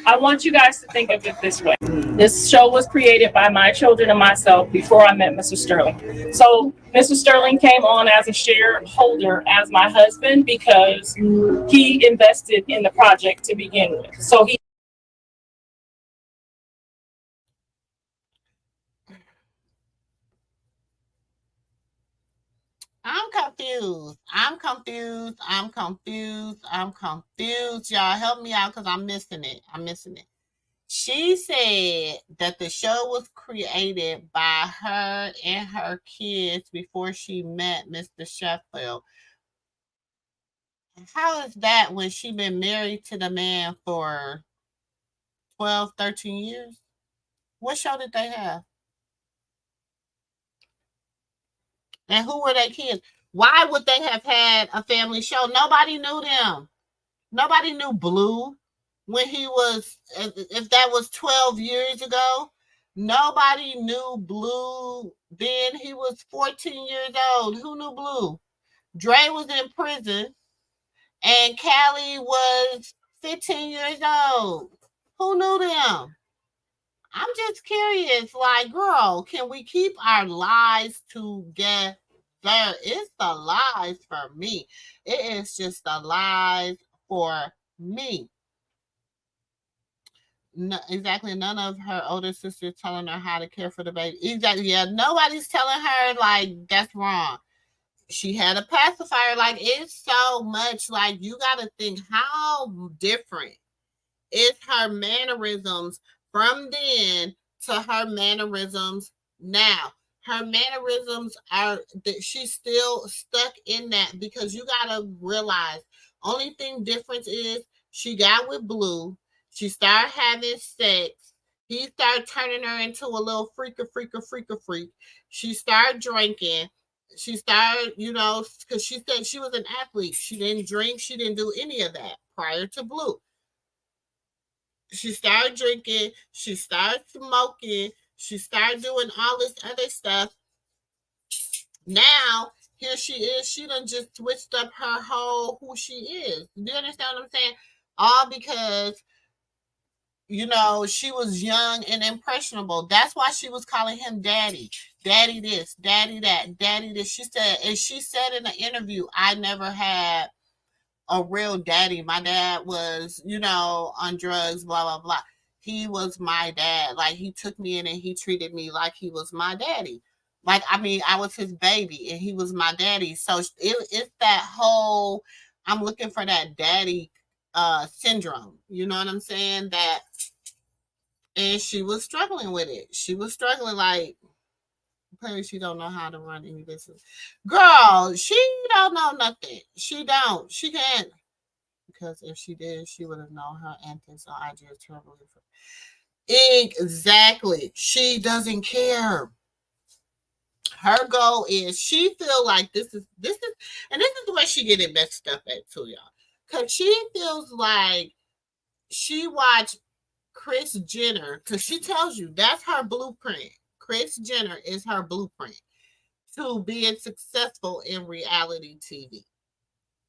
I want you guys to think of it this way. This show was created by my children and myself before I met Mr. Sterling. So Mr. Sterling came on as a shareholder as my husband because he invested in the project to begin with. So he I'm confused. I'm confused. I'm confused. I'm confused. Y'all help me out because I'm missing it. I'm missing it. She said that the show was created by her and her kids before she met Mr. Sheffield. How is that when she been married to the man for 12, 13 years? What show did they have? And who were their kids? Why would they have had a family show? Nobody knew them. Nobody knew Blue when he was, if that was 12 years ago. Nobody knew Blue then. He was 14 years old. Who knew Blue? Dre was in prison and Callie was 15 years old. Who knew them? I'm just curious, like, girl, can we keep our lies together? It's the lies for me. It is just the lies for me. No, exactly. None of her older sisters telling her how to care for the baby. Exactly. Yeah, nobody's telling her like that's wrong. She had a pacifier. Like it's so much. Like you got to think how different is her mannerisms from then to her mannerisms now. Her mannerisms are that she's still stuck in that because you gotta realize only thing difference is she got with Blue, she started having sex, he started turning her into a little freak. She started drinking. She started, because she said she was an athlete. She didn't drink. She didn't do any of that prior to Blue. She started drinking, she started smoking, she started doing all this other stuff. Now, here she is, she done just switched up her whole who she is. Do you understand what I'm saying? All because, she was young and impressionable. That's why she was calling him daddy. Daddy this, daddy that, daddy this. She said in an interview, I never had a real daddy. My dad was, on drugs, blah, blah, blah. He was my dad. Like, he took me in and he treated me like he was my daddy. Like, I was his baby and he was my daddy. So it's that whole, I'm looking for that daddy syndrome. You know what I'm saying? And she was struggling with it. She was struggling like, apparently she don't know how to run any business. Girl, she don't know nothing. She don't. She can't. Because if she did, she would have known her antics on IG is terrible. Exactly. She doesn't care. Her goal is she feel like this is and this is where she getting messed up at too, y'all. Cause she feels like she watched Kris Jenner, because she tells you that's her blueprint. Kris Jenner is her blueprint to being successful in reality TV.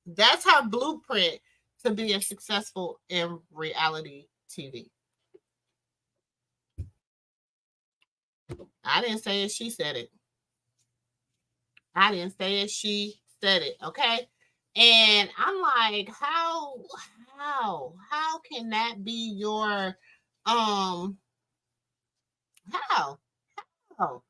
That's her blueprint to being successful in reality TV. I didn't say it, she said it. I didn't say it, she said it, okay? And I'm like, how can that be your how? How?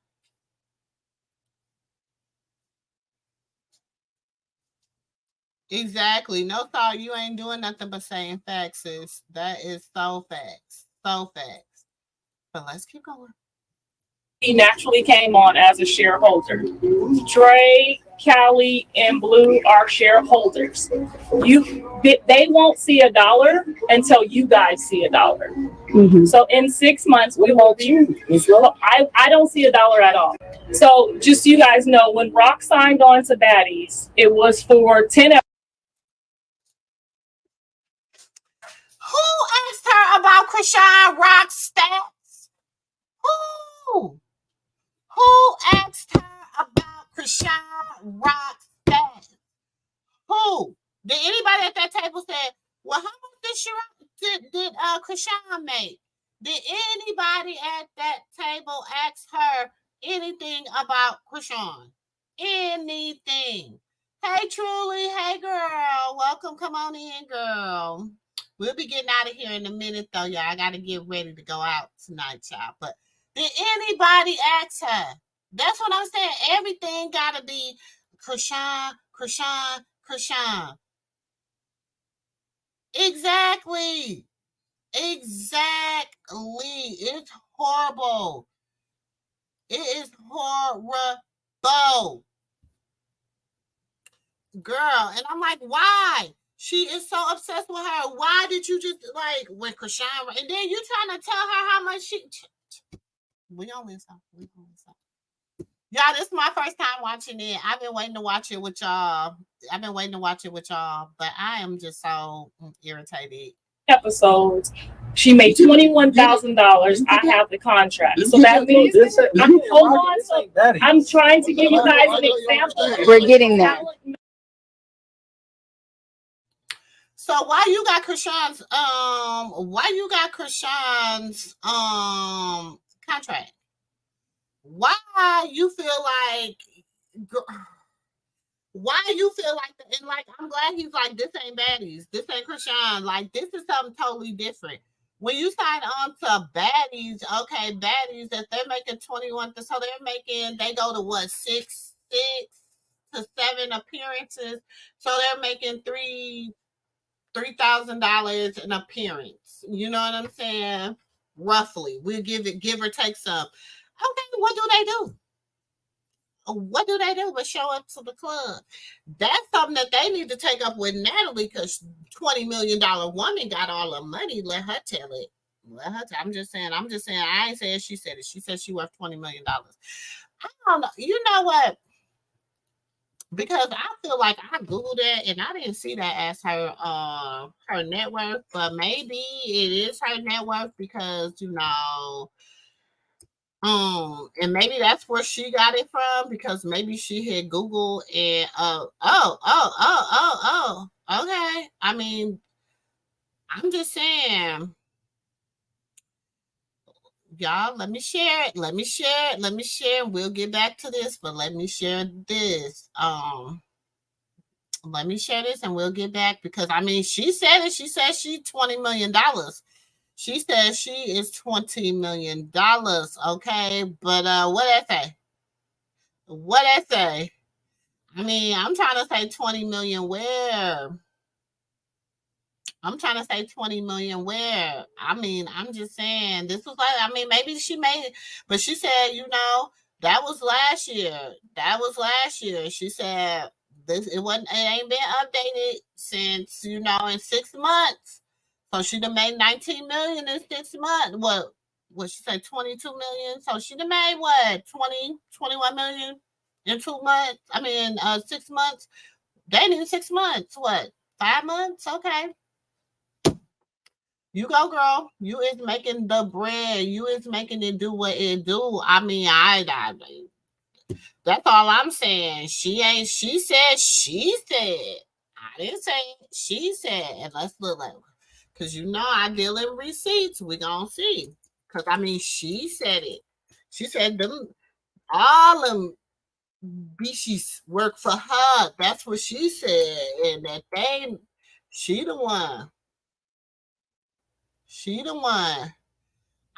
Exactly. No thought. You ain't doing nothing but saying facts, sis. That is so facts. So facts. But let's keep going. He naturally came on as a shareholder. Dre, Callie, and Blue are shareholders. They won't see $1 until you guys see $1. Mhm. So in 6 months, we hold you. I don't see $1 at all. So just so you guys know, when Rock signed on to Baddies, it was for 10 episodes. Who asked her about Chrisean Rock's stats? Who? Who asked her about Chrisean Rock's stats? Who? Did anybody at that table say, well, how much did Chrisean make? Did anybody at that table ask her anything about Chrisean? Anything? Hey, Truly. Hey, girl. Welcome. Come on in, girl. We'll be getting out of here in a minute, though, y'all. I got to get ready to go out tonight, y'all. But did anybody ask her? That's what I'm saying. Everything got to be Chrisean. Exactly. It's horrible. It is horrible. Girl. And I'm like, why? She is so obsessed with her. Why did you just like with Chrisean? And then you trying to tell her how much she. We only saw. Y'all, this is my first time watching it. I've been waiting to watch it with y'all. But I am just so irritated. Episodes. She made $21,000. I have the contract. So that means hold on. So I'm trying to give you guys an example. We're getting there. So why you got Chrisean's contract? Why you feel like and like I'm glad he's like, this ain't Baddies, this ain't Chrisean, like this is something totally different. When you sign on to Baddies, okay, Baddies, if they're making 21, so they go to what, 6 to 7 appearances, so they're making $3,000 an appearance. You know what I'm saying? Roughly, we'll give or take some. Okay, what do they do? What do they do but show up to the club? That's something that they need to take up with Natalie, because $20 million woman got all the money. Let her tell it. I'm just saying. I ain't saying she said it. She said she worth $20 million. I don't know. You know what? Because I feel like I Googled it and I didn't see that as her net worth, but maybe it is her net worth because, and maybe that's where she got it from, because maybe she had Google and okay. I mean, I'm just saying, y'all, let me share it. We'll get back to this, but let me share this. Let me share this and we'll get back, because I mean, she said it. She said she's $20 million. She says she is $20 million. Okay. But what I say? I mean, I'm trying to say 20 million where? I'm trying to say 20 million where? I mean, I'm just saying, this was like, I mean, maybe she made it, but she said, that was last year. She said it ain't been updated since, in 6 months. So she done made 19 million in 6 months. What she said, 22 million. So she done made what, 20, 21 million in 2 months? I mean, 6 months. They need 6 months. What, 5 months? Okay. You go, girl. You is making the bread. You is making it do what it do. I mean, I that's all I'm saying. She said. I didn't say it. She said. And let's look like, because I deal in receipts. We gonna see. Because I mean, she said it. She said all them bitches work for her. That's what she said. And that she the one.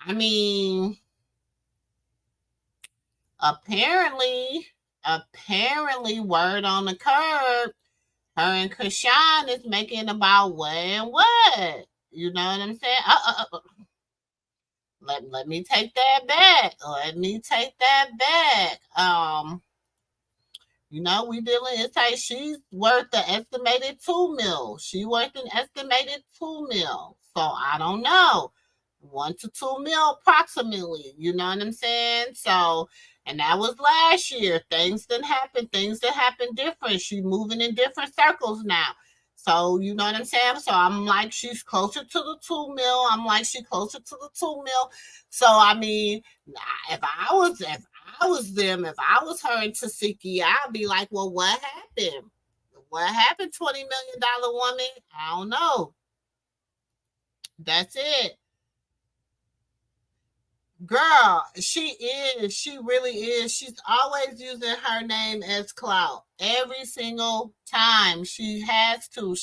I mean, apparently, word on the curb, Her and Chrisean is making about what and what. You know what I'm saying? Let me take that back. Let me take that back. You know, we dealing, it's like she's worth the estimated 2 mil. She worth an estimated 2 mil. So I don't know. 1 to 2 mil approximately. You know what I'm saying? So, and that was last year. Things didn't happen. Things that happen different. She moving in different circles now. So you know what I'm saying? So I'm like, she's closer to the 2 mil. I'm like, she closer to the 2 mil. So I mean, if I was them, if I was her and Tasiki, I'd be like, well, what happened? What happened, $20 million woman? I don't know. That's it. Girl, she really is. She's always using her name as clout. Every single time. She has to.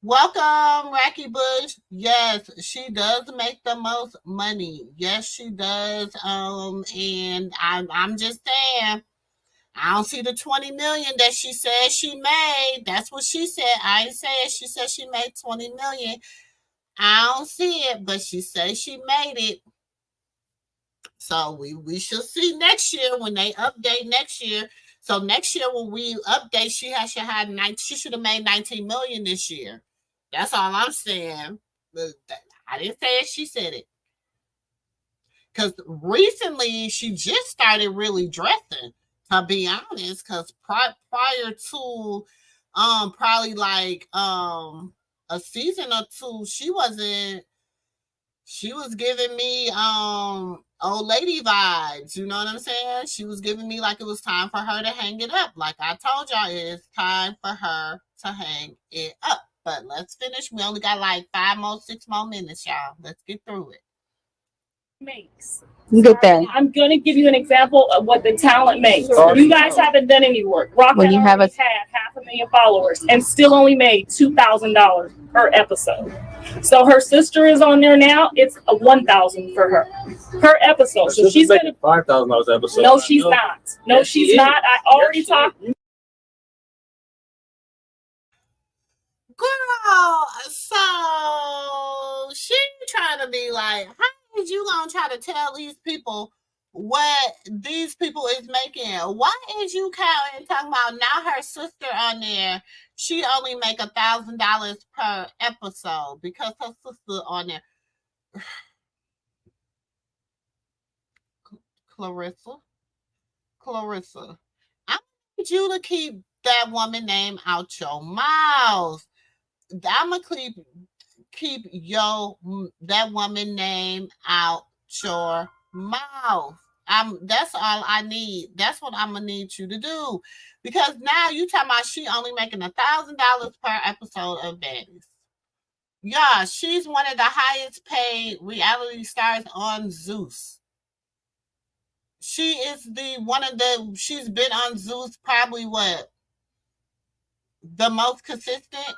Welcome, Racky Bush. Yes, she does make the most money. Yes, she does. And I'm just saying, I don't see the 20 million that she said she made. That's what she said. I ain't said she said she made 20 million. I don't see it, but she said she made it. So we shall see next year when they update next year. So next year when we update, she should have made 19 million this year. That's all I'm saying. I didn't say it, she said it. Because recently she just started really dressing, to be honest, because prior to probably like a season or two, she was giving me old lady vibes, you know what I'm saying? She was giving me like it was time for her to hang it up. Like I told y'all, it's time for her to hang it up. But let's finish. We only got like 6 more minutes, y'all. Let's get through it. Makes. You get there. I'm going to give you an example of what the talent makes. You guys haven't done any work. Rock When you have had 500,000 followers and still only made $2,000 per episode. So her sister is on there now. It's a $1,000 for her per episode. So she's making $5,000 episode. No, she's not. No, yes, she's not. I already talked. Girl, so she trying to be like, how is you gonna try to tell these people what these people is making? Why is you counting talking about now her sister on there? She only make $1,000 per episode because her sister on there. Karlissa, I need you to keep that woman name out your mouth. I'm gonna keep that woman name out your mouth. That's all I need. That's what I'm gonna need you to do, because now you talking about she only making $1,000 per episode of Baddies. Yeah, she's one of the highest paid reality stars on Zeus. She is she's been on Zeus probably the most consistent.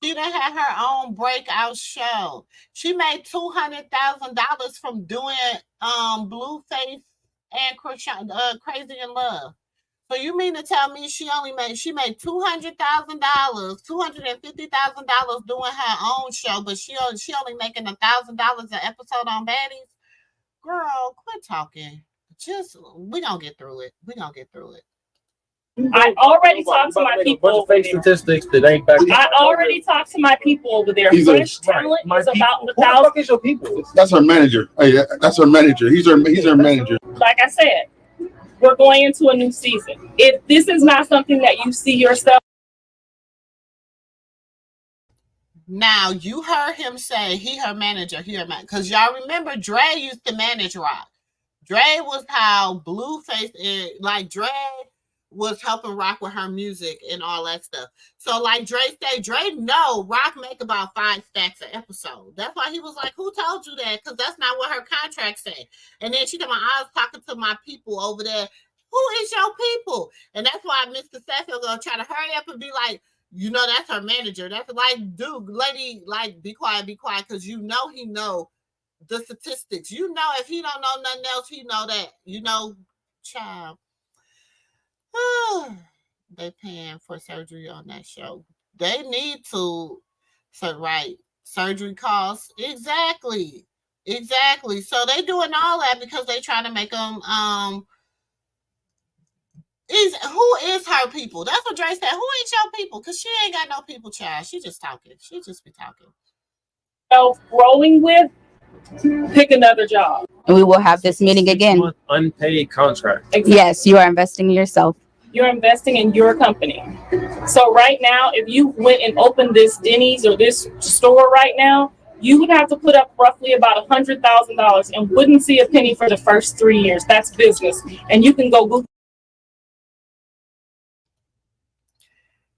She done had her own breakout show. She made $200,000 from doing Blueface and Crazy in Love. So you mean to tell me she made $200,000, $250,000 doing her own show, but she only making $1,000 an episode on Baddies? Girl, quit talking. We gonna get through it. I already talked to my people over there. Statistics that ain't back. I already talked to my people over there. Fresh talent is about the 1,000. Who the fuck is your people? That's her manager. Hey, that's her manager. He's her manager. Like I said, we're going into a new season. If this is not something that you see yourself. Now, you heard him say he her manager, because y'all remember Dre used to manage Rock. Dre was how Blueface is, like Dre was helping Rock with her music and all that stuff. So like Dre said, Dre know Rock make about 5 stacks an episode. That's why he was like, who told you that? Because that's not what her contract said. And then she told me, I was talking to my people over there. Who is your people? And that's why Mr. Seffield gonna try to hurry up and be like, you know, that's her manager. That's like, dude, lady, like, be quiet, because you know he know the statistics. You know, if he don't know nothing else, he know that. You know, child. They paying for surgery on that show. They need to, so right, surgery costs. Exactly. So they doing all that because they trying to make them who is her people? That's what Dre said. Who is your people? Because she ain't got no people, child. She just talking. She just be talking. Rolling with, pick another job. And we will have this meeting again. Unpaid contract. Exactly. Yes, you are investing in yourself. You're investing in your company. So right now, if you went and opened this Denny's or this store right now, you would have to put up roughly about $100,000 and wouldn't see a penny for the first 3 years. That's business. And you can go Google.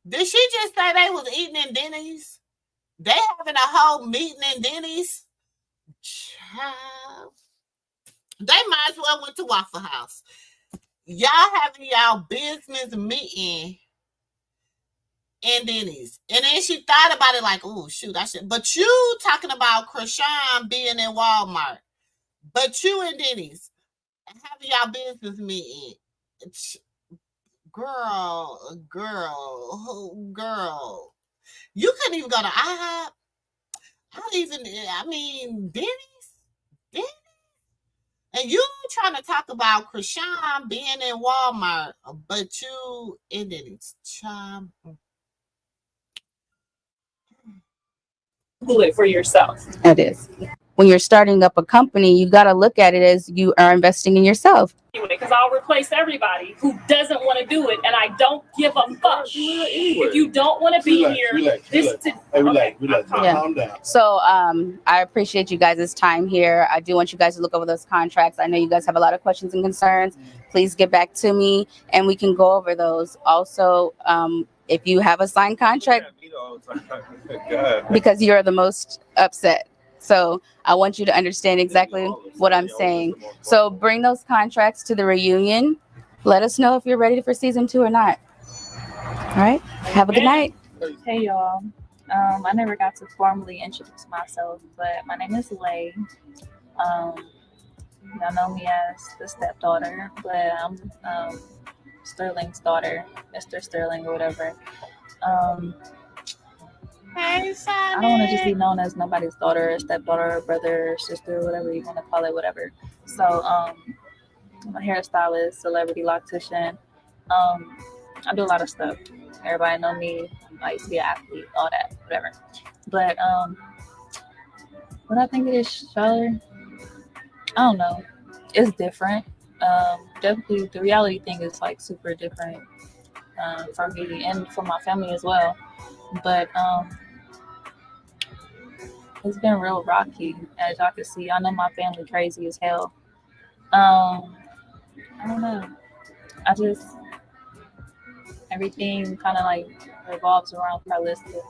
Did she just say they was eating in Denny's? They having a whole meeting in Denny's? Child. They might as well went to Waffle House. Y'all having y'all business meeting in Denny's. And then she thought about it like, oh, shoot, I should. But you talking about Chrisean being in Walmart. But you in Denny's. Having y'all business meeting. Girl. You couldn't even go to IHOP. Denny's? And you trying to talk about Chrisean being in Walmart, but you in Denny's. Google it for yourself. It is. When you're starting up a company, you got to look at it as you are investing in yourself. Because I'll replace everybody who doesn't want to do it, and I don't give a fuck. If you don't want to be here, relax. Calm down. So I appreciate you guys' time here. I do want you guys to look over those contracts. I know you guys have a lot of questions and concerns. Please get back to me, and we can go over those. Also, if you have a signed contract, because you're the most upset. So I want you to understand exactly what I'm saying. So bring those contracts to the reunion. Let us know if you're ready for season 2 or not. All right. Have a good night. Hey, y'all. I never got to formally introduce myself, but my name is Lay. Y'all know me as the stepdaughter, but I'm Sterling's daughter, Mr. Sterling or whatever. I don't want to just be known as nobody's daughter, or stepdaughter, or brother, or sister, whatever you want to call it, whatever. So I'm a hairstylist, celebrity loctician. I do a lot of stuff. Everybody know me. I used to be an athlete, all that, whatever. But what I think it is, Charlotte, I don't know. It's different. Definitely the reality thing is like super different for me and for my family as well. But it's been real rocky, as y'all can see. I know my family crazy as hell. I don't know. Everything kind of like revolves around Karlissa,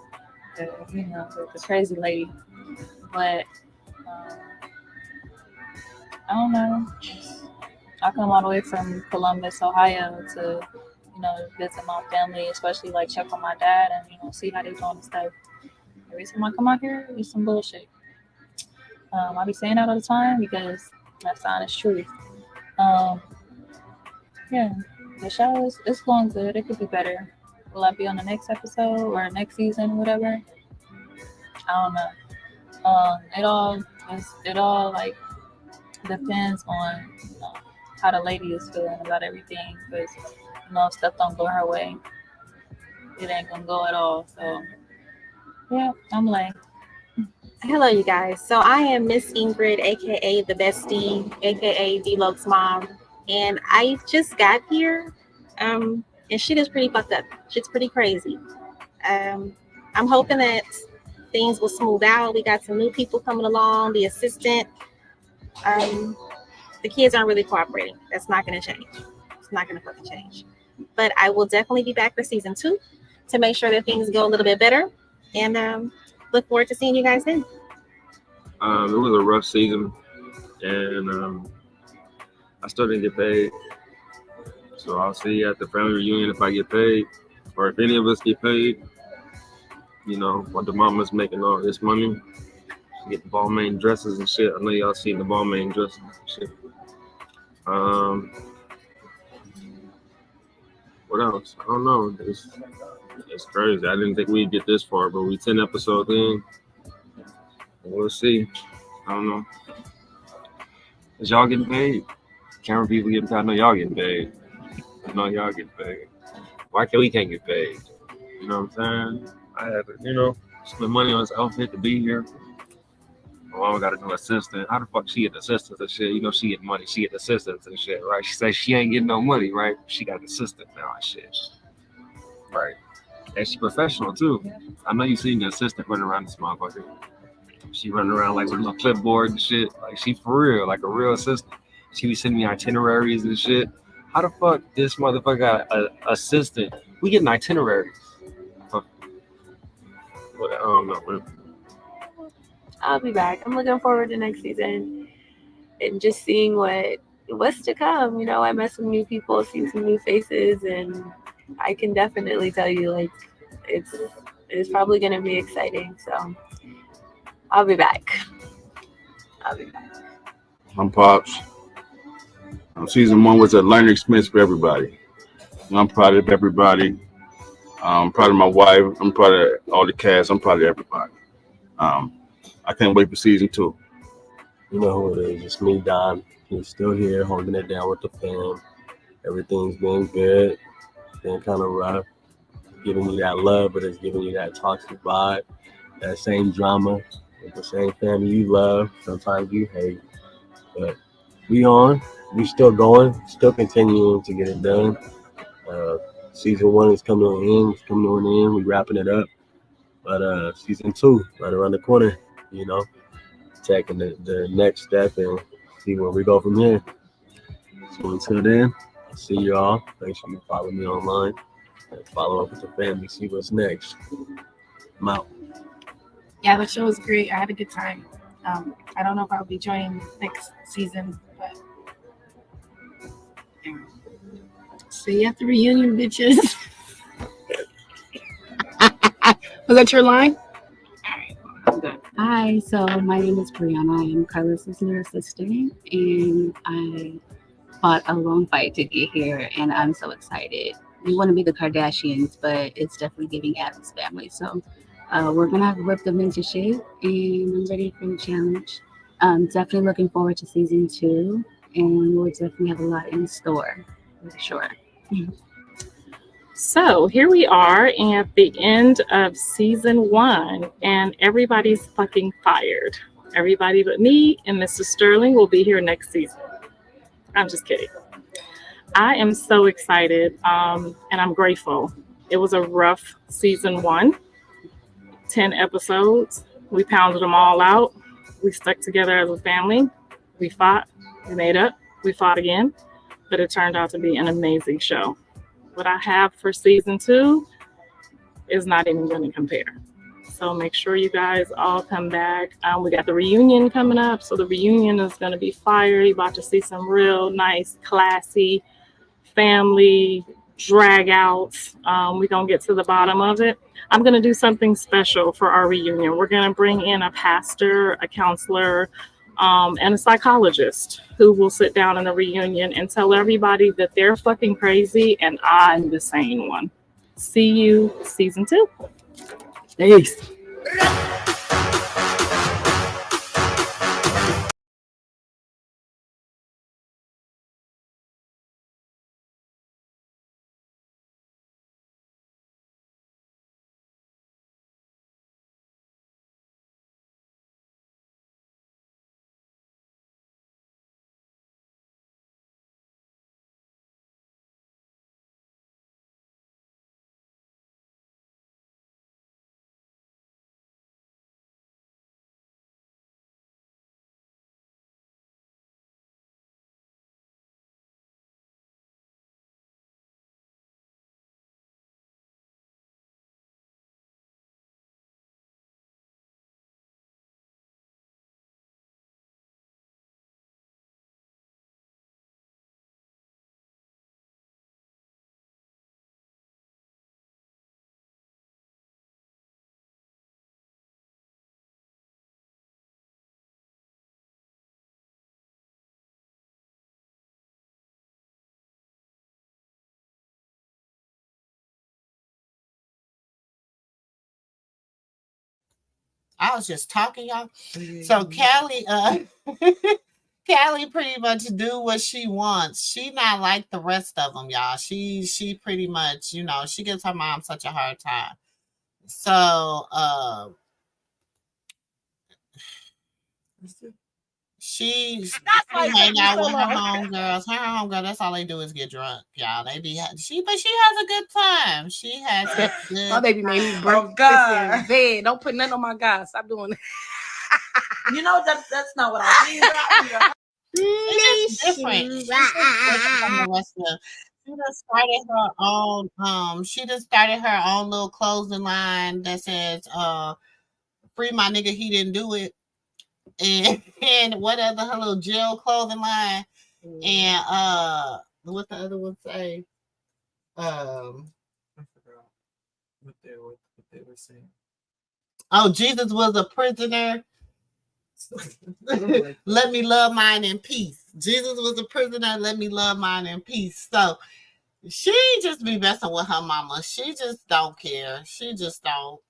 the crazy lady. But I don't know. I come all the way from Columbus, Ohio to, visit my family, especially like check on my dad and, see how they doing and stuff. Every time I come out here, it's some bullshit. I be saying that all the time because that's the honest truth. Yeah, the show it's going good. It could be better. Will I be on the next episode or next season, whatever? I don't know. It all like depends on how the lady is feeling about everything. Because if stuff don't go her way, it ain't gonna go at all. So yeah, I'm like. Hello, you guys. So I am Miss Ingrid, aka the bestie, aka D-Loke's mom, and I just got here. And shit is pretty fucked up. Shit's pretty crazy. I'm hoping that things will smooth out. We got some new people coming along. The assistant. The kids aren't really cooperating. That's not gonna change. It's not gonna fucking change. But I will definitely be back for season 2 to make sure that things go a little bit better. And look forward to seeing you guys then. It was a rough season, and I still didn't get paid. So I'll see you at the family reunion if I get paid, or if any of us get paid. What the mama's making all this money, get the Balmain dresses and shit. I know y'all seen the Balmain dresses and shit. what else? I don't know. It's crazy. I didn't think we'd get this far, but we 10 episodes in. We'll see. I don't know. Is y'all getting paid? Camera people getting paid? I know y'all getting paid. I know y'all getting paid. Why can't we can't get paid? You know what I'm saying? I had to, spend money on this outfit to be here. My mom got a new assistant. How the fuck she get assistants and shit? She get money. She get assistants and shit, right? She says she ain't getting no money, right? She got an assistant now and shit. Right. And she professional too. I know you seen the assistant running around this motherfucker. She running around like with a little clipboard and shit. Like she for real, like a real assistant. She be sending me itineraries and shit. How the fuck this motherfucker got an assistant? We getting itineraries. I don't know. I'll be back. I'm looking forward to next season and just seeing what's to come. I met some new people, seen some new faces, and I can definitely tell you, like, it's probably gonna be exciting. So I'll be back. I'm Pops. Season 1 was a learning experience for everybody. I'm proud of everybody. I'm proud of my wife. I'm proud of all the cast. I'm proud of everybody. I can't wait for season 2. You know who it is. It's me, Don. He's still here, holding it down with the fam. Everything's been good. Been kind of rough. Giving you that love, but it's giving you that toxic vibe. That same drama with the same family you love. Sometimes you hate. But we on. We still going. Still continuing to get it done. Season 1 is coming on in. It's coming on in. We wrapping it up. But season 2, right around the corner, taking the next step and see where we go from here. So until then, I'll see you all. Make sure you follow me online and follow up with the family, see what's next. I'm out. Yeah, the show was great. I had a good time. I don't know if I'll be joining next season, but see you at the reunion, bitches. Was that your line? Hi, so my name is Brianna. I am Karlissa's new assistant, and I fought a long fight to get here, and I'm so excited. We want to be the Kardashians, but it's definitely giving Adam's family. So we're gonna have to whip them into shape, and I'm ready for the challenge. Definitely looking forward to season 2, and we'll definitely have a lot in store for sure. So here we are at the end of season 1, and everybody's fucking fired. Everybody but me and Mr. Sterling will be here next season. I'm just kidding. I am so excited, and I'm grateful. It was a rough season 1, 10 episodes. We pounded them all out. We stuck together as a family. We fought, we made up, we fought again, but it turned out to be an amazing show. What I have for season 2 is not even going to compare. So make sure you guys all come back. We got the reunion coming up. So the reunion is going to be fire. You're about to see some real nice, classy family drag outs. We're going to get to the bottom of it. I'm going to do something special for our reunion. We're going to bring in a pastor, a counselor, and a psychologist who will sit down in the reunion and tell everybody that they're fucking crazy and I'm the sane one. See you season 2. Peace. I was just talking, y'all. So Callie, Callie pretty much do what she wants. She not like the rest of them, y'all. She pretty much, you know, she gives her mom such a hard time. So she's hang out with her homegirls. Her homegirl, that's all they do is get drunk, y'all. They be but she has a good time. She has a good My baby made me time. break this in bed. Don't put nothing on my God. Stop doing that. You know that's not what I mean. She's just different. She's just different from the rest of them. She just started her own. She just started her own little clothing line that says, "Free my nigga, he didn't do it." And what other her little gel clothing line? And what the other one say? I forgot what they were saying. Oh, Jesus was a prisoner. Let me love mine in peace. Jesus was a prisoner. Let me love mine in peace. So she just be messing with her mama. She just don't care. She just don't.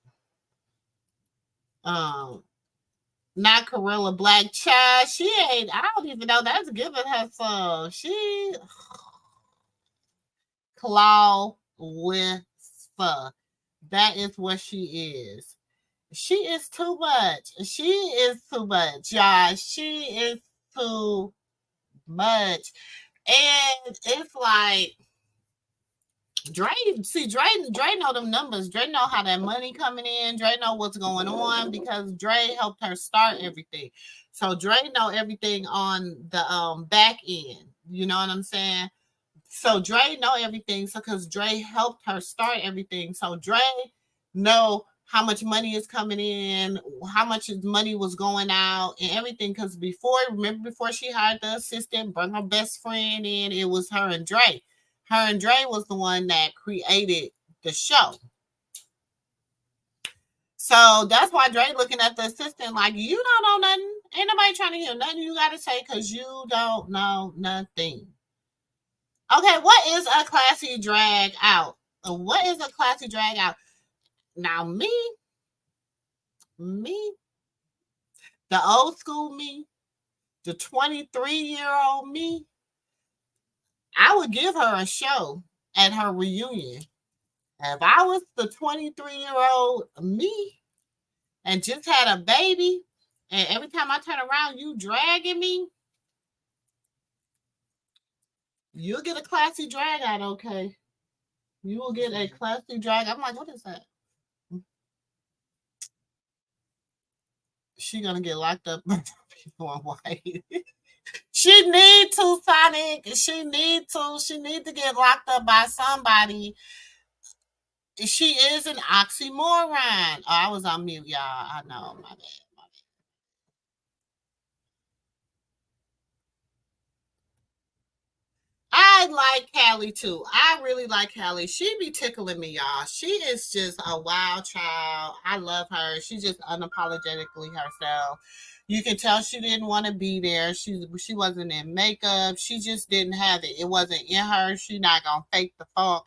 Not Gorilla Black Child. She ain't. I don't even know that's giving her some. She Claw with that is what she is. She is too much. She is too much, y'all. She is too much. And it's like Dre know them numbers. Dre know how that money coming in. Dre know what's going on because Dre helped her start everything. So Dre know everything on the back end. You know what I'm saying? So Dre know everything. So because Dre helped her start everything. So Dre know how much money is coming in, how much money was going out, and everything. Because before she hired the assistant, bring her best friend in, it was her and Dre. Her and Dre was the one that created the show. So that's why Dre looking at the assistant like, you don't know nothing. Ain't nobody trying to hear nothing you got to say because you don't know nothing. Okay, what is a classy drag out? What is a classy drag out? Now, me, the old school me, the 23-year-old me, I would give her a show at her reunion. If I was the 23-year-old me and just had a baby, and every time I turn around, you dragging me, you'll get a classy drag out, okay? You will get a classy drag. I'm like, what is that? She gonna get locked up by people in white. She need to, Sonic. She need to get locked up by somebody. She is an oxymoron. Oh, I was on mute, y'all. I know, my bad. I like Callie too. I really like Callie. She be tickling me, y'all. She is just a wild child. I love her. She's just unapologetically herself. You can tell she didn't want to be there. She wasn't in makeup. She just didn't have it. It wasn't in her. She not gonna fake the funk.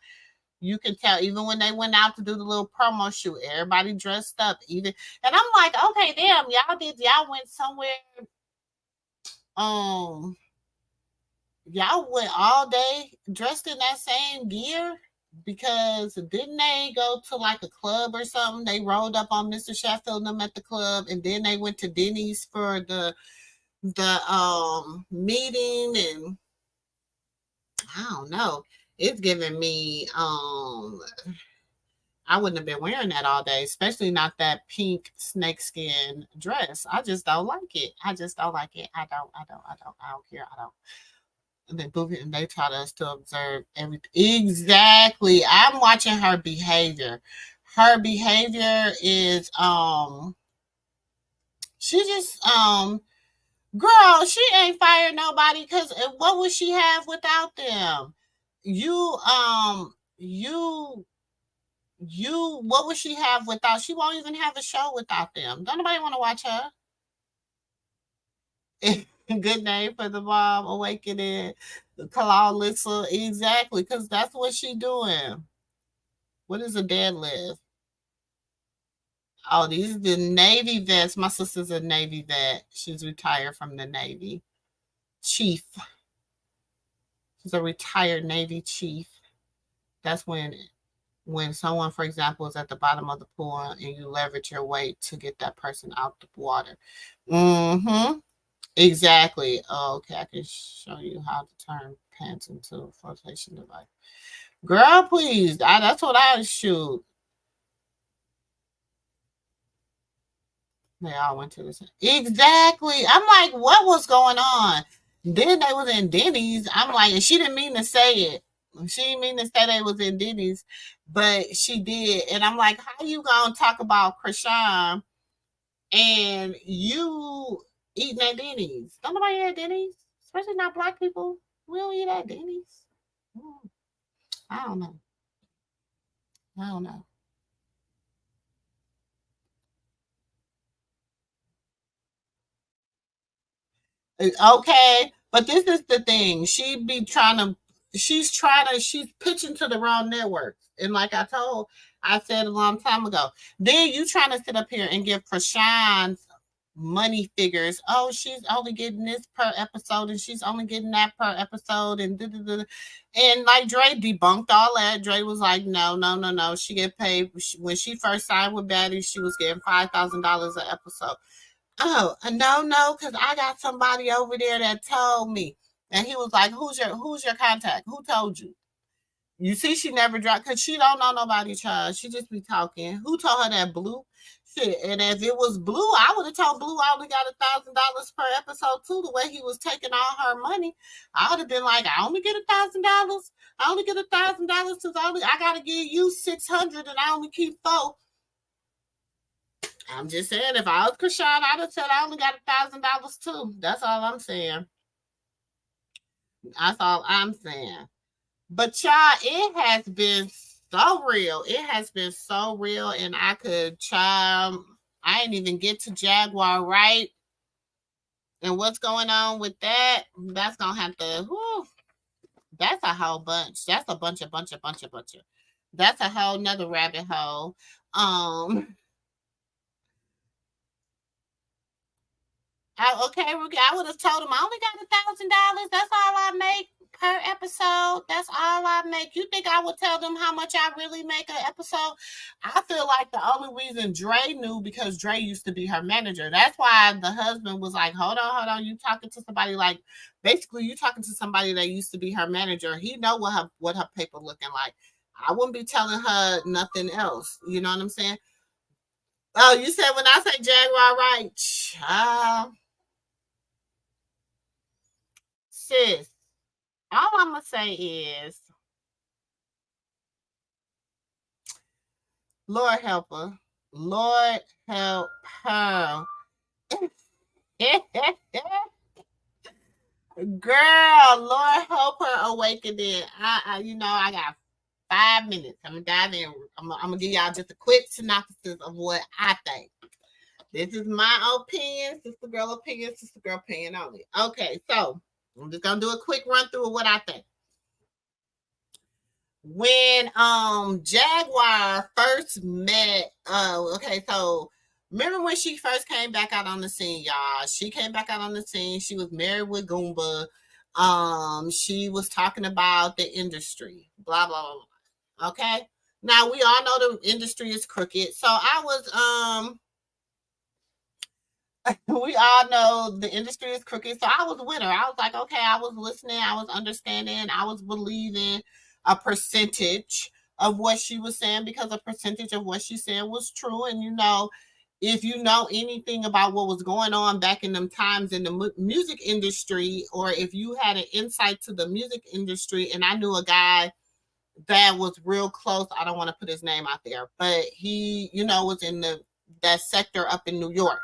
You can tell even when they went out to do the little promo shoot, everybody dressed up. And I'm like, okay, damn, y'all went somewhere. Y'all went all day dressed in that same gear because didn't they go to like a club or something? They rolled up on Mr. Sheffield and them at the club, and then they went to Denny's for the meeting, and I don't know. It's giving me I wouldn't have been wearing that all day, especially not that pink snakeskin dress. I just don't like it. I don't care. I don't. And they taught us to observe everything. Exactly. I'm watching her behavior. Her behavior is she just girl, she ain't fired nobody because what would she have without them? What would she have without? She won't even have a show without them. Don't nobody want to watch her. Good name for the mom, awakening, Karlissa, exactly, because that's what she doing. What is a deadlift? Oh, these are the Navy vets. My sister's a Navy vet. She's retired from the Navy. Chief. She's a retired Navy chief. That's when someone, for example, is at the bottom of the pool and you leverage your weight to get that person out the water. Mm-hmm. Exactly. Oh, okay, I can show you how to turn pants into a flotation device. Girl, please. That's what I shoot. They all went to the same. Exactly. I'm like, what was going on? Then they was in Denny's. I'm like, and she didn't mean to say it. She didn't mean to say they was in Denny's, but she did. And I'm like, how you gonna talk about Chrisean and you eating at Denny's? Don't nobody eat at Denny's, especially not black people. We don't eat at Denny's. I don't know. I don't know. Okay, but this is the thing. She's pitching to the wrong networks. And like I said a long time ago, then you trying to sit up here and give Chrisean's money figures. Oh, she's only getting this per episode and she's only getting that per episode and and like Dre debunked all that. Dre was like, no. She get paid when she first signed with Batty, she was getting $5,000 an episode. Oh, no, because I got somebody over there that told me. And he was like, who's your contact? Who told you? You see, she never dropped because she don't know nobody, child. She just be talking. Who told her that? Blue? Shit. And if it was Blue, I would have told Blue I only got $1,000 per episode too. The way he was taking all her money, I would have been like, I only get $1,000. I only get $1,000 because I gotta give you 600 and I only keep 4. I'm just saying, if I was Chrisean, I'd have said I only got $1,000 too. That's all I'm saying. That's all I'm saying. But y'all, it has been so real. It has been so real, and I didn't even get to Jaguar, right? And what's going on with that? That's gonna have to. Whew, that's a whole bunch. That's a bunch. That's a whole nother rabbit hole. Okay, Ruki, I would have told him I only got $1,000. That's all I make per episode. That's all I make. You think I would tell them how much I really make an episode? I feel like the only reason Dre knew because Dre used to be her manager. That's why the husband was like, hold on. You talking to somebody basically you talking to somebody that used to be her manager. He know what her paper looking like. I wouldn't be telling her nothing else. You know what I'm saying? Oh, you said when I say Jaguar, right? Child. Sis, all I'm going to say is, Lord help her. Lord help her. Girl, Lord help her awakening. I got 5 minutes. I'm going to dive in. I'm going to give y'all just a quick synopsis of what I think. This is my opinion, sister girl opinion only. Okay, so I'm just gonna do a quick run through of what I think. When Jaguar first met, so remember when she first came back out on the scene, y'all? She came back out on the scene. She was married with Goomba. She was talking about the industry, blah blah blah. Okay, now we all know the industry is crooked. So I was we all know the industry is crooked. So I was with her. I was like, okay, I was listening. I was understanding. I was believing a percentage of what she was saying because a percentage of what she said was true. And, if you know anything about what was going on back in them times in the music industry, or if you had an insight to the music industry, and I knew a guy that was real close. I don't want to put his name out there, but he, was in that sector up in New York.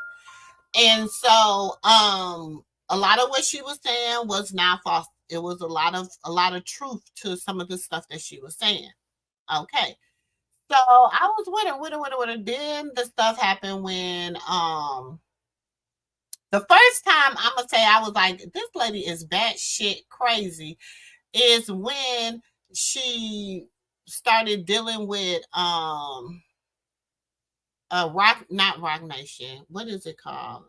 And so a lot of what she was saying was not false. It was a lot of truth to some of the stuff that she was saying. Okay. So I was with her. Then the stuff happened when the first time I'm gonna say I was like, this lady is batshit crazy, is when she started dealing with not Rock Nation. What is it called?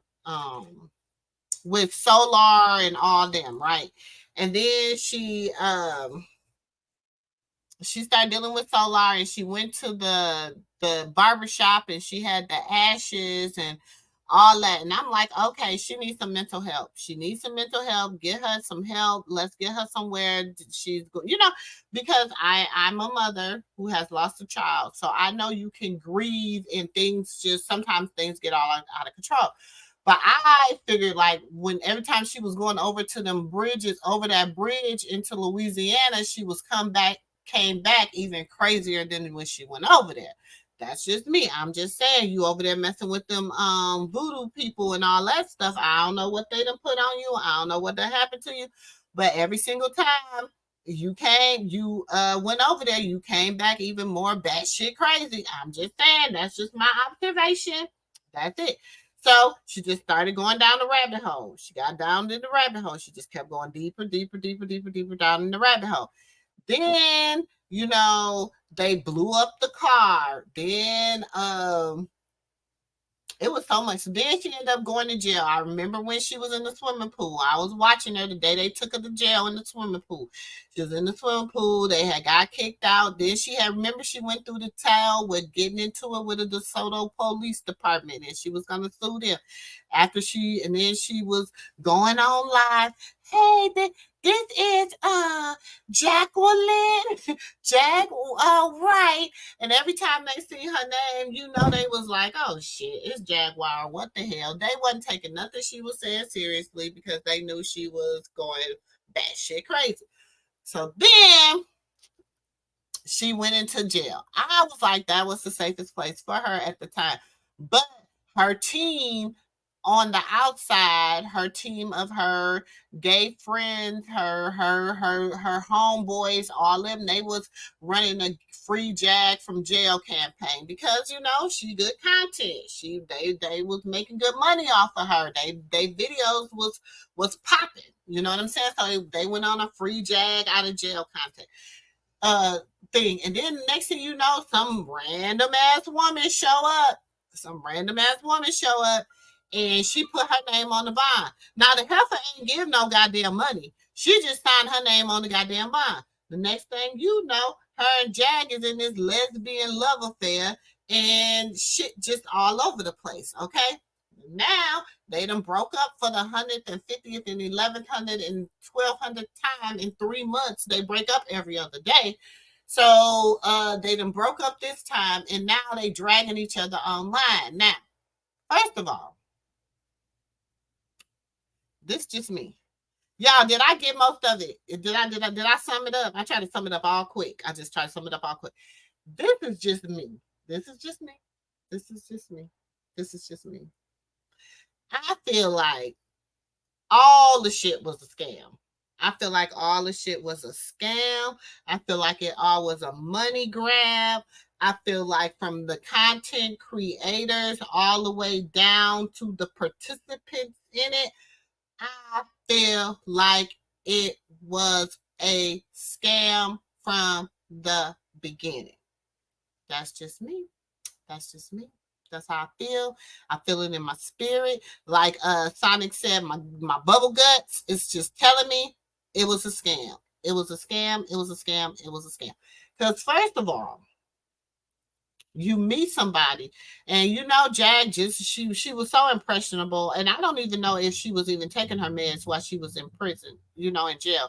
With Solar and all them, right? And then she started dealing with Solar, and she went to the barbershop, and she had the ashes and all that. And I'm like, okay, she needs some mental help. She needs some mental help. Get her some help. Let's get her somewhere. She's, because I'm a mother who has lost a child. So I know you can grieve and sometimes things get all out of control. But I figured, like, every time she was going over to them bridges, over that bridge into Louisiana, she was came back even crazier than when she went over there. That's just me. I'm just saying, you over there messing with them voodoo people and all that stuff. I don't know what they done put on you. I don't know what that happened to you. But every single time you went over there, you came back even more batshit crazy. I'm just saying, that's just my observation. That's it. So she just started going down the rabbit hole. She got down in the rabbit hole. She just kept going deeper down in the rabbit hole. Then, they blew up the car. Then it was so much. Then she ended up going to jail. I remember when she was in the swimming pool. I was watching her the day they took her to jail in the swimming pool. She was in the swimming pool. They had got kicked out. Then she went through the town with getting into it with the DeSoto Police Department, and she was going to sue them. And then she was going on live. Hey, this is Jaguar, Wright. And every time they see her name, they was like, oh shit, it's Jaguar. What the hell? They wasn't taking nothing she was saying seriously because they knew she was going batshit crazy. So then she went into jail. I was like, that was the safest place for her at the time. But her team on the outside, her team of her gay friends, her homeboys, all of them, they was running a free Jag from jail campaign because she good content. They was making good money off of her. They videos was popping. You know what I'm saying? So they went on a free Jag out of jail content thing. And then next thing you know, some random ass woman show up. And she put her name on the bond. Now, the heifer ain't give no goddamn money. She just signed her name on the goddamn bond. The next thing you know, her and Jag is in this lesbian love affair and shit just all over the place, okay? Now, they done broke up for the 150th and 1100th and 1200th time in 3 months. They break up every other day. So, they done broke up this time, and now they dragging each other online. Now, first of all, this just me. Y'all, did I get most of it? Did I sum it up? I try to sum it up all quick. I just try to sum it up all quick. This is just me. I feel like all the shit was a scam. I feel like it all was a money grab. I feel like from the content creators all the way down to the participants in it, I feel like it was a scam from the beginning. That's just me. That's how I feel. I feel it in my spirit. Like Sonic said, my bubble guts is just telling me it was a scam. Because first of all, you meet somebody and Jag she was so impressionable, and I don't even know if she was even taking her meds while she was in prison, in jail.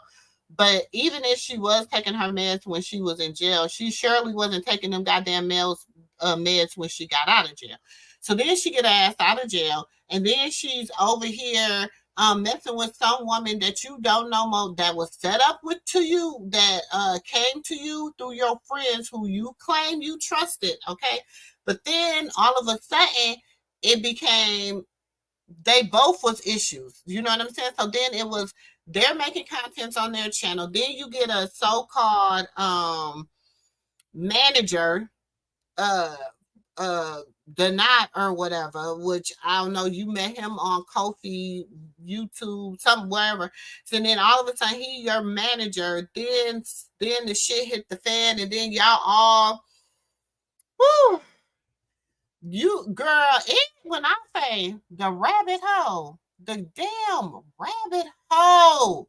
But even if she was taking her meds when she was in jail, she surely wasn't taking them goddamn meds when she got out of jail. So then she get her ass out of jail, and then she's over here messing with some woman that you don't know that was set up to you, that came to you through your friends who you claim you trusted, okay? But then all of a sudden it became they both was issues. You know what I'm saying? So then it was they're making contents on their channel. Then you get a so-called manager, Donat or whatever, which I don't know, you met him on Ko-fi, YouTube, something, wherever. So then all of a sudden he your manager, then the shit hit the fan, and then y'all all when I say the rabbit hole, the damn rabbit hole.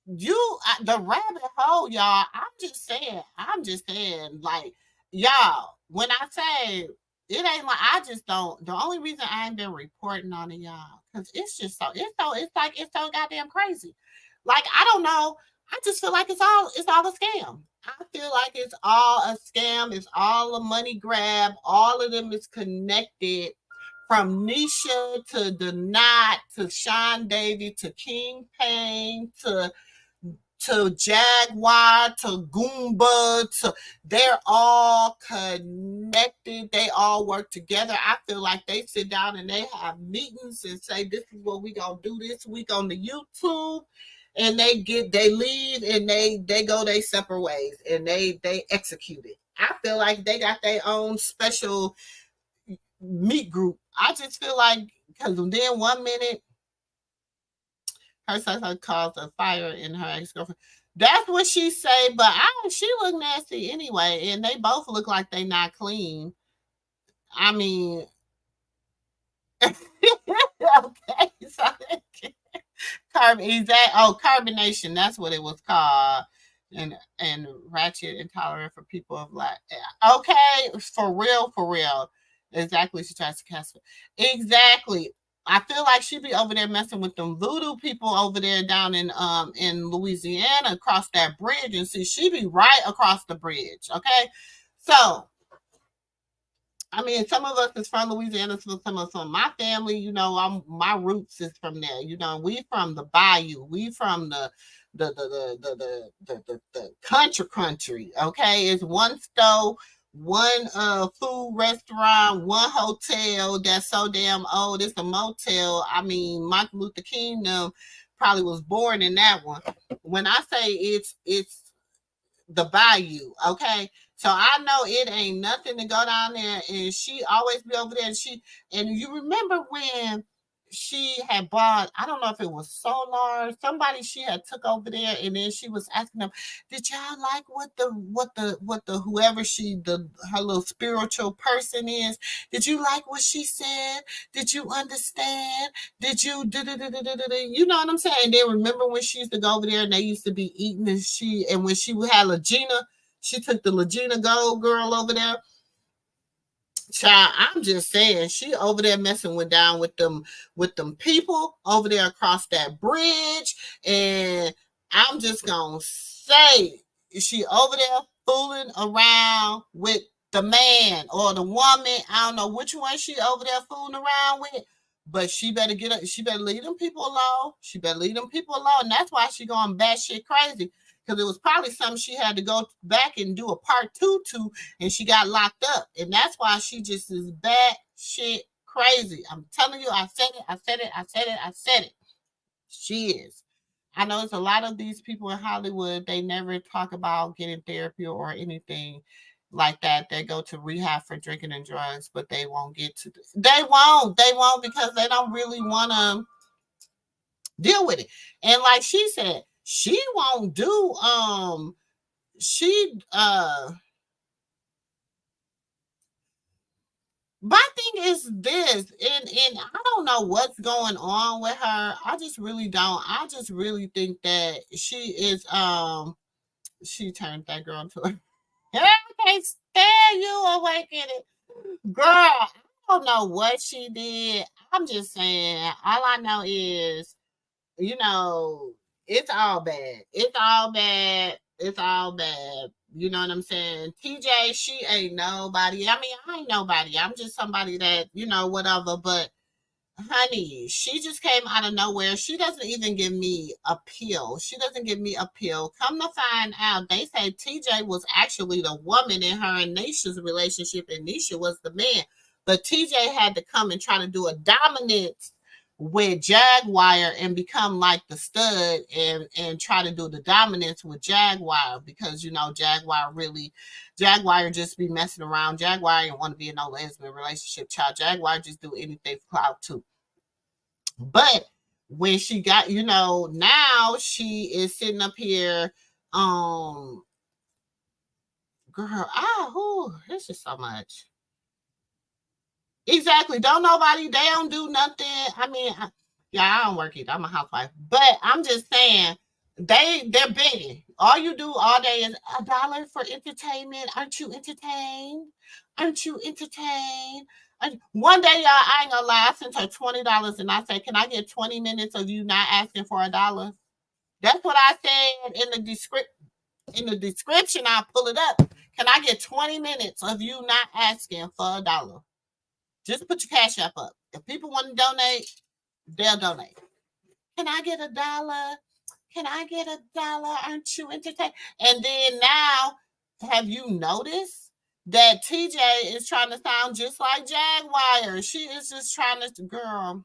The rabbit hole, y'all. I'm just saying, like, y'all, when I say it ain't like I just don't the only reason I ain't been reporting on it, y'all, because it's so goddamn crazy. Like, I don't know. I just feel like it's all a scam. I feel like it's all a scam, it's all a money grab, all of them is connected from Nisha to the Knot to Sean Davy to King Payne to Jaguar to Goomba to they're all connected. They all work together. I feel like they sit down and they have meetings and say, this is what we gonna do this week on the YouTube. And they leave and they go their separate ways and they execute it. I feel like they got their own special meet group. I just feel like because then 1 minute her sister caused a fire in her ex-girlfriend. That's what she say, but she look nasty anyway, and they both look like they not clean. I mean, okay, so carbonation. That's what it was called, and ratchet intolerant for people of black. Okay, for real. Exactly, she tries to cast it. Exactly. I feel like she be over there messing with them voodoo people over there down in Louisiana across that bridge, and see she be right across the bridge. Okay, so I mean, some of us is from Louisiana, some of us from my family. You know, my roots is from there. You know, we from the bayou. We from the country. Okay, it's one stove, one food restaurant, one hotel that's so damn old. It's a motel. I mean, Martin Luther King probably was born in that one. When I say it's the bayou, okay? So I know it ain't nothing to go down there, and she always be over there. And you remember when she had bought, I don't know if it was Solar, somebody she had took over there, and then she was asking them, did y'all like what the whoever her little spiritual person is? Did you like what she said? Did you understand? Did you you know what I'm saying? They remember when she used to go over there and they used to be eating and when she had Legina, she took the Legina Gold girl over there. Child, I'm just saying, she over there messing down with them people over there across that bridge, and I'm just gonna say she over there fooling around with the man or the woman. I don't know which one she over there fooling around with, but she better she better leave them people alone. She better leave them people alone. And that's why she going batshit crazy. Because it was probably something she had to go back and do a part 2 to, and she got locked up. And that's why she just is batshit crazy. I'm telling you, I said it. She is. I know there's a lot of these people in Hollywood, they never talk about getting therapy or anything like that. They go to rehab for drinking and drugs, but they won't get to They won't because they don't really want to deal with it. And like she said, she won't do my thing is this, and I don't know what's going on with her. I just really don't. I just really think that she is she turned that girl into a I can't stand you awakening. Girl, I don't know what she did. I'm just saying, all I know is you know, it's all bad. It's all bad. It's all bad. You know what I'm saying? TJ, she ain't nobody. I mean, I ain't nobody. I'm just somebody that, whatever. But honey, she just came out of nowhere. She doesn't even give me a pill. She doesn't give me a pill. Come to find out, they say TJ was actually the woman in her and Nisha's relationship, and Nisha was the man. But TJ had to come and try to do a dominance with Jaguar and become like the stud and try to do the dominance with Jaguar because Jaguar just be messing around. Jaguar didn't want to be in no lesbian relationship. Child Jaguar just do anything for clout too. But when she got, now she is sitting up here, girl, this is so much. Exactly. Don't nobody, they don't do nothing. I mean, I don't work either. I'm a housewife. But I'm just saying, they're begging. All you do all day is $1 for entertainment. Aren't you entertained? Aren't you entertained? One day, y'all, I ain't gonna lie, I sent her $20 and I said, can I get 20 minutes of you not asking for $1? That's what I said in the description. I'll pull it up. Can I get 20 minutes of you not asking for $1? Just put your Cash App up. If people want to donate, they'll donate. Can I get $1? Can I get $1? Aren't you entertained? And then now, have you noticed that TJ is trying to sound just like Jaguar? She is just trying to, girl.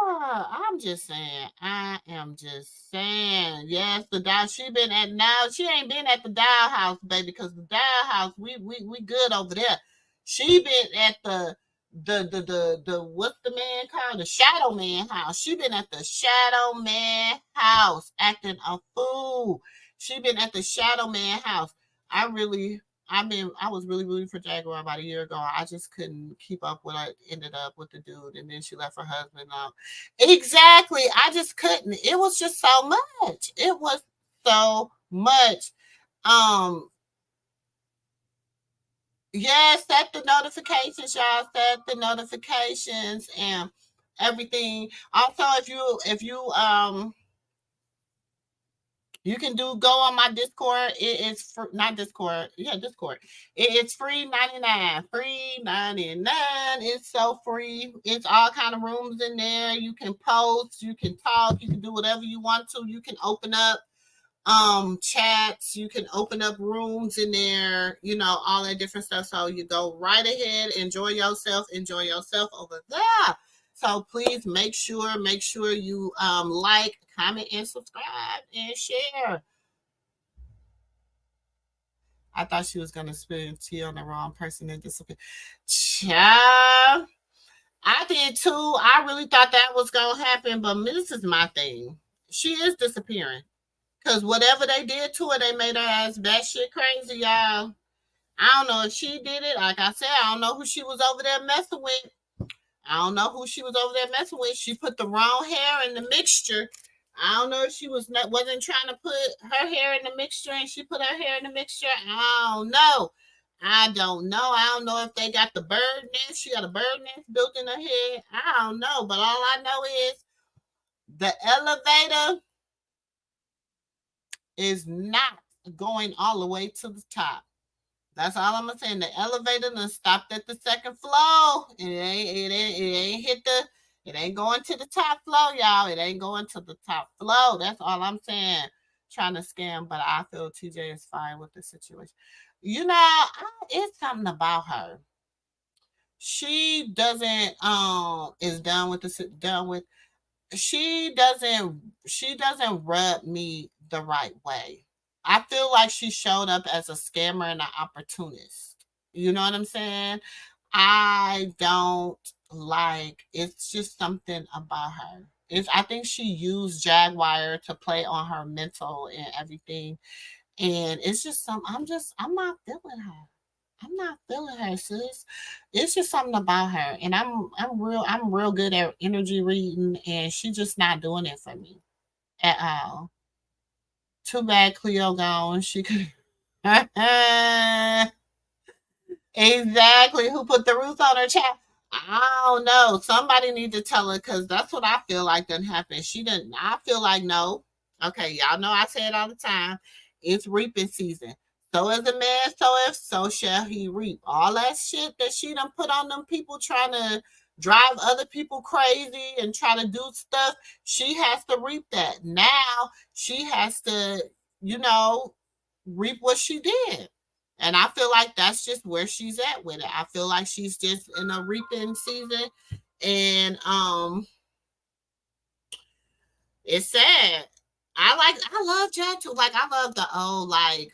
I'm just saying. I am just saying. Yes, the dial. She been at now. She ain't been at the dial house, baby, because the dial house, we good over there. She been at the what's the man called? The Shadow Man house. She been at the Shadow Man house acting a fool. She been at the Shadow Man house. I was really rooting for Jaguar about a year ago. I just couldn't keep up with it. Ended up with the dude, and then she left her husband out. Exactly. I just couldn't. It was just so much. It was so much. Yeah, set the notifications, y'all. Set the notifications and everything. Also, if you can go on my Discord. It is not Discord. Yeah, Discord. It's free 99. Free 99. It's so free. It's all kind of rooms in there. You can post, you can talk, you can do whatever you want to. You can open up chats, you can open up rooms in there, all that different stuff. So you go right ahead, enjoy yourself over there. So please make sure you like, comment, and subscribe and share. I thought she was gonna spill tea on the wrong person and disappear. Child, I did too. I really thought that was gonna happen, but this is my thing. She is disappearing. Because whatever they did to her, they made her ass batshit crazy, y'all. I don't know if she did it. Like I said, I don't know who she was over there messing with. She put the wrong hair in the mixture. I don't know if she wasn't trying to put her hair in the mixture and she put her hair in the mixture. I don't know. I don't know if they got the bird nest. She got a bird nest built in her head. I don't know. But all I know is the elevator is not going all the way to the top. That's all I'm saying. The elevator done stopped at the second floor. It ain't going to the top floor, y'all. It ain't going to the top floor. That's all I'm saying. Trying to scam, but I feel TJ is fine with the situation. It's something about her. She doesn't she doesn't rub me the right way. I feel like she showed up as a scammer and an opportunist. You know what I'm saying? I don't like, it's just something about her. I think she used Jaguar to play on her mental and everything. And it's just I'm not feeling her. I'm not feeling her, sis. It's just something about her. And I'm real good at energy reading, and she's just not doing it for me at all. Too bad Cleo gone. She could exactly. Who put the roof on her child? I don't know. Somebody need to tell her, because that's what I feel like done happened. I feel like no. Okay, y'all know I say it all the time. It's reaping season. So as a man, so shall he reap. All that shit that she done put on them people trying to drive other people crazy and try to do stuff, she has to reap that. Now she has to, reap what she did. And I feel like that's just where she's at with it. I feel like she's just in a reaping season. And it's sad. I love Jag too. Like, I love the old, like,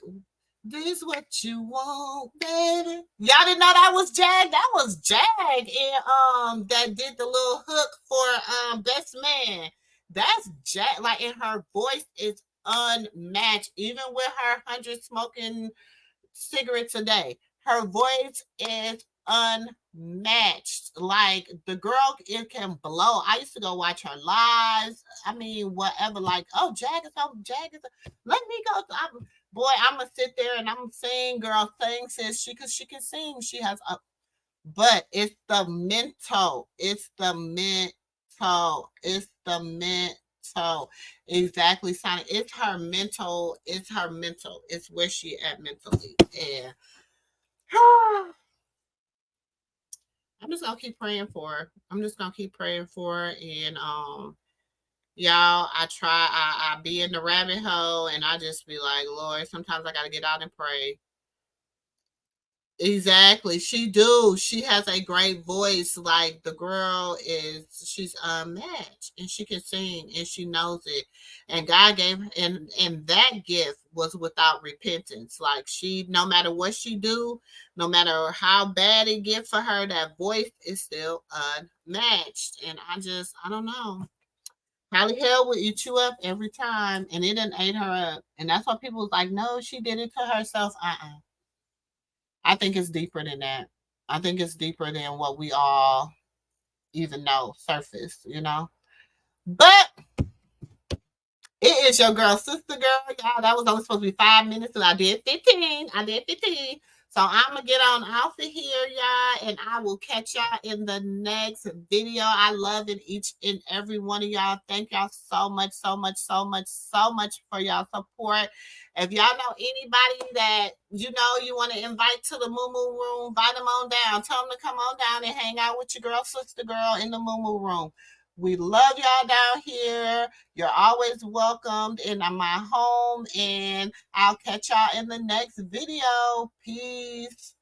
this what you want, baby. Y'all didn't know that was Jag? That was Jag. And that did the little hook for Best Man. That's Jag. Like, and her voice is unmatched. Even with her 100 smoking cigarettes a day, her voice is unmatched. Like the girl, it can blow. I used to go watch her lives. I mean, whatever. Like, oh, Jag is over. Let me go. Boy, I'm gonna sit there and I'm saying, girl, sing, sis. She can sing. She has a, but it's the mental. It's the mental. It's the mental. Exactly, Sonny. It's her mental. It's her mental. It's where she at mentally. And I'm just gonna keep praying for her. I'm just gonna keep praying for her. And y'all, I be in the rabbit hole and I just be like, Lord, sometimes I gotta get out and pray. Exactly. She do. She has a great voice. Like the girl she's unmatched and she can sing and she knows it. And God gave her, and that gift was without repentance. Like she, no matter what she do, no matter how bad it get for her, that voice is still unmatched. And I don't know. Probably hell will eat you up every time. And it didn't ate her up. And that's why people was like, no, she did it to herself. I think it's deeper than that. I think it's deeper than what we all even know, surface, you know. But it is your girl, sister girl, y'all. That was only supposed to be 5 minutes, and I did 15. So I'm gonna get on off of here, y'all, and I will catch y'all in the next video. I love it, each and every one of y'all. Thank y'all so much for y'all support. If y'all know anybody that you want to invite to the MooMoo room, invite them on down. Tell them to come on down and hang out with your girl, sister girl, in the MooMoo room. We love y'all down here. You're always welcomed in my home, and I'll catch y'all in the next video. Peace.